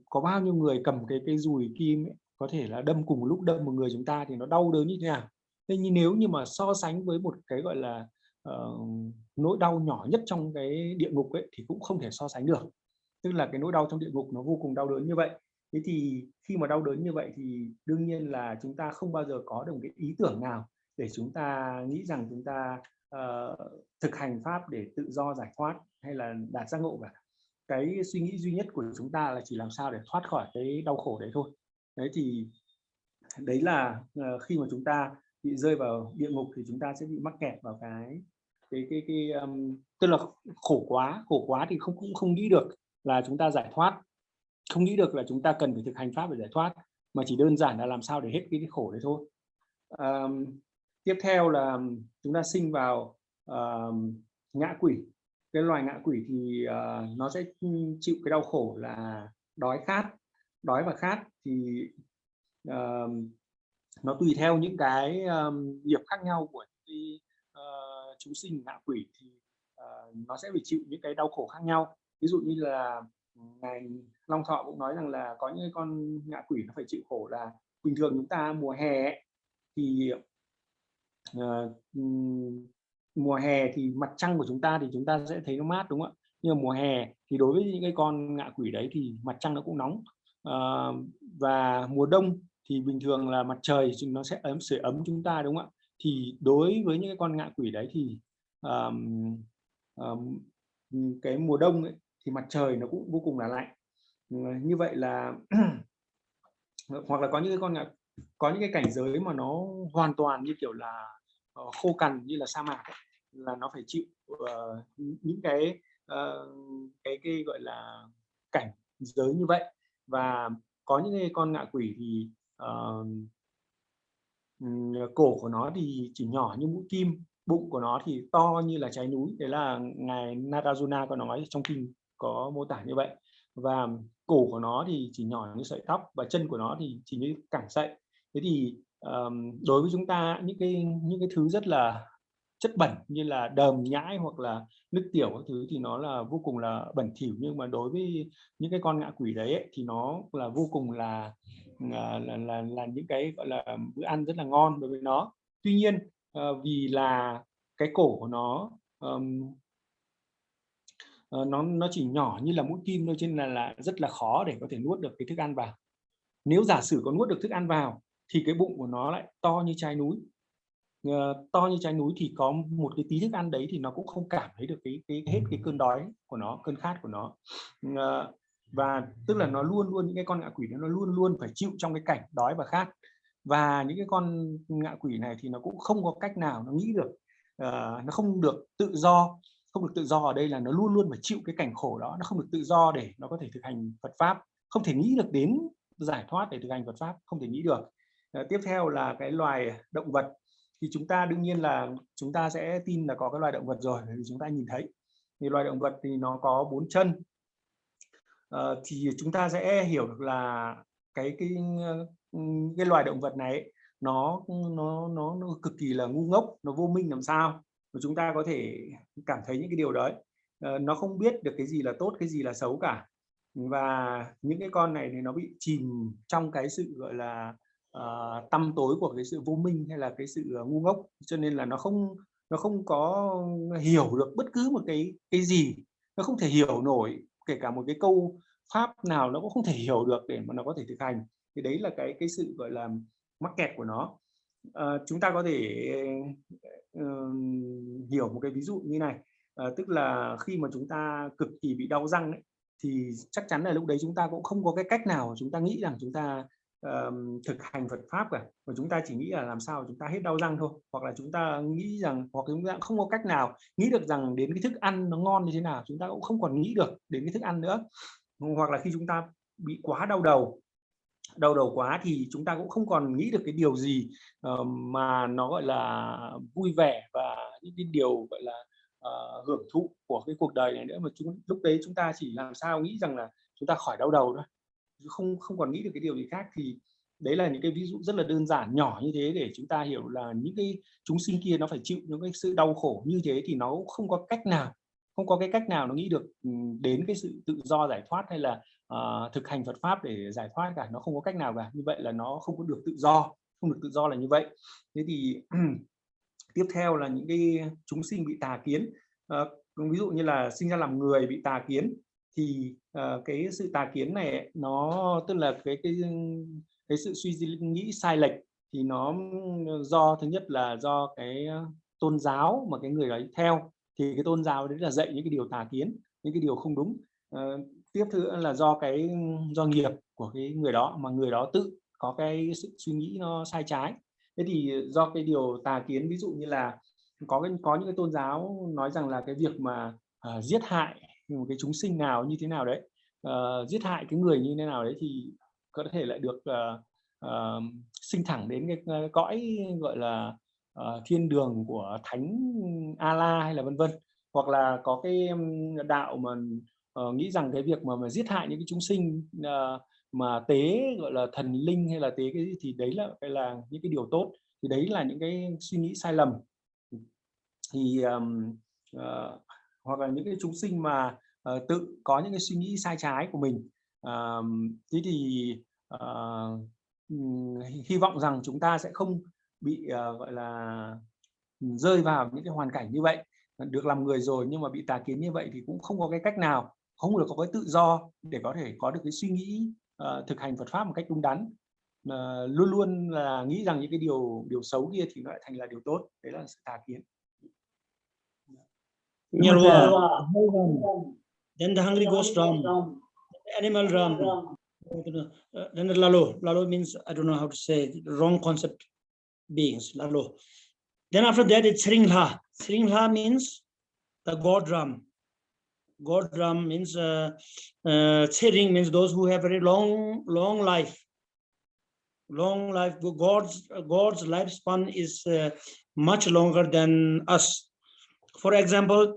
có bao nhiêu người cầm cái dùi kim ấy, có thể là đâm cùng lúc đâm một người chúng ta thì nó đau đớn như thế nào. Thế nhưng nếu như mà so sánh với một cái gọi là nỗi đau nhỏ nhất trong cái địa ngục ấy thì cũng không thể so sánh được. Tức là cái nỗi đau trong địa ngục nó vô cùng đau đớn như vậy. Thế thì khi mà đau đớn như vậy thì đương nhiên là chúng ta không bao giờ có được một cái ý tưởng nào để chúng ta nghĩ rằng chúng ta thực hành pháp để tự do giải thoát hay là đạt giác ngộ cả. Cái suy nghĩ duy nhất của chúng ta là chỉ làm sao để thoát khỏi cái đau khổ đấy thôi. Đấy thì đấy là khi mà chúng ta bị rơi vào địa ngục thì chúng ta sẽ bị mắc kẹt vào cái tức là khổ quá thì cũng không nghĩ được là chúng ta giải thoát, không nghĩ được là chúng ta cần phải thực hành pháp để giải thoát, mà chỉ đơn giản là làm sao để hết cái khổ đấy thôi. Tiếp theo là chúng ta sinh vào ngạ quỷ. Cái loài ngạ quỷ thì nó sẽ chịu cái đau khổ là đói và khát. Thì nó tùy theo những cái nghiệp khác nhau của cái chúng sinh ngạ quỷ thì nó sẽ phải chịu những cái đau khổ khác nhau. Ví dụ như là ngài Long Thọ cũng nói rằng là có những con ngạ quỷ nó phải chịu khổ là bình thường chúng ta mùa hè thì mùa hè thì mặt trăng của chúng ta thì chúng ta sẽ thấy nó mát, đúng không ạ? Nhưng mà mùa hè thì đối với những cái con ngạ quỷ đấy thì mặt trăng nó cũng nóng. Và mùa đông thì bình thường là mặt trời nó sẽ sưởi ấm chúng ta, đúng không ạ? Thì đối với những cái con ngạ quỷ đấy thì cái mùa đông ấy, thì mặt trời nó cũng vô cùng là lạnh. Như vậy là hoặc là có những cái con có những cái cảnh giới mà nó hoàn toàn như kiểu là khô cằn như là sa mạc ấy, là nó phải chịu những cái gọi là cảnh giới như vậy. Và có những cái con ngạ quỷ thì cổ của nó thì chỉ nhỏ như mũi kim, bụng của nó thì to như là trái núi. Đấy là ngài Nagarjuna có nói trong kinh có mô tả như vậy. Và cổ của nó thì chỉ nhỏ như sợi tóc và chân của nó thì chỉ như cẳng sậy. Thế thì đối với chúng ta những cái thứ rất là chất bẩn như là đờm nhãi hoặc là nước tiểu các thứ thì nó là vô cùng là bẩn thỉu, nhưng mà đối với những cái con ngạ quỷ đấy ấy, thì nó là vô cùng là những cái gọi là bữa ăn rất là ngon đối với nó. Tuy nhiên vì là cái cổ của nó nó chỉ nhỏ như là mũi kim thôi, cho nên là rất là khó để có thể nuốt được cái thức ăn vào. Nếu giả sử có nuốt được thức ăn vào thì cái bụng của nó lại to như trái núi. To như trái núi thì có một cái tí thức ăn đấy thì nó cũng không cảm thấy được hết cái cơn đói của nó, cơn khát của nó. Và tức là nó luôn những cái con ngạ quỷ đó, nó luôn phải chịu trong cái cảnh đói và khát. Và những cái con ngạ quỷ này thì nó cũng không có cách nào nó nghĩ được, nó không được tự do. Không được tự do ở đây là nó luôn phải chịu cái cảnh khổ đó, nó không được tự do để nó có thể thực hành Phật pháp, không thể nghĩ được đến giải thoát để thực hành Phật pháp, không thể nghĩ được. Tiếp theo là cái loài động vật. Thì chúng ta đương nhiên là chúng ta sẽ tin là có cái loài động vật rồi, vì chúng ta nhìn thấy. thì loài động vật thì nó có 4 chân. Thì chúng ta sẽ hiểu được là cái loài động vật này ấy, nó cực kỳ là ngu ngốc, nó vô minh làm sao mà chúng ta có thể cảm thấy những cái điều đấy. Nó không biết được cái gì là tốt, cái gì là xấu cả, và những cái con này thì nó bị chìm trong cái sự gọi là tăm tối của cái sự vô minh hay là cái sự ngu ngốc, cho nên là nó không có hiểu được bất cứ một cái gì, nó không thể hiểu nổi, kể cả một cái câu pháp nào nó cũng không thể hiểu được để mà nó có thể thực hành. Thì đấy là cái sự gọi là mắc kẹt của nó. Chúng ta có thể hiểu một cái ví dụ như này, tức là khi mà chúng ta cực kỳ bị đau răng ấy, thì chắc chắn là lúc đấy chúng ta cũng không có cái cách nào chúng ta nghĩ rằng chúng ta thực hành Phật pháp cả, và chúng ta chỉ nghĩ là làm sao chúng ta hết đau răng thôi, hoặc là chúng ta nghĩ rằng, hoặc chúng ta không có cách nào nghĩ được rằng đến cái thức ăn nó ngon như thế nào, chúng ta cũng không còn nghĩ được đến cái thức ăn nữa. Hoặc là khi chúng ta bị quá đau đầu quá thì chúng ta cũng không còn nghĩ được cái điều gì mà nó gọi là vui vẻ và những cái điều gọi là hưởng thụ của cái cuộc đời này nữa, mà lúc đấy chúng ta chỉ làm sao nghĩ rằng là chúng ta khỏi đau đầu thôi, không còn nghĩ được cái điều gì khác. Thì đấy là những cái ví dụ rất là đơn giản nhỏ như thế để chúng ta hiểu là những cái chúng sinh kia nó phải chịu những cái sự đau khổ như thế, thì nó không có cách nào nó nghĩ được đến cái sự tự do giải thoát hay là thực hành Phật pháp để giải thoát cả, nó không có cách nào cả. Như vậy là nó không có được tự do, không được tự do là như vậy. Thế thì tiếp theo là những cái chúng sinh bị tà kiến, ví dụ như là sinh ra làm người bị tà kiến, thì cái sự tà kiến này nó tức là cái sự suy nghĩ sai lệch, thì nó do, thứ nhất là do cái tôn giáo mà cái người ấy theo, thì cái tôn giáo đấy là dạy những cái điều tà kiến, những cái điều không đúng. Tiếp thứ là do nghiệp của cái người đó, mà người đó tự có cái sự suy nghĩ nó sai trái. Thế thì do cái điều tà kiến, ví dụ như là có những cái tôn giáo nói rằng là cái việc mà giết hại một cái chúng sinh nào như thế nào đấy, giết hại cái người như thế nào đấy thì có thể lại được sinh thẳng đến cái cõi gọi là thiên đường của thánh A-la hay là vân vân. Hoặc là có cái đạo mà nghĩ rằng cái việc mà giết hại những cái chúng sinh mà tế gọi là thần linh hay là tế cái gì thì đấy là những cái điều tốt. Thì đấy là những cái suy nghĩ sai lầm. Thì hoặc là những cái chúng sinh mà tự có những cái suy nghĩ sai trái của mình. Thế thì hy vọng rằng chúng ta sẽ không bị gọi là rơi vào những cái hoàn cảnh như vậy. Được làm người rồi nhưng mà bị tà kiến như vậy thì cũng không có cái cách nào, không được có cái tự do để có thể có được cái suy nghĩ thực hành Phật pháp một cách đúng đắn. Luôn luôn là nghĩ rằng những cái điều xấu kia thì nó lại thành là điều tốt. Đấy là sự tà kiến. Then the hungry ghost ram, the animal ram, then the lalo means, I don't know how to say, wrong concept beings, lalo. Then after that it's Sringha means the god ram. God ram means Tsering means those who have very long life. Long life. God's lifespan is much longer than us. For example,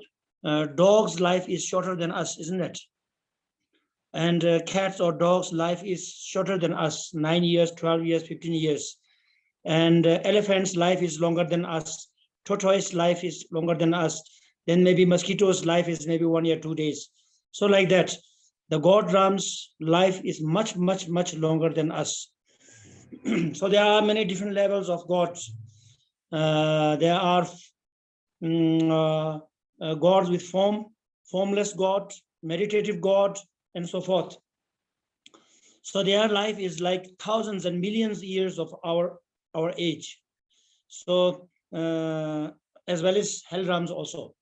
dog's life is shorter than us, isn't it? And cats or dogs' life is shorter than us, 9 years, 12 years, 15 years. And elephant's life is longer than us. Tortoise life is longer than us. Then maybe mosquito's life is maybe 1 year, 2 days. So like that, the god ram's life is much, much, much longer than us. So there are many different levels of gods. There are gods with form, formless god, meditative god, and so forth. So their life is like thousands and millions of years of our age. So as well as hell rams also.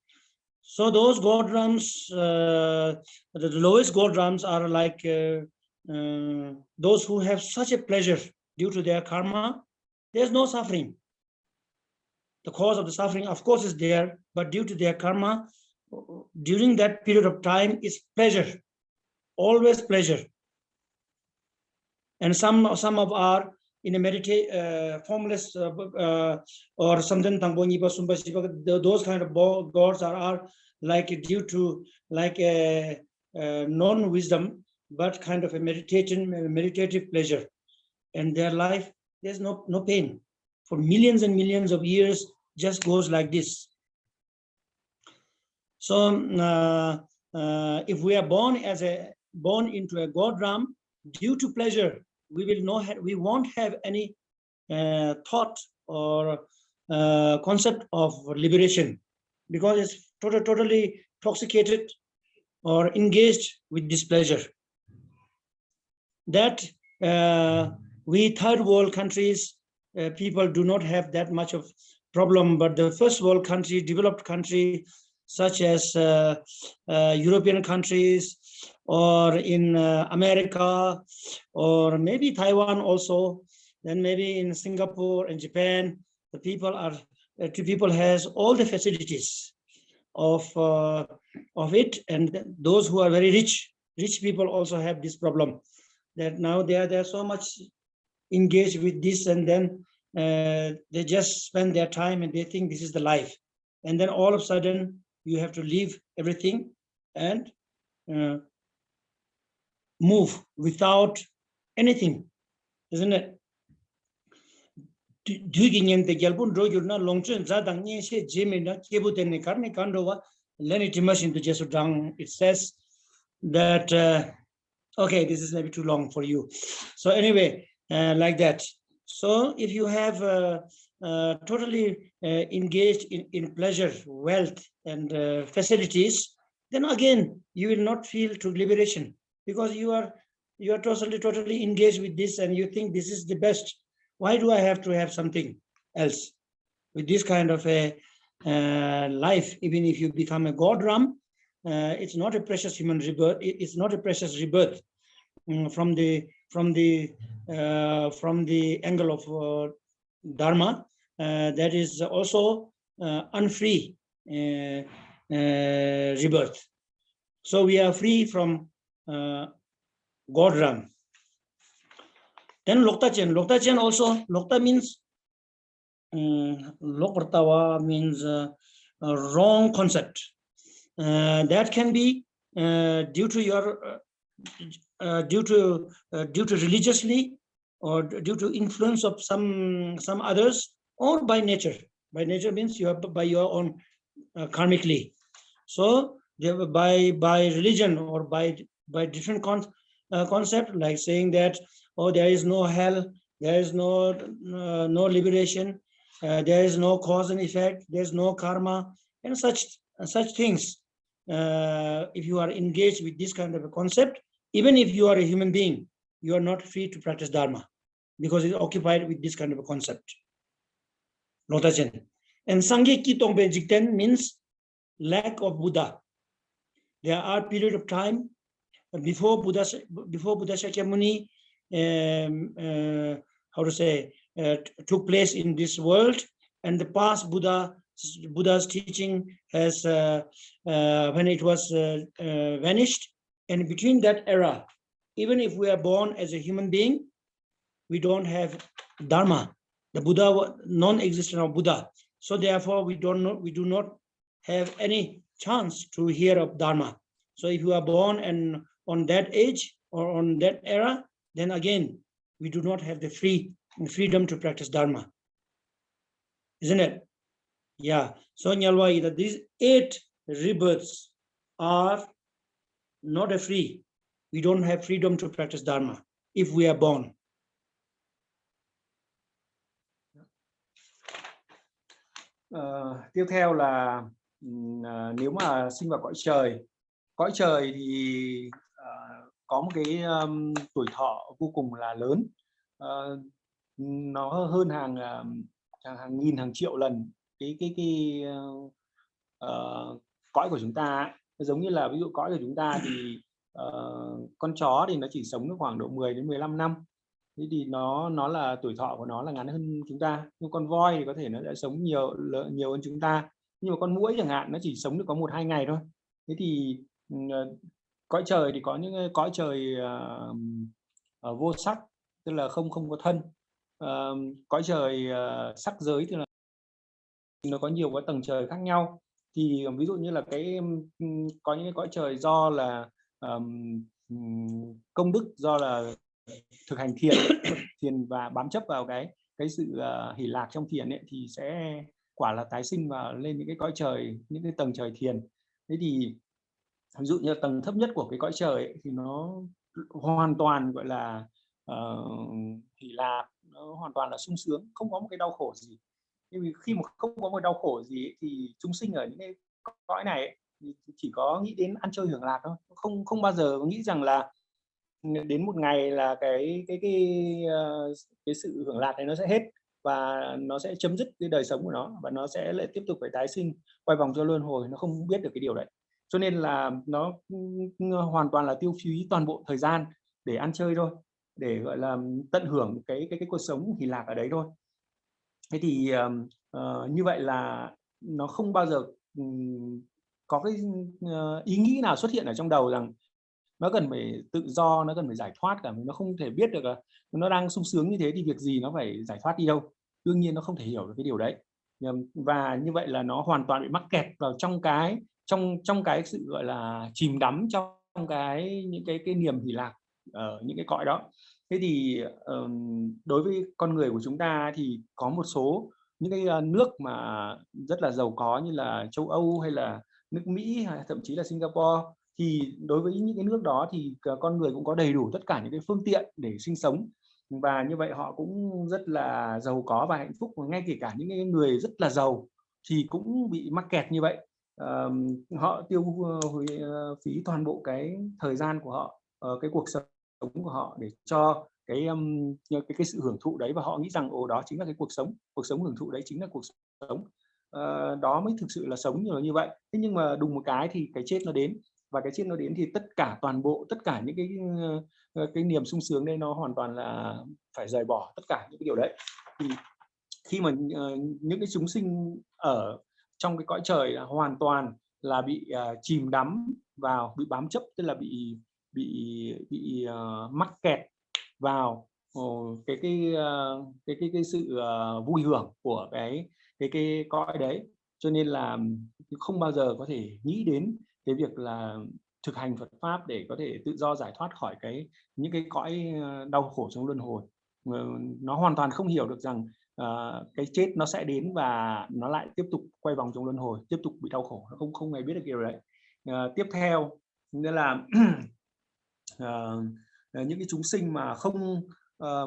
So those god rams, the lowest god rams are like those who have such a pleasure due to their karma. There's no suffering. The cause of the suffering, of course, is there, but due to their karma, during that period of time is pleasure, always pleasure. And some of our in a formless or something, those kind of gods are like due to like a non-wisdom, but kind of a meditative pleasure. And their life, there's no pain. For millions and millions of years, just goes like this. So if we are born into a God realm, due to pleasure, we won't have any thought or concept of liberation, because it's totally intoxicated or engaged with this pleasure. That we third world countries, people do not have that much of problem, but the first world country, developed country, such as European countries, or in America, or maybe Taiwan also, then maybe in Singapore and Japan, the people has all the facilities of it, and those who are very rich people also have this problem, that now they are so much engaged with this, and then they just spend their time and they think this is the life, and then all of a sudden you have to leave everything and move without anything, isn't it? It says that okay, this is maybe too long for you. So anyway, like that. So if you have totally engaged in pleasure, wealth, and facilities, then again you will not feel true liberation, because you are totally engaged with this, and you think this is the best. Why do I have to have something else? With this kind of a life, even if you become a God Ram, it's not a precious human rebirth. It's not a precious rebirth from the angle of Dharma. That is also unfree rebirth. So we are free from God Ram. Then Lokta Chen also, Lokta means Lokartawa means wrong concept. That can be due to your due to religiously, or due to influence of some others, or by nature. By nature means you are by your own karmically. So by religion, or by different concept, like saying that, oh, there is no hell, there is no liberation, there is no cause and effect, there is no karma, and such things. If you are engaged with this kind of a concept, even if you are a human being, you are not free to practice Dharma, because it's occupied with this kind of a concept. Notation. And Sangye Ki Tongpe Jikten means lack of Buddha. There are period of time before Buddha Shakyamuni took place in this world, and the past Buddha's teaching has when it was vanished. And between that era, even if we are born as a human being, we don't have Dharma. The Buddha, non-existent of Buddha. So therefore, we do not have any chance to hear of Dharma. So if you are born and on that age or on that era, then again, we do not have the freedom to practice Dharma. Isn't it? Yeah. So Nyalwai, that these 8 rebirths are not a free. We don't have freedom to practice Dharma if we are born. Tiếp theo là nếu mà sinh vào cõi trời thì có một cái tuổi thọ vô cùng là lớn, nó hơn hàng nghìn hàng triệu lần cái cõi của chúng ta. Giống như là ví dụ cõi của chúng ta thì con chó thì nó chỉ sống được khoảng độ 10 đến 15 năm. Thế thì nó là tuổi thọ của nó là ngắn hơn chúng ta. Nhưng con voi thì có thể nó sẽ sống nhiều hơn chúng ta. Nhưng mà con muỗi chẳng hạn, nó chỉ sống được có 1-2 ngày thôi. Thế thì cõi trời thì có những cõi trời vô sắc, tức là không có thân. Cõi trời sắc giới tức là nó có nhiều cái tầng trời khác nhau. thì ví dụ như là có những cái cõi trời do là công đức, do là thực hành thiền và bám chấp vào cái sự hỷ lạc trong thiền ấy, thì sẽ quả là tái sinh và lên những cái cõi trời, những cái tầng trời thiền. Thế thì ví dụ như tầng thấp nhất của cái cõi trời ấy, thì nó hoàn toàn gọi là hỷ lạc, nó hoàn toàn là sung sướng, không có một cái đau khổ gì. Nhưng khi mà không có một đau khổ gì ấy, thì chúng sinh ở những cái cõi này ấy, thì chỉ có nghĩ đến ăn chơi hưởng lạc thôi, không bao giờ nghĩ rằng là đến một ngày là cái sự hưởng lạc này nó sẽ hết và nó sẽ chấm dứt cái đời sống của nó, và nó sẽ lại tiếp tục phải tái sinh, quay vòng cho luân hồi. Nó không biết được cái điều đấy, cho nên là nó hoàn toàn là tiêu phí toàn bộ thời gian để ăn chơi thôi, để gọi là tận hưởng cái cuộc sống hỷ lạc ở đấy thôi. Thế thì như vậy là nó không bao giờ có cái ý nghĩ nào xuất hiện ở trong đầu rằng nó cần phải tự do, nó cần phải giải thoát cả. Nó không thể biết được là nó đang sung sướng như thế thì việc gì nó phải giải thoát đi đâu. Đương nhiên nó không thể hiểu được cái điều đấy. Và như vậy là nó hoàn toàn bị mắc kẹt vào trong cái sự gọi là chìm đắm trong những cái niềm hỷ lạc ở những cái cõi đó. Thế thì đối với con người của chúng ta thì có một số những cái nước mà rất là giàu có như là châu Âu hay là nước Mỹ hay thậm chí là Singapore, thì đối với những cái nước đó thì con người cũng có đầy đủ tất cả những cái phương tiện để sinh sống, và như vậy họ cũng rất là giàu có và hạnh phúc. Và ngay kể cả những cái người rất là giàu thì cũng bị mắc kẹt như vậy. Họ tiêu phí toàn bộ cái thời gian của họ, cái cuộc sống của họ để cho cái sự hưởng thụ đấy, và họ nghĩ rằng đó chính là cái cuộc sống hưởng thụ đấy chính là cuộc sống, đó mới thực sự là sống như vậy. Thế nhưng mà đùng một cái thì cái chết nó đến, và cái chết nó đến thì tất cả những cái niềm sung sướng đây nó hoàn toàn là phải rời bỏ tất cả những cái điều đấy. Thì khi mà những cái chúng sinh ở trong cái cõi trời là hoàn toàn là bị chìm đắm vào, bị bám chấp, tức là bị mắc kẹt vào cái sự vui hưởng của cái cõi đấy, cho nên là không bao giờ có thể nghĩ đến cái việc là thực hành Phật pháp để có thể tự do giải thoát khỏi những cái cõi đau khổ trong luân hồi. Nó hoàn toàn không hiểu được rằng cái chết nó sẽ đến và nó lại tiếp tục quay vòng trong luân hồi, tiếp tục bị đau khổ. Nó không hề biết được điều đấy. Tiếp theo nghĩa là những cái chúng sinh mà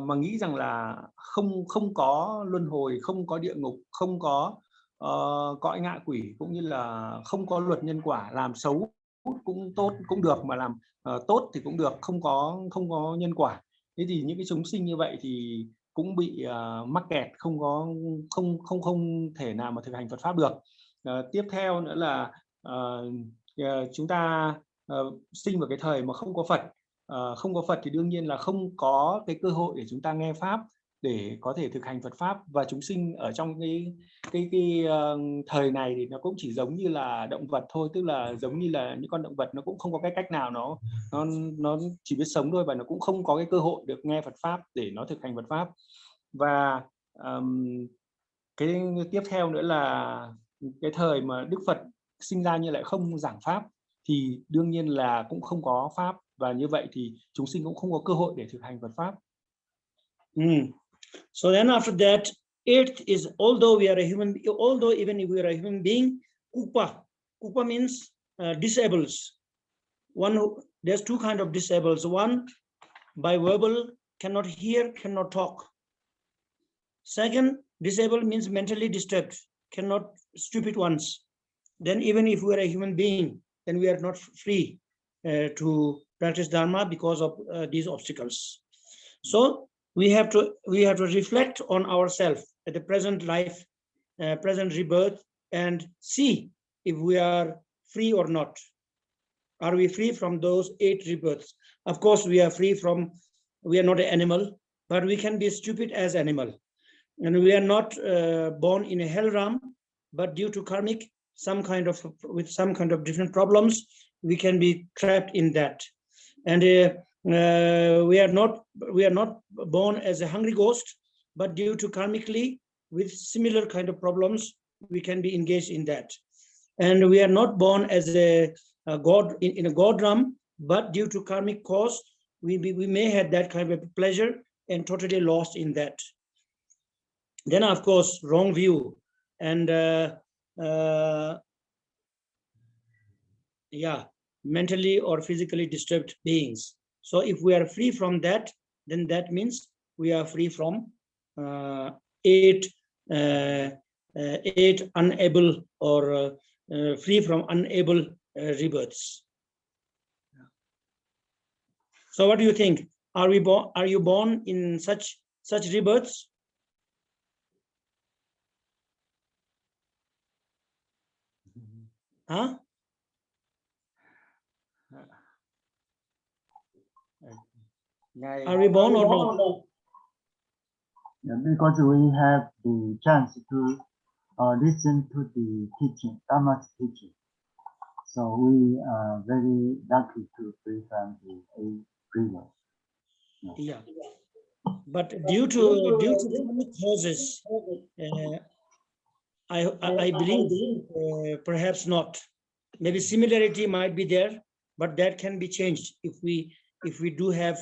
mà nghĩ rằng là không có luân hồi, không có địa ngục, không có cõi ngạ quỷ, cũng như là không có luật nhân quả, làm xấu cũng tốt cũng được, mà làm tốt thì cũng được, không có nhân quả. Thế thì những cái chúng sinh như vậy thì cũng bị mắc kẹt, không thể nào mà thực hành Phật pháp được. Tiếp theo nữa là chúng ta sinh vào cái thời mà không có Phật. Không có Phật thì đương nhiên là không có cái cơ hội để chúng ta nghe pháp, để có thể thực hành Phật pháp. Và chúng sinh ở trong cái thời này thì nó cũng chỉ giống như là động vật thôi, tức là giống như là những con động vật, nó cũng không có cái cách nào, nó chỉ biết sống thôi, và nó cũng không có cái cơ hội được nghe Phật pháp để nó thực hành Phật pháp. Và cái tiếp theo nữa là cái thời mà Đức Phật sinh ra nhưng lại không giảng pháp thì đương nhiên là cũng không có pháp, và như vậy thì chúng sinh cũng không có cơ hội để thực hành Phật pháp. So then after that, eighth is although even if we are a human being, kupa means disables. There's two kind of disables. One, by verbal, cannot hear, cannot talk. Second, disabled means mentally disturbed, cannot, stupid ones. Then even if we are a human being, then we are not free to practice Dharma because of these obstacles. So we have to reflect on ourselves at the present life, present rebirth, and see if we are free or not. Are we free from those 8 rebirths? Of course, we are not an animal, but we can be stupid as animal. And we are not born in a hell realm, but due to karmic, with some kind of different problems, we can be trapped in that. And we are not born as a hungry ghost, but due to karmically, with similar kind of problems, we can be engaged in that. and we are not born as a god in a god realm, but due to karmic cause, we may have that kind of pleasure and totally lost in that. Then, of course, wrong view and mentally or physically disturbed beings. So if we are free from that, then that means we are free from eight unable or free from unable rebirths. So what do you think? Are you born in such rebirths? Huh? Are we born or not? Yeah, because we have the chance to listen to the teaching, Dharma's teaching. So we are very lucky to free from the freedom. Yeah. But due to karmic causes, I believe perhaps not. Maybe similarity might be there, but that can be changed if we do have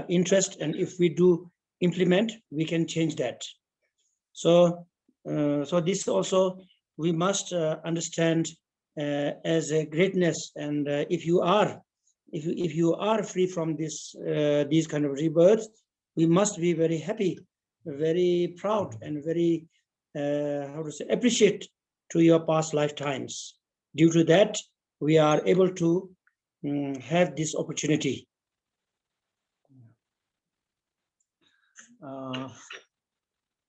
interest, and if we do implement, we can change that. So so this also we must understand as a greatness. And if you are free from this these kind of rebirths, we must be very happy, very proud, and very how to say, appreciate to your past lifetimes. Due to that, we are able to have this opportunity.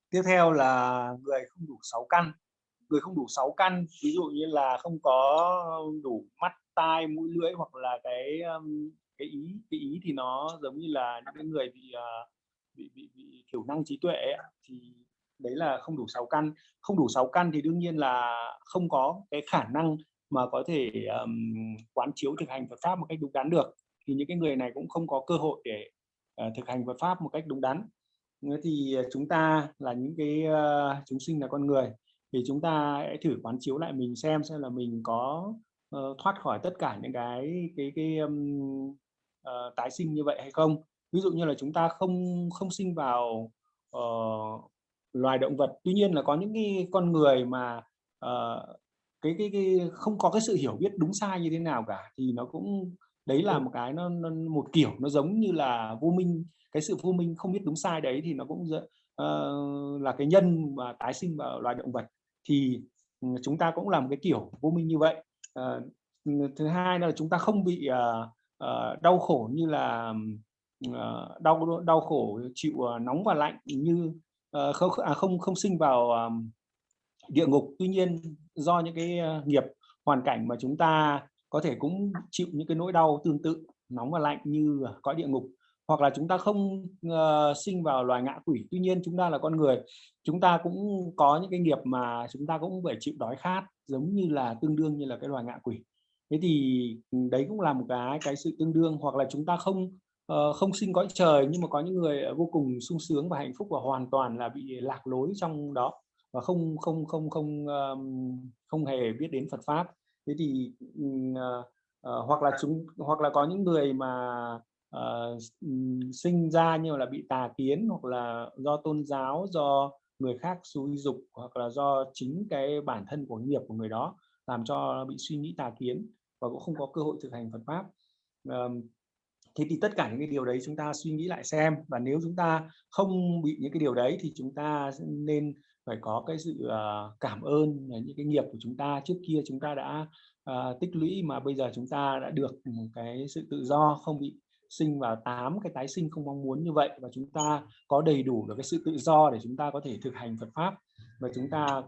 Tiếp theo là người không đủ 6 căn. Người không đủ 6 căn, ví dụ như là không có đủ mắt, tai, mũi, lưỡi, hoặc là cái ý thì nó giống như là những cái người bị thiểu năng trí tuệ ấy, thì đấy là không đủ 6 căn. Không đủ 6 căn thì đương nhiên là không có cái khả năng mà có thể quán chiếu thực hành Phật pháp một cách đúng đắn được. Thì những cái người này cũng không có cơ hội để thực hành Phật pháp một cách đúng đắn. Thì chúng ta là những cái chúng sinh là con người, thì chúng ta hãy thử quán chiếu lại mình xem là mình có thoát khỏi tất cả những cái tái sinh như vậy hay không. Ví dụ như là chúng ta không sinh vào loài động vật. Tuy nhiên là có những cái con người mà cái không có cái sự hiểu biết đúng sai như thế nào cả, thì nó cũng đấy là một cái nó một kiểu nó giống như là vô minh. Cái sự vô minh không biết đúng sai đấy thì nó cũng là cái nhân mà tái sinh vào loài động vật, thì chúng ta cũng làm cái kiểu vô minh như vậy. Thứ hai là chúng ta không bị đau khổ như là đau khổ chịu nóng và lạnh, như không sinh vào địa ngục. Tuy nhiên do những cái nghiệp hoàn cảnh mà chúng ta có thể cũng chịu những cái nỗi đau tương tự nóng và lạnh như cõi địa ngục. Hoặc là chúng ta không sinh vào loài ngạ quỷ. Tuy nhiên chúng ta là con người, chúng ta cũng có những cái nghiệp mà chúng ta cũng phải chịu đói khát, giống như là tương đương như là cái loài ngạ quỷ. Thế thì đấy cũng là một cái sự tương đương. Hoặc là chúng ta không sinh cõi trời, nhưng mà có những người vô cùng sung sướng và hạnh phúc và hoàn toàn là bị lạc lối trong đó và không hề biết đến Phật pháp. Thế thì hoặc là có những người mà sinh ra nhưng là bị tà kiến, hoặc là do tôn giáo, do người khác xúi dục, hoặc là do chính cái bản thân của nghiệp của người đó làm cho bị suy nghĩ tà kiến và cũng không có cơ hội thực hành Phật pháp. Thế thì tất cả những cái điều đấy chúng ta suy nghĩ lại xem, và nếu chúng ta không bị những cái điều đấy thì chúng ta nên phải có cái sự cảm ơn những cái nghiệp của chúng ta trước kia chúng ta đã tích lũy, mà bây giờ chúng ta đã được cái sự tự do, không bị sinh vào 8 cái tái sinh không mong muốn như vậy, và chúng ta có đầy đủ được cái sự tự do để chúng ta có thể thực hành Phật pháp. Và chúng ta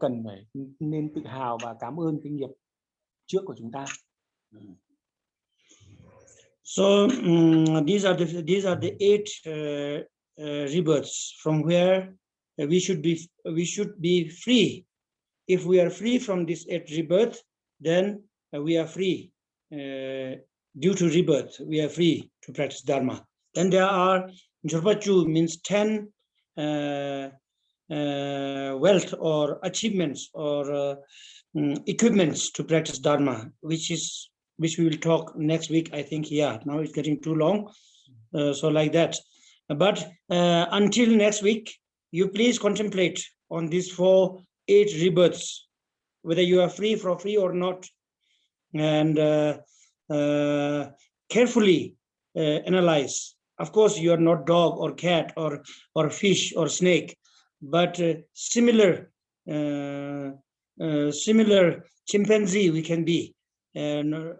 nên tự hào và cảm ơn cái nghiệp trước của chúng ta. So these are the 8 rebirths from where we should be free. If we are free from this 8 rebirth, then we are free. Due to rebirth, we are free to practice Dharma. Then there are Jorpachu means 10 wealth or achievements or equipments to practice Dharma, which we will talk next week, I think. Yeah, now it's getting too long, so like that. But until next week, you please contemplate on these 8 rebirths, whether you are free or not, and carefully analyze. Of course, you are not dog or cat or fish or snake, but similar chimpanzee we can be, and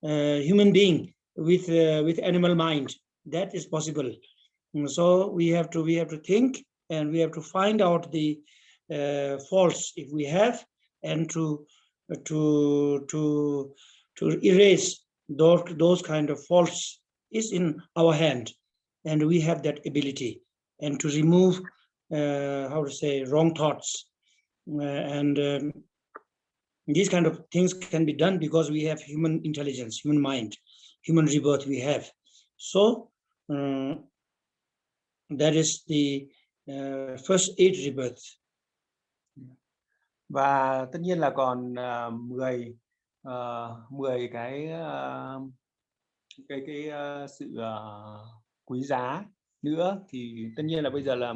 human being with animal mind. That is possible. So we have to think, and we have to find out the faults if we have, and to erase those kind of faults is in our hand, and we have that ability, and to remove wrong thoughts, and these kind of things can be done because we have human intelligence, human mind, human rebirth we have. So that is the first 8 rebirth. Và tất nhiên là còn 10 cái sự quý giá nữa, thì tất nhiên là bây giờ là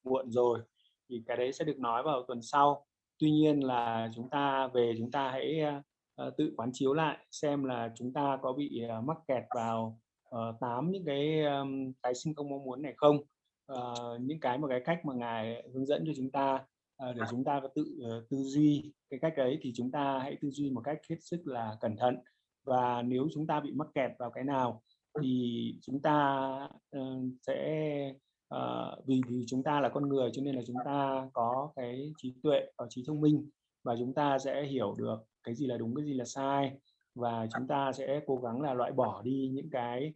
muộn rồi, thì cái đấy sẽ được nói vào tuần sau. Tuy nhiên là chúng ta hãy tự quán chiếu lại xem là chúng ta có bị mắc kẹt vào 8 những cái tái sinh không mong muốn này không. Những cái cách mà Ngài hướng dẫn cho chúng ta để chúng ta có tự tư duy cái cách ấy, thì chúng ta hãy tư duy một cách hết sức là cẩn thận. Và nếu chúng ta bị mắc kẹt vào cái nào thì chúng ta sẽ vì chúng ta là con người, cho nên là chúng ta có cái trí tuệ, có trí thông minh, và chúng ta sẽ hiểu được cái gì là đúng, cái gì là sai, và chúng ta sẽ cố gắng là loại bỏ đi những cái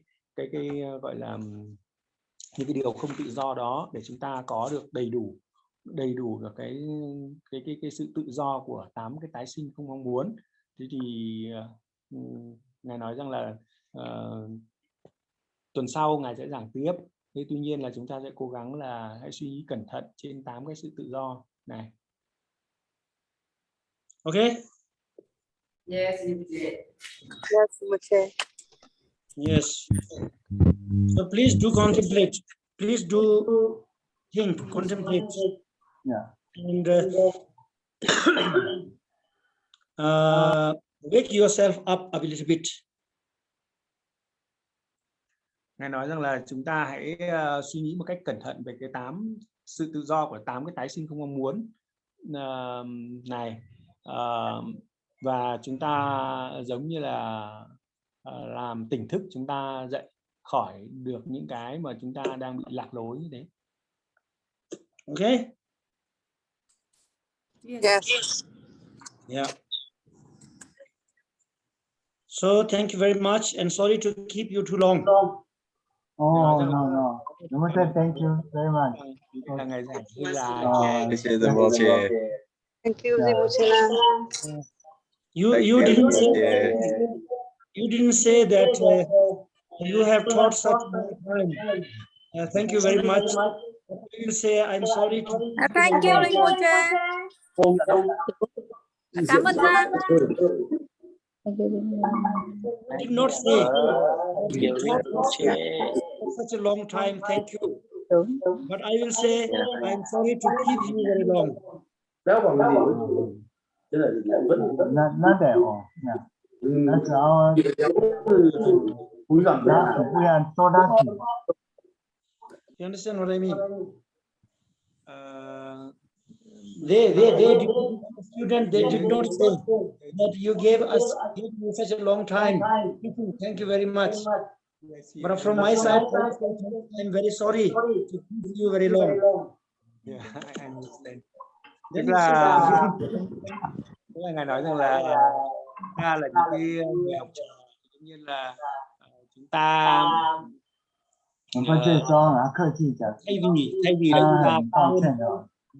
gọi là những cái điều không tự do đó, để chúng ta có được đầy đủ được cái sự tự do của 8 cái tái sinh không mong muốn. Thế thì Ngài nói rằng là tuần sau Ngài sẽ giảng tiếp. Thế tuy nhiên là chúng ta sẽ cố gắng là hãy suy nghĩ cẩn thận trên 8 cái sự tự do này. Okay? Yes. Yes, Rinpoche. Yes. So please do contemplate. Please do think, contemplate. Yeah. And wake yourself up a little bit. Ngài nói rằng là chúng ta hãy suy nghĩ một cách cẩn thận về cái 8 sự tự do của 8 cái tái sinh không mong muốn này, và chúng ta giống như là làm tỉnh thức chúng ta dậy khỏi được những cái mà chúng ta đang bị lạc lối như thế. Okay? Yes. Yeah. So thank you very much, and sorry to keep you too long. Oh, no. Rinpoche, thank you very much. Là ngày giảng hơi dài. Thank you, Rinpoche. You didn't say that you have taught such a long time. Thank you very much. You will say I'm sorry to. Thank you, Rinpoche. Cảm ơn thầy. I did not say you taught for such a long time. Thank you. But I will say I'm sorry to keep you very long. Not at all. Yeah. That's our. We are so lucky. You understand what I mean? They student, they did not say that you gave me such a long time. Thank you very much. But from my side, I'm very sorry to keep you very long. Yeah, I understand. Tức là Ngài nói rằng là ta là những cái người học trò, tất nhiên là chúng ta thay vì là chúng ta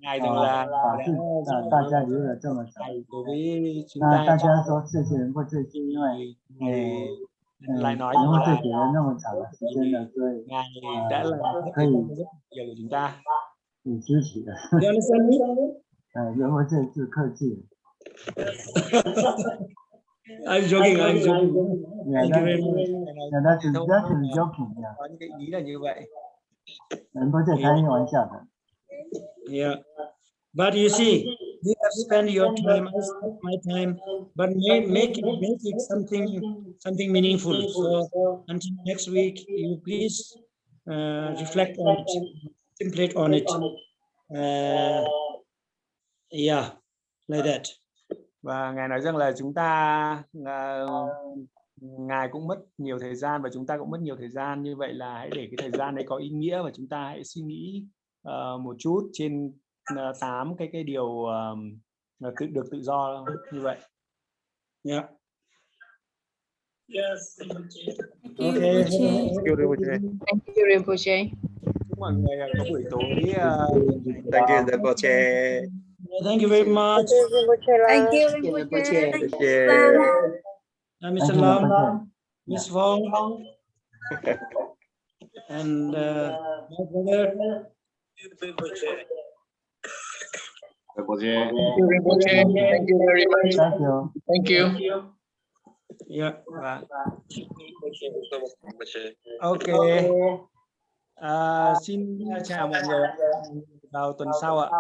Ngài rằng là đối với chúng ta lại nói rằng là Ngài đã làm rất nhiều của chúng ta. You understand me? I'm joking. I'm joking. Yeah, Thank you very much. yeah, that's joking. Yeah. Có những cái ý là như vậy. Rinpoche开玩笑的。 Yeah. But you see, you have spent your time, I spent my time, but make it something meaningful. So until next week, you please reflect on it, contemplate on it. Yeah, like that. Và Ngài nói rằng là chúng ta Ngài cũng mất nhiều thời gian và chúng ta cũng mất nhiều thời gian, như vậy là hãy để cái thời gian đấy có ý nghĩa và chúng ta hãy suy nghĩ một chút trên 8 cái điều được tự do như vậy. Yeah. Yes. Okay. Thank you, Rinpoche. Chúc mọi người có buổi tối. Thank you, Rinpoche. Thank you very much. Thank you, Rinpoche. Thank you, Lam. Mr. Lam, Miss Wong, and my brother. Rinpoche. Thank you very much. Thank you. Thank you. Yeah. Ok. Xin chào mọi người vào tuần sau ạ.